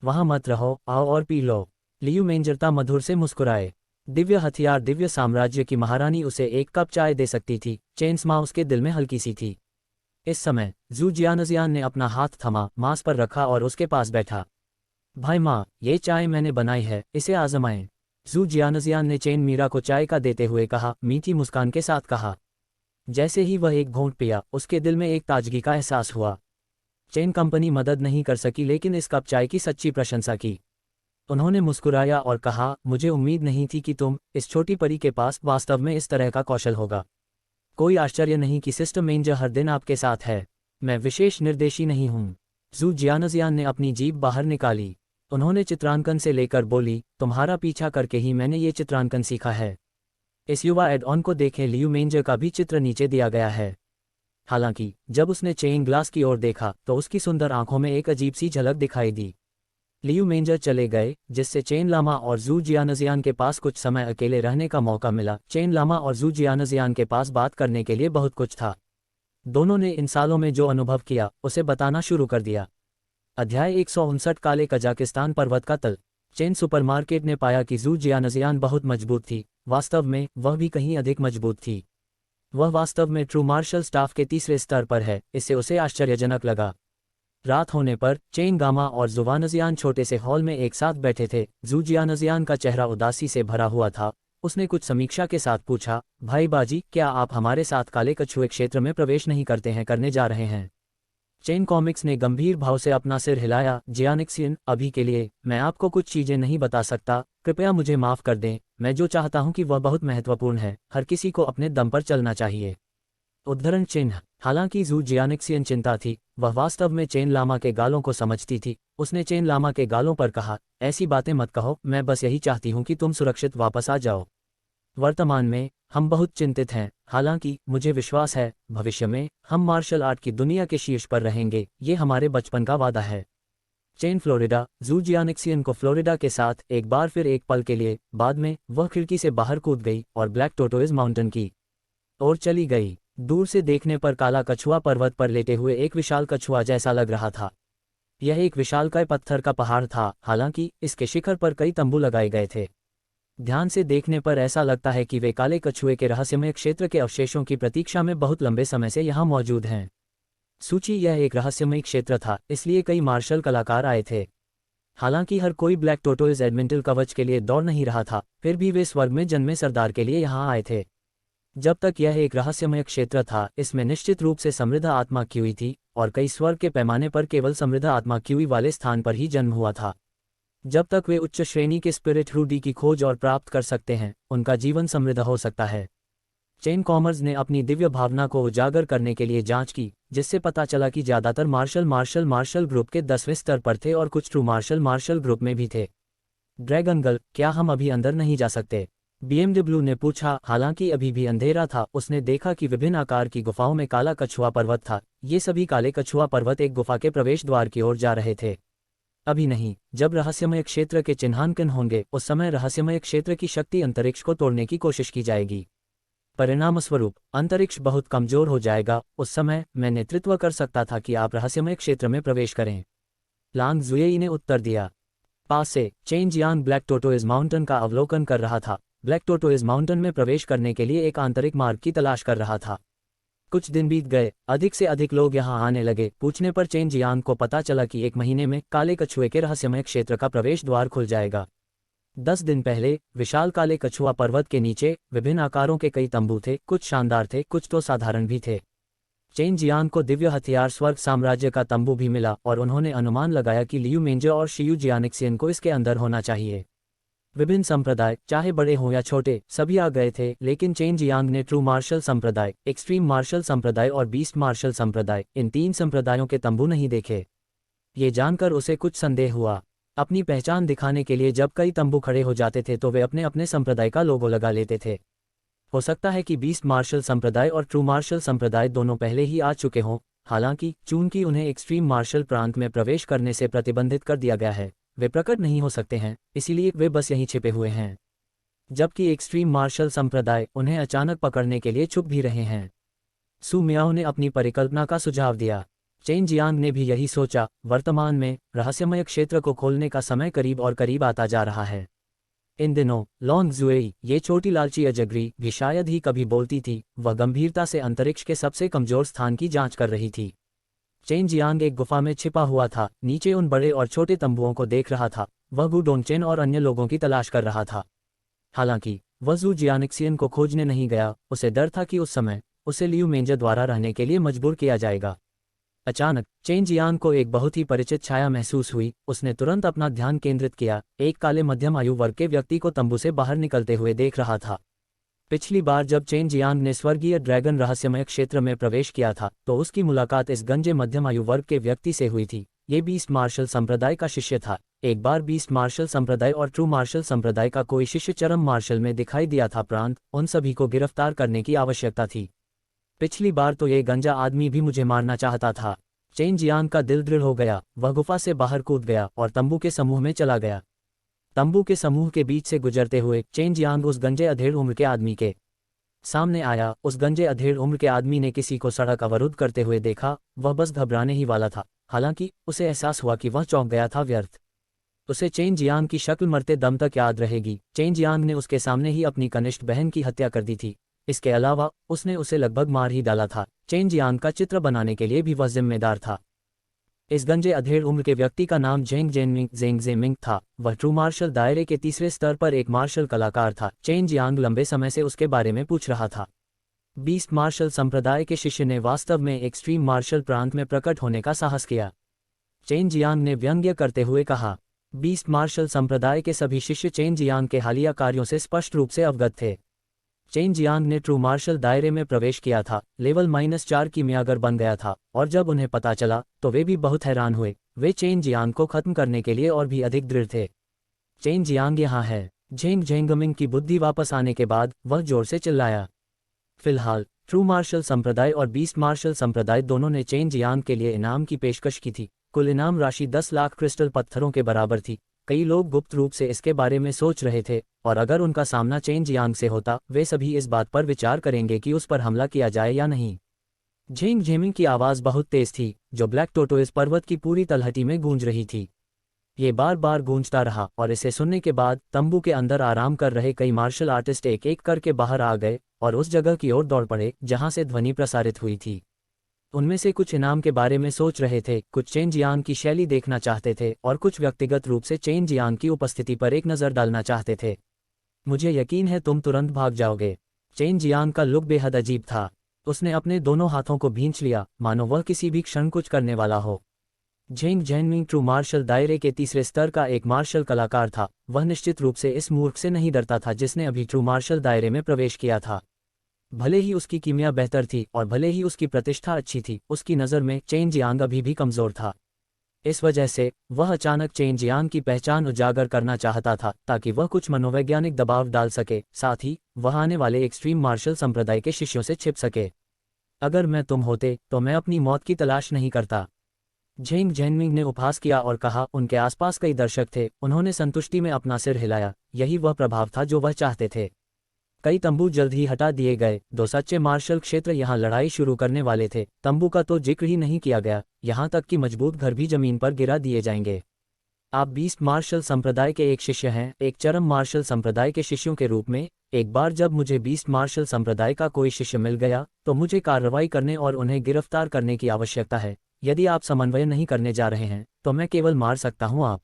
वहां मत रहो, आओ और पी लो। लियू मेंजरता मधुर से मुस्कुराए। दिव्य हथियार, दिव्य साम्राज्य की महारानी उसे एक कप चाय दे सकती थी। चेन्स माँ उसके दिल में हल्की सी थी। इस समय जू जियानजियान ने अपना हाथ थमा, मांस पर रखा और उसके पास बैठा। भाई माँ, ये चाय मैंने बनाई है, इसे आजमाएं। जू जियानजियान ने चेन मीरा को चाय का देते हुए कहा, मीठी मुस्कान के साथ कहा। जैसे ही वह एक घूंट पिया, उसके दिल में एक ताजगी का एहसास हुआ। चेन कंपनी मदद नहीं कर सकी लेकिन इस कप चाय की सच्ची प्रशंसा की। उन्होंने मुस्कुराया और कहा, मुझे उम्मीद नहीं थी कि तुम, इस छोटी परी के पास वास्तव में इस तरह का कौशल होगा। कोई आश्चर्य नहीं कि सिस्टर मेंजर हर दिन आपके साथ है। मैं विशेष निर्देशी नहीं हूँ। जू जियानजियान ने अपनी जीभ बाहर निकाली। उन्होंने चित्रांकन से लेकर बोली, तुम्हारा पीछा करके ही मैंने ये चित्रांकन सीखा है। इस युवा एड ऑन को देखें, लियू मेंजर का भी चित्र नीचे दिया गया है। हालांकि जब उसने चेन ग्लास की ओर देखा तो उसकी सुंदर आंखों में एक अजीब सी झलक दिखाई दी। लियू मेंजर चले गए, जिससे चेन लामा और जू जियानजियान के पास कुछ समय अकेले रहने का मौका मिला। चेन लामा और जू जियानजियान के पास बात करने के लिए बहुत कुछ था। दोनों ने इन सालों में जो अनुभव किया उसे बताना शुरू कर दिया। अध्याय 159 काले कजाकिस्तान पर्वत का तल। चेन सुपरमार्केट ने पाया कि जू जियानजियान बहुत मजबूत थी। वास्तव में वह भी कहीं अधिक मजबूत थी। वह वास्तव में ट्रू मार्शल स्टाफ के तीसरे स्तर पर है। इससे उसे आश्चर्यजनक लगा। रात होने पर चेन गामा और जुवानजियान छोटे से हॉल में एक साथ बैठे थे। जू जियानजियान का चेहरा उदासी से भरा हुआ था। उसने कुछ समीक्षा के साथ पूछा, भाई बाजी, क्या आप हमारे साथ काले कछुए क्षेत्र में प्रवेश नहीं करने जा रहे हैं? चेन कॉमिक्स ने गंभीर भाव से अपना सिर हिलाया। जियानिक्सियन, अभी के लिए मैं आपको कुछ चीजें नहीं बता सकता। कृपया मुझे माफ कर दें। मैं जो चाहता हूं कि वह बहुत महत्वपूर्ण है। हर किसी को अपने दम पर चलना चाहिए। उद्धरण चिन्ह। हालांकि जू जियानिक्सियन चिंता थी, वह वास्तव में चेन लामा के गालों को समझती थी। उसने चेन लामा के गालों पर कहा, ऐसी बातें मत कहो, मैं बस यही चाहती हूं कि तुम सुरक्षित वापस आ जाओ। वर्तमान में हम बहुत चिंतित हैं, हालांकि मुझे विश्वास है भविष्य में हम मार्शल आर्ट की दुनिया के शीर्ष पर रहेंगे। ये हमारे बचपन का वादा है। Chain Florida. जू जियानिक्सियन को फ्लोरिडा के साथ एक बार फिर एक पल के लिए, बाद में वह खिड़की से बाहर कूद गई और ब्लैक टोटोइज माउंटेन की ओर चली गई। दूर से देखने पर काला कछुआ पर्वत पर लेटे हुए एक विशाल कछुआ जैसा लग रहा था। यह एक विशालकाय पत्थर का पहाड़ था, हालांकि इसके शिखर पर कई तंबू लगाए गए थे। ध्यान से देखने पर ऐसा लगता है कि वे काले कछुए के रहस्यमय क्षेत्र के अवशेषों की प्रतीक्षा में बहुत लंबे समय से यहाँ मौजूद हैं। सूची। यह एक रहस्यमय क्षेत्र था, इसलिए कई मार्शल कलाकार आए थे। हालांकि हर कोई ब्लैक टोटोइज एडमेंटल कवच के लिए दौड़ नहीं रहा था, फिर भी वे स्वर्ग में जन्मे सरदार के लिए यहाँ आए थे। जब तक यह एक रहस्यमय क्षेत्र था, इसमें निश्चित रूप से समृद्ध आत्मा क्यूई थी, और कई स्वर्ग के पैमाने पर केवल समृद्ध आत्मा क्यूई वाले स्थान पर ही जन्म हुआ था। जब तक वे उच्च श्रेणी के स्पिरिट रूडी की खोज और प्राप्त कर सकते हैं, उनका जीवन समृद्ध हो सकता है। चेन कॉमर्स ने अपनी दिव्य भावना को उजागर करने के लिए जांच की, जिससे पता चला कि ज्यादातर मार्शल ग्रुप के 10वें स्तर पर थे और कुछ ट्रू मार्शल ग्रुप में भी थे। ड्रैगन गर्ल, क्या हम अभी अंदर नहीं जा सकते? BMW ने पूछा। हालांकि अभी भी अंधेरा था, उसने देखा कि विभिन्न आकार की गुफाओं में काला कछुआ पर्वत था। ये सभी काले कछुआ पर्वत एक गुफा के प्रवेश द्वार की ओर जा रहे थे। अभी नहीं, जब रहस्यमय क्षेत्र के चिन्हांकन होंगे, उस समय रहस्यमय क्षेत्र की शक्ति अंतरिक्ष को तोड़ने की कोशिश की जाएगी। परिणामस्वरूप अंतरिक्ष बहुत कमजोर हो जाएगा। उस समय मैं नेतृत्व कर सकता था कि आप रहस्यमय क्षेत्र में प्रवेश करें। लांग जुएई ने उत्तर दिया। पास से chain Jiang black tortoise mountain का अवलोकन कर रहा था। ब्लैक टोटोइज माउंटेन में प्रवेश करने के लिए एक आंतरिक मार्ग की तलाश कर रहा था। कुछ दिन बीत गए, अधिक से अधिक लोग यहां आने लगे। पूछने पर चेन जियांग को पता चला कि 1 महीने में काले कछुए के रहस्यमय क्षेत्र का प्रवेश द्वार खुल जाएगा। 10 दिन पहले विशाल काले कछुआ पर्वत के नीचे विभिन्न आकारों के कई तंबू थे। कुछ शानदार थे, कुछ तो साधारण भी थे। चेन जियांग को दिव्य हथियार स्वर्ग साम्राज्य का तंबू भी मिला, और उन्होंने अनुमान लगाया कि लियू मेंजर और शियू जियानिक्सियन को इसके अंदर होना चाहिए। विभिन्न संप्रदाय, चाहे बड़े हों या छोटे, सभी आ गए थे, लेकिन चेन जियांग ने ट्रू मार्शल संप्रदाय, एक्सट्रीम मार्शल संप्रदाय और बीस्ट मार्शल संप्रदाय, इन 3 संप्रदायों के तंबू नहीं देखे। ये जानकर उसे कुछ संदेह हुआ। अपनी पहचान दिखाने के लिए जब कई तंबू खड़े हो जाते थे तो वे अपने अपने संप्रदाय का लोगो लगा लेते थे। हो सकता है कि बीस्ट मार्शल संप्रदाय और ट्रू मार्शल संप्रदाय दोनों पहले ही आ चुके हों। हालांकि चूंकि उन्हें एक्सट्रीम मार्शल प्रांत में प्रवेश करने से प्रतिबंधित कर दिया गया है, वे प्रकट नहीं हो सकते हैं, इसीलिए वे बस यहीं छिपे हुए हैं। जबकि एक्सट्रीम मार्शल संप्रदाय उन्हें अचानक पकड़ने के लिए छुप भी रहे हैं। सू मियाओ ने अपनी परिकल्पना का सुझाव दिया। चेन जियांग ने भी यही सोचा। वर्तमान में रहस्यमय क्षेत्र को खोलने का समय करीब और करीब आता जा रहा है। इन दिनों लॉन्ग जुएई, ये छोटी लालची अजगरी, भी शायद ही कभी बोलती थी। वह गंभीरता से अंतरिक्ष के सबसे कमजोर स्थान की जांच कर रही थी। चेन जियांग एक गुफा में छिपा हुआ था, नीचे उन बड़े और छोटे तंबुओं को देख रहा था। वह गु डोंगचेन और अन्य लोगों की तलाश कर रहा था। हालांकि वह जू जियानिक्सियन को खोजने नहीं गया। उसे डर था कि उस समय उसे लियू मेंजर द्वारा रहने के लिए मजबूर किया जाएगा। अचानक चेन जियांग को एक बहुत ही परिचित छाया महसूस हुई। उसने तुरंत अपना ध्यान केंद्रित किया। एक काले मध्यम आयु वर्ग के व्यक्ति को तंबू से बाहर निकलते हुए देख रहा था। पिछली बार जब चेन जियांग ने स्वर्गीय ड्रैगन रहस्यमय क्षेत्र में प्रवेश किया था तो उसकी मुलाकात इस गंजे मध्यम आयु वर्ग के व्यक्ति से हुई थी। ये बीस्ट मार्शल संप्रदाय का शिष्य था। एक बार बीस्ट मार्शल संप्रदाय और ट्रू मार्शल संप्रदाय का कोई शिष्य चरम मार्शल में दिखाई दिया था। प्रांत उन सभी को गिरफ्तार करने की आवश्यकता थी। पिछली बार तो ये गंजा आदमी भी मुझे मारना चाहता था। चेन जियांग का दिल दृढ़ हो गया। वह गुफा से बाहर कूद गया और तंबू के समूह में चला गया। तंबू के समूह के बीच से गुजरते हुए चेन जियांग उस गंजे अधेड़ उम्र के आदमी के सामने आया। उस गंजे अधेड़ उम्र के आदमी ने किसी को सड़क अवरुद्ध करते हुए देखा। वह बस घबराने ही वाला था। हालांकि उसे एहसास हुआ कि वह चौंक गया था। व्यर्थ। उसे चेन जियांग की शक्ल मरते दम तक याद रहेगी। चेन जियांग ने उसके सामने ही अपनी कनिष्ठ बहन की हत्या कर दी थी। इसके अलावा उसने उसे लगभग मार ही डाला था। चेन जियांग का चित्र बनाने के लिए भी वह जिम्मेदार था। इस गंजे अधेड़ उम्र के व्यक्ति का नाम जेंग जेमिंग था। वह ट्रू मार्शल दायरे के तीसरे स्तर पर एक मार्शल कलाकार था। चेन जियांग लंबे समय से उसके बारे में पूछ रहा था। बीस्ट मार्शल संप्रदाय के शिष्य ने वास्तव में एक्सट्रीम मार्शल प्रांत में प्रकट होने का साहस किया। चेन जियांग ने व्यंग्य करते हुए कहा। बीस्ट मार्शल संप्रदाय के सभी शिष्य चेन जियांग के हालिया कार्यों से स्पष्ट रूप से अवगत थे। चेन जियांग ने ट्रू मार्शल दायरे में प्रवेश किया था। लेवल -4 की मियागर बन गया था और जब उन्हें पता चला तो वे भी बहुत हैरान हुए। वे चेन जियांग को खत्म करने के लिए और भी अधिक दृढ़ थे। चेन जियांग यहाँ है। झेंग झेंगमिंग की बुद्धि वापस आने के बाद वह जोर से चिल्लाया। फिलहाल ट्रू मार्शल संप्रदाय और बीस्ट मार्शल संप्रदाय दोनों ने चेन जियांग के लिए इनाम की पेशकश की थी। कुल इनाम राशि 10 लाख क्रिस्टल पत्थरों के बराबर थी। कई लोग गुप्त रूप से इसके बारे में सोच रहे थे और अगर उनका सामना चेन जियांग से होता वे सभी इस बात पर विचार करेंगे कि उस पर हमला किया जाए या नहीं। झेंग झेमिंग की आवाज़ बहुत तेज थी जो ब्लैक टोटोइस पर्वत की पूरी तलहटी में गूंज रही थी। ये बार बार गूंजता रहा और इसे सुनने के बाद तंबू के अंदर आराम कर रहे कई मार्शल आर्टिस्ट एक एक करके बाहर आ गए और उस जगह की ओर दौड़ पड़े जहां से ध्वनि प्रसारित हुई थी। उनमें से कुछ इनाम के बारे में सोच रहे थे, कुछ चेन जियांग की शैली देखना चाहते थे और कुछ व्यक्तिगत रूप से चेन जियांग की उपस्थिति पर एक नज़र डालना चाहते थे। मुझे यकीन है तुम तुरंत भाग जाओगे। चेन जियांग का लुक बेहद अजीब था। उसने अपने दोनों हाथों को भींच लिया मानो वह किसी भी क्षण कुछ करने वाला हो। झेंग झेनमिंग ट्रू मार्शल दायरे के तीसरे स्तर का एक मार्शल कलाकार था। वह निश्चित रूप से इस मूर्ख से नहीं डरता था जिसने अभी ट्रू मार्शल दायरे में प्रवेश किया था। भले ही उसकी कीमिया बेहतर थी और भले ही उसकी प्रतिष्ठा अच्छी थी, उसकी नज़र में चेन जियांग अभी भी कमज़ोर था। इस वजह से वह अचानक चेन जियांग की पहचान उजागर करना चाहता था ताकि वह कुछ मनोवैज्ञानिक दबाव डाल सके, साथ ही वह आने वाले एक्सट्रीम मार्शल संप्रदाय के शिष्यों से छिप सके। अगर मैं तुम होते तो मैं अपनी मौत की तलाश नहीं करता। झेंग झेनमिंग ने उपहास किया और कहा। उनके आसपास कई दर्शक थे। उन्होंने संतुष्टि में अपना सिर हिलाया। यही वह प्रभाव था जो वह चाहते थे। कई तंबू जल्द ही हटा दिए गए। दो सच्चे मार्शल क्षेत्र यहाँ लड़ाई शुरू करने वाले थे। तंबू का तो जिक्र ही नहीं किया गया, यहाँ तक कि मजबूत घर भी जमीन पर गिरा दिए जाएंगे। आप बीस्ट मार्शल संप्रदाय के एक शिष्य हैं, एक चरम मार्शल संप्रदाय के शिष्यों के रूप में। एक बार जब मुझे बीस्ट मार्शल संप्रदाय का कोई शिष्य मिल गया तो मुझे कार्रवाई करने और उन्हें गिरफ्तार करने की आवश्यकता है। यदि आप समन्वय नहीं करने जा रहे हैं तो मैं केवल मार सकता हूँ आप।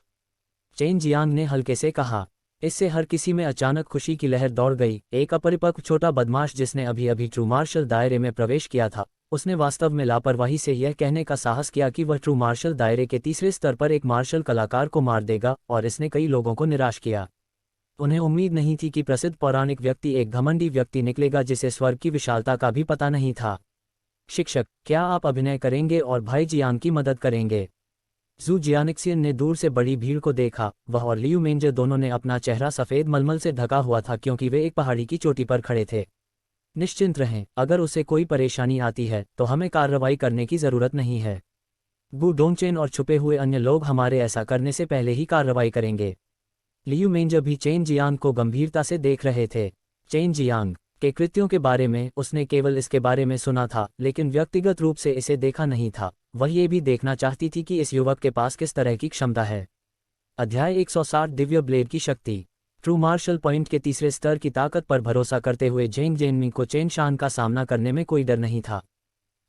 चेन जियांग ने हल्के से कहा। इससे हर किसी में अचानक खुशी की लहर दौड़ गई। एक अपरिपक्व छोटा बदमाश जिसने अभी अभी ट्रू मार्शल दायरे में प्रवेश किया था, उसने वास्तव में लापरवाही से यह कहने का साहस किया कि वह ट्रू मार्शल दायरे के तीसरे स्तर पर एक मार्शल कलाकार को मार देगा और इसने कई लोगों को निराश किया। उन्हें उम्मीद नहीं थी कि प्रसिद्ध पौराणिक व्यक्ति एक घमंडी व्यक्ति निकलेगा जिसे स्वर्ग की विशालता का भी पता नहीं था। शिक्षक, क्या आप अभिनय करेंगे और भाई जियांग की मदद करेंगे? जू जियानिक्सियन ने दूर से बड़ी भीड़ को देखा। वह और लियू मेंजर दोनों ने अपना चेहरा सफ़ेद मलमल से ढका हुआ था क्योंकि वे एक पहाड़ी की चोटी पर खड़े थे। निश्चिंत रहें, अगर उसे कोई परेशानी आती है तो हमें कार्रवाई करने की ज़रूरत नहीं है। गू डोंगचेन और छुपे हुए अन्य लोग हमारे ऐसा करने से पहले ही कार्रवाई करेंगे। लियू मेंजर भी चेन जियांग को गंभीरता से देख रहे थे। चेन जियांग के कृत्यों के बारे में उसने केवल इसके बारे में सुना था लेकिन व्यक्तिगत रूप से इसे देखा नहीं था। वह ये भी देखना चाहती थी कि इस युवक के पास किस तरह की क्षमता है। अध्याय 160 दिव्य ब्लेड की शक्ति। ट्रू मार्शल पॉइंट के तीसरे स्तर की ताकत पर भरोसा करते हुए झेंग जेनमिंग को चेन शान का सामना करने में कोई डर नहीं था।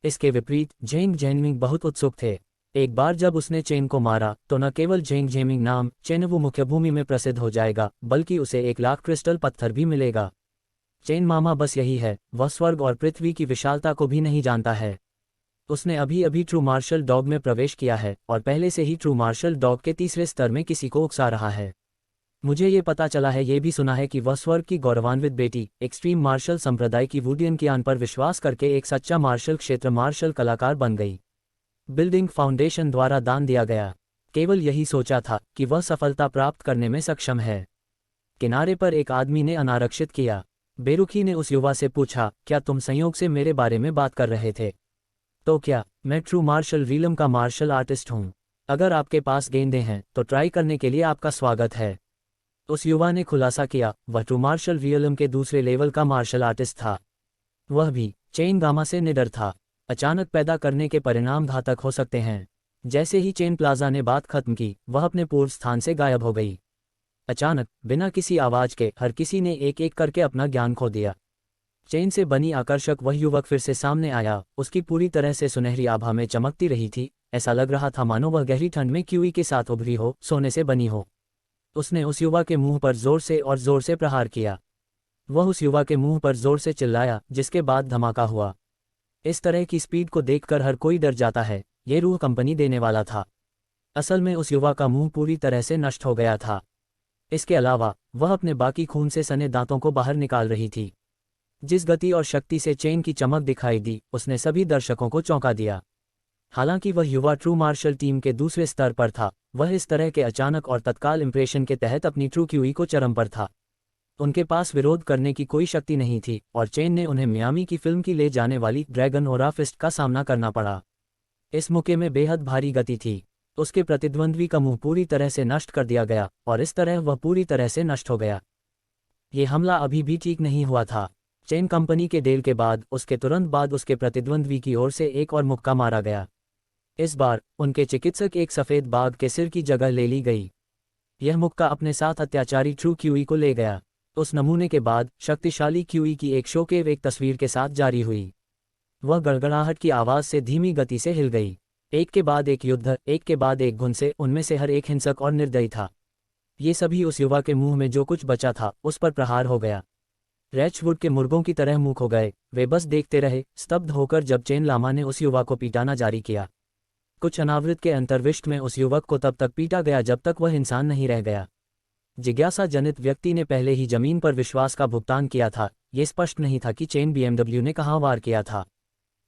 इसके विपरीत झेंग जेनमिंग बहुत उत्सुक थे। एक बार जब उसने चेन को मारा तो न केवल झेंग जेमिंग नाम चेनवू मुख्य भूमि में प्रसिद्ध हो जाएगा बल्कि उसे 1 लाख क्रिस्टल पत्थर भी मिलेगा। चेन मामा बस यही है, वह स्वर्ग और पृथ्वी की विशालता को भी नहीं जानता है। उसने अभी अभी ट्रू मार्शल डॉग में प्रवेश किया है और पहले से ही ट्रू मार्शल डॉग के तीसरे स्तर में किसी को उकसा रहा है। मुझे ये पता चला है, ये भी सुना है कि वह स्वर्ग की गौरवान्वित बेटी एक्सट्रीम मार्शल संप्रदाय की वुडियन ज्ञान पर विश्वास करके एक सच्चा मार्शल क्षेत्र मार्शल कलाकार बन गई। बिल्डिंग फाउंडेशन द्वारा दान दिया गया। केवल यही सोचा था कि वह सफलता प्राप्त करने में सक्षम है। किनारे पर एक आदमी ने अनारक्षित किया। बेरुखी ने उस युवा से पूछा, क्या तुम संयोग से मेरे बारे में बात कर रहे थे? तो क्या, मैं ट्रू मार्शल रीलम का मार्शल आर्टिस्ट हूँ। अगर आपके पास गेंदें हैं तो ट्राई करने के लिए आपका स्वागत है। उस युवा ने खुलासा किया, वह ट्रू मार्शल रियलम के दूसरे लेवल का मार्शल आर्टिस्ट था। वह भी चेन गामा से निडर था। अचानक पैदा करने के परिणाम घातक हो सकते हैं। जैसे ही चेन प्लाजा ने बात खत्म की, वह अपने पूर्व स्थान से गायब हो गई। अचानक बिना किसी आवाज के हर किसी ने एक एक करके अपना ज्ञान खो दिया। चेन से बनी आकर्षक वह युवक फिर से सामने आया। उसकी पूरी तरह से सुनहरी आभा में चमकती रही थी। ऐसा लग रहा था मानो वह गहरी ठंड में क्यूई के साथ उभरी हो, सोने से बनी हो। उसने उस युवा के मुंह पर जोर से और जोर से प्रहार किया। वह उस युवा के मुंह पर जोर से चिल्लाया, जिसके बाद धमाका हुआ। इस तरह की स्पीड को देखकर हर कोई डर जाता है। ये रूह कंपनी देने वाला था। असल में उस युवा का मुंह पूरी तरह से नष्ट हो गया था। इसके अलावा वह अपने बाकी खून से सने दांतों को बाहर निकाल रही थी। जिस गति और शक्ति से चेन की चमक दिखाई दी, उसने सभी दर्शकों को चौंका दिया। हालांकि वह युवा ट्रू मार्शल टीम के दूसरे स्तर पर था, वह इस तरह के अचानक और तत्काल इंप्रेशन के तहत अपनी ट्रू क्यूई को चरम पर था। उनके पास विरोध करने की कोई शक्ति नहीं थी और चेन ने उन्हें मियामी की फिल्म की ले जाने वाली ड्रैगन ओरा फिस्ट का सामना करना पड़ा। इस मौके में बेहद भारी गति थी। उसके प्रतिद्वंद्वी का मुंह पूरी तरह से नष्ट कर दिया गया और इस तरह वह पूरी तरह से नष्ट हो गया। ये हमला अभी भी ठीक नहीं हुआ था। चेन कंपनी के डेल के बाद उसके तुरंत बाद उसके प्रतिद्वंद्वी की ओर से एक और मुक्का मारा गया। इस बार उनके चिकित्सक एक सफ़ेद बाघ के सिर की जगह ले ली गई। यह मुक्का अपने साथ अत्याचारी ट्रू क्यूई को ले गया। उस नमूने के बाद शक्तिशाली क्यूई की एक शोकेव एक तस्वीर के साथ जारी हुई। वह गड़गड़ाहट की आवाज़ से धीमी गति से हिल गई। एक के बाद एक युद्ध, एक के बाद एक घुन से, उनमें से हर एक हिंसक और निर्दयी था। ये सभी उस युवा के मुंह में जो कुछ बचा था उस पर प्रहार हो गया। रैचवुड के मुर्गों की तरह मुंह खो गए। वे बस देखते रहे, स्तब्ध होकर, जब चेन लामा ने उस युवा को पीटाना जारी किया। कुछ अनावृत के अंतर्विष्ट में उस युवक को तब तक पीटा गया जब तक वह इंसान नहीं रह गया। जिज्ञासा जनित व्यक्ति ने पहले ही जमीन पर विश्वास का भुगतान किया था। ये स्पष्ट नहीं था कि चेन बीएमडब्ल्यू ने कहाँ वार किया था।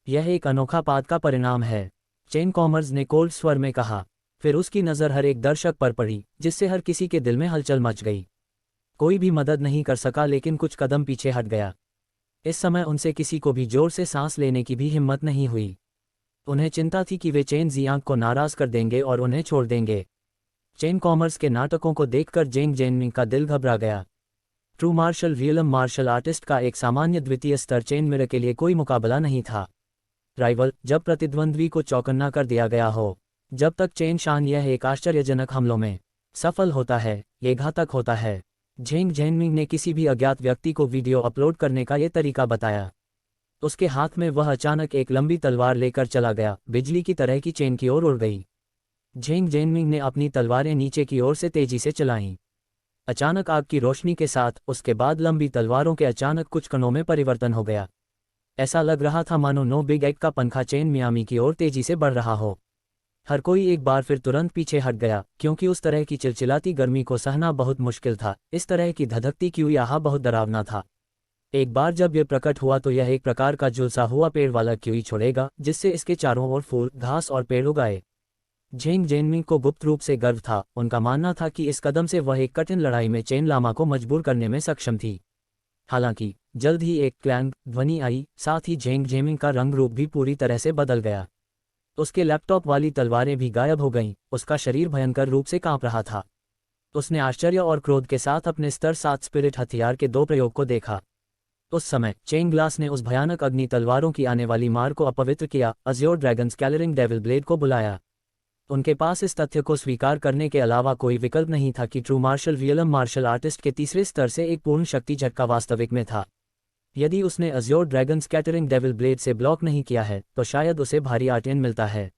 यह एक अनोखा पात का परिणाम है, चेन कॉमर्स ने कोल्ड स्वर में कहा। फिर उसकी नज़र हर एक दर्शक पर पड़ी, जिससे हर किसी के दिल में हलचल मच गई। कोई भी मदद नहीं कर सका, लेकिन कुछ कदम पीछे हट गया। इस समय उनसे किसी को भी जोर से सांस लेने की भी हिम्मत नहीं हुई। उन्हें चिंता थी कि वे चेन जियांग को नाराज कर देंगे और उन्हें छोड़ देंगे। चेन कॉमर्स के नाटकों को देखकर जेंग जेनमिंग का दिल घबरा गया। True martial realm martial artist का एक सामान्य द्वितीय स्तर चेन मिरर के लिए कोई मुकाबला नहीं था। राइवल, जब प्रतिद्वंद्वी को चौकन्ना कर दिया गया हो, जब तक चेन शान यह एक आश्चर्यजनक हमलों में सफल होता है, ये घातक होता है। जेंग जेनमिंग ने किसी भी अज्ञात व्यक्ति को वीडियो अपलोड करने का ये तरीका बताया। उसके हाथ में वह अचानक एक लंबी तलवार लेकर चला गया, बिजली की तरह की चेन की ओर उड़ गई। जेंग जेनमिंग ने अपनी तलवारें नीचे की ओर से तेजी से चलाईं। अचानक आग की रोशनी के साथ उसके बाद लंबी तलवारों के अचानक कुछ कणों में परिवर्तन हो गया। ऐसा लग रहा था मानो नो बिग एग का पंखा चेन मियामी की ओर तेजी से बढ़ रहा हो। हर कोई एक बार फिर तुरंत पीछे हट गया, क्योंकि उस तरह की चिलचिलाती गर्मी को सहना बहुत मुश्किल था। इस तरह की धधकती क्यूई आहा बहुत डरावना था। एक बार जब यह प्रकट हुआ तो यह एक प्रकार का झुलसा हुआ पेड़ वाला क्यूई छोड़ेगा, जिससे इसके चारों ओर फूल, घास और पेड़ उगाए। जेंग जेनमिंग को गुप्त रूप से गर्व था। उनका मानना था कि इस कदम से वह एक कठिन लड़ाई में चेन लामा को मजबूर करने में सक्षम थी। हालांकि जल्द ही एक क्लैंग ध्वनि आई, साथ ही जेंग जेनमिंग का रंग रूप भी पूरी तरह से बदल गया। उसके लैपटॉप वाली तलवारें भी गायब हो गईं। उसका शरीर भयंकर रूप से कांप रहा था। उसने आश्चर्य और क्रोध के साथ अपने स्तर 7 स्पिरिट हथियार के 2 प्रयोग को देखा। उस समय चेन ग्लास ने उस भयानक अग्नि तलवारों की आने वाली मार को अपवित्र किया, अज़्योर ड्रैगन स्कैलरिंग डेविल ब्लेड को बुलाया। उनके पास इस तथ्य को स्वीकार करने के अलावा कोई विकल्प नहीं था कि true martial realm martial artist के तीसरे स्तर से एक पूर्ण शक्ति झटका वास्तविक में था। यदि उसने Azure dragon scattering devil blade से ब्लॉक नहीं किया है तो शायद उसे भारी आर्टेन मिलता है।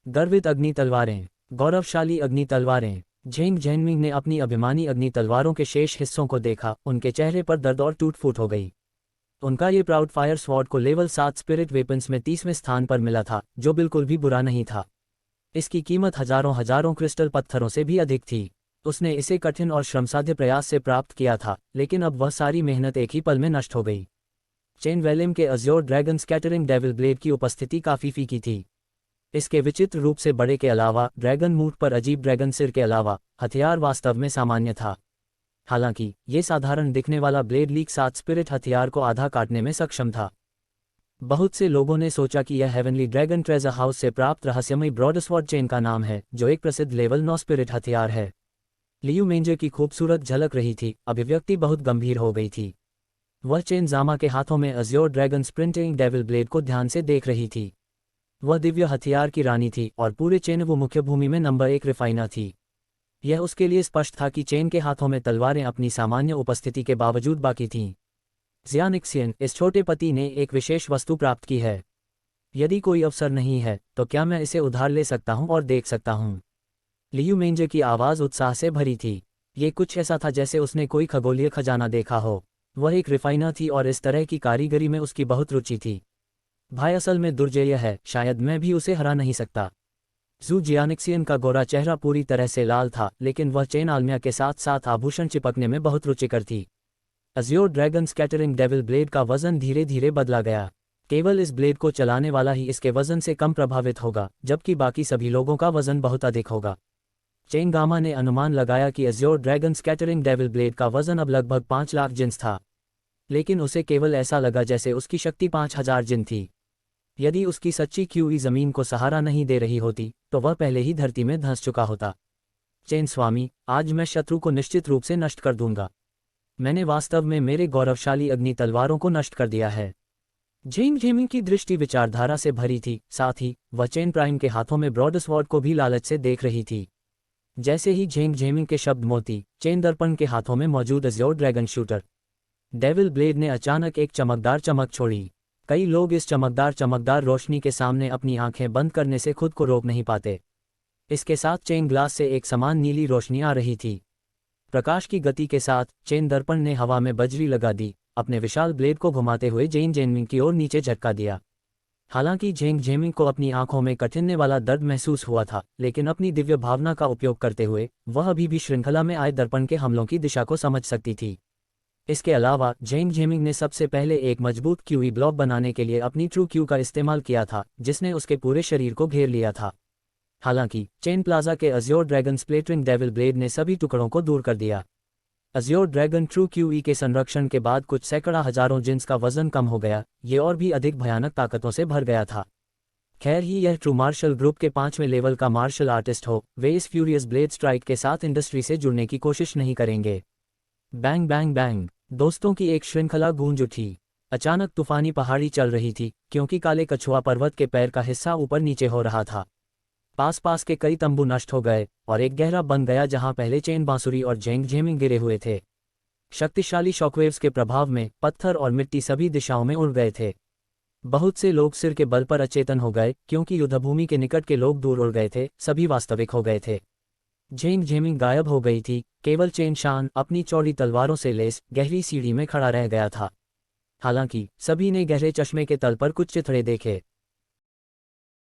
गर्वित अग्नि तलवारें, गौरवशाली अग्नि तलवारें। जेंग जेनमिंग ने अपनी अभिमानी अग्नि तलवारों के शेष हिस्सों को देखा। उनके चेहरे पर दर्द और टूट फूट हो गई। उनका ये प्राउड फायर स्वॉर्ड को लेवल 7 स्पिरिट वेपन्स में 30वें स्थान पर मिला था, जो बिल्कुल भी बुरा नहीं था। इसकी कीमत हजारों हजारों क्रिस्टल पत्थरों से भी अधिक थी। उसने इसे कठिन और श्रमसाध्य प्रयास से प्राप्त किया था, लेकिन अब वह सारी मेहनत एक ही पल में नष्ट हो गई। चेन वेलिम के Azure dragon scattering devil blade की उपस्थिति काफी फीकी थी। इसके विचित्र रूप से बड़े के अलावा, ड्रैगन मूठ पर अजीब ड्रैगन सिर के अलावा, हथियार वास्तव में सामान्य था। हालांकि ये साधारण दिखने वाला ब्लेड लीक 7 स्पिरिट हथियार को आधा काटने में सक्षम था। बहुत से लोगों ने सोचा कि यह हेवनली ड्रैगन ट्रेजर हाउस से प्राप्त रहस्यमयी ब्रॉडस्वॉर्ड चेन का नाम है, जो एक प्रसिद्ध लेवल 9 स्पिरिट हथियार है। लियू मेंजर की खूबसूरत झलक रही थी, अभिव्यक्ति बहुत गंभीर हो गई थी। वह चेन जामा के हाथों में Azure dragon sprinting devil blade को ध्यान से देख रही थी। वह दिव्य हथियार की रानी थी और पूरे चेन वो मुख्य भूमि में नंबर 1 रिफाइनर थी। यह उसके लिए स्पष्ट था कि चेन के हाथों में तलवारें अपनी सामान्य उपस्थिति के बावजूद बाकी थीं। ज़ियानिक्सियन, इस छोटे पति ने एक विशेष वस्तु प्राप्त की है। यदि कोई अवसर नहीं है, तो क्या मैं इसे उधार ले सकता हूं और देख सकता हूं? लियू मेंजर की आवाज़ उत्साह से भरी थी। ये कुछ ऐसा था जैसे उसने कोई खगोलीय खजाना देखा हो। वह एक रिफाइनर थी और इस तरह की कारीगरी में उसकी बहुत रुचि थी। भाई असल में दुर्जेय है, शायद मैं भी उसे हरा नहीं सकता। जू जियानिक्सियन का गोरा चेहरा पूरी तरह से लाल था, लेकिन वह चेन आलमिया के साथ साथ आभूषण चिपकने में बहुत रुचिकर थी। Azure dragon scattering devil blade का वजन धीरे धीरे बदला गया। केवल इस ब्लेड को चलाने वाला ही इसके वजन से कम प्रभावित होगा, जबकि बाकी सभी लोगों का वजन बहुत अधिक होगा। चेन गामा ने अनुमान लगाया कि Azure dragon scattering devil blade का वजन अब लगभग 5 लाख जिन्स था, लेकिन उसे केवल ऐसा लगा जैसे उसकी शक्ति 5000 जिन थी। यदि उसकी सच्ची क्यूई जमीन को सहारा नहीं दे रही होती, तो वह पहले ही धरती में धंस चुका होता। चेन स्वामी, आज मैं शत्रु को निश्चित रूप से नष्ट कर दूंगा। मैंने वास्तव में मेरे गौरवशाली अग्नि तलवारों को नष्ट कर दिया है। झेंग झेमिंग की दृष्टि विचारधारा से भरी थी, साथ ही वह चेन प्राइम के हाथों में ब्रॉडस्वॉर्ड को भी लालच से देख रही थी। जैसे ही झेंग झेमिंग के शब्द मोती, चेन दर्पण के हाथों में मौजूद Azure dragon shooter devil blade ने अचानक एक चमकदार चमक छोड़ी। कई लोग इस चमकदार रोशनी के सामने अपनी आंखें बंद करने से खुद को रोक नहीं पाते। इसके साथ चेन ग्लास से एक समान नीली रोशनी आ रही थी। प्रकाश की गति के साथ चेन दर्पण ने हवा में बजरी लगा दी, अपने विशाल ब्लेड को घुमाते हुए झेंग झेमिंग की ओर नीचे झटका दिया। हालांकि झेंग झेमिंग को अपनी आंखों में कठिनने वाला दर्द महसूस हुआ था, लेकिन अपनी दिव्य भावना का उपयोग करते हुए वह अभी भी श्रृंखला में आए दर्पण के हमलों की दिशा को समझ सकती थी। इसके अलावा झेंग झेमिंग ने सबसे पहले एक मजबूत क्यूई ब्लॉक बनाने के लिए अपनी ट्रू क्यू का इस्तेमाल किया था, जिसने उसके पूरे शरीर को घेर लिया था। हालांकि चेन प्लाजा के अज्योर ड्रैगन स्प्लिटरिंग डेविल ब्लेड ने सभी टुकड़ों को दूर कर दिया। अज्योर ड्रैगन ट्रू क्यूई के संरक्षण के बाद कुछ सैकड़ा हजारों जिन्स का वजन कम हो गया, ये और भी अधिक भयानक ताकतों से भर गया था। खैर ही यह ट्रू मार्शल ग्रुप के 5वें लेवल का मार्शल आर्टिस्ट हो, वे इस फ्यूरियस ब्लेड स्ट्राइक के साथ इंडस्ट्री से जुड़ने की कोशिश नहीं करेंगे। बैंग बैंग बैंग, दोस्तों की एक श्रृंखला गूंज उठी। अचानक तूफानी पहाड़ी चल रही थी, क्योंकि काले कछुआ पर्वत के पैर का हिस्सा ऊपर नीचे हो रहा था। पास के कई तंबू नष्ट हो गए और एक गहरा बन गया जहां पहले चेन बांसुरी और झेंग झेमिंग गिरे हुए थे। शक्तिशाली शॉकवेव्स के प्रभाव में पत्थर और मिट्टी सभी दिशाओं में उड़ गए थे। बहुत से लोग सिर के बल पर अचेतन हो गए, क्योंकि युद्धभूमि के निकट के लोग दूर उड़ गए थे, सभी वास्तविक हो गए थे। झेंग झेमिंग गायब हो गई थी, केवल चेन शान अपनी चौड़ी तलवारों से लेस गहरी सीढ़ी में खड़ा रह गया था। हालांकि सभी ने गहरे चश्मे के तल पर कुछ चिथड़े देखे।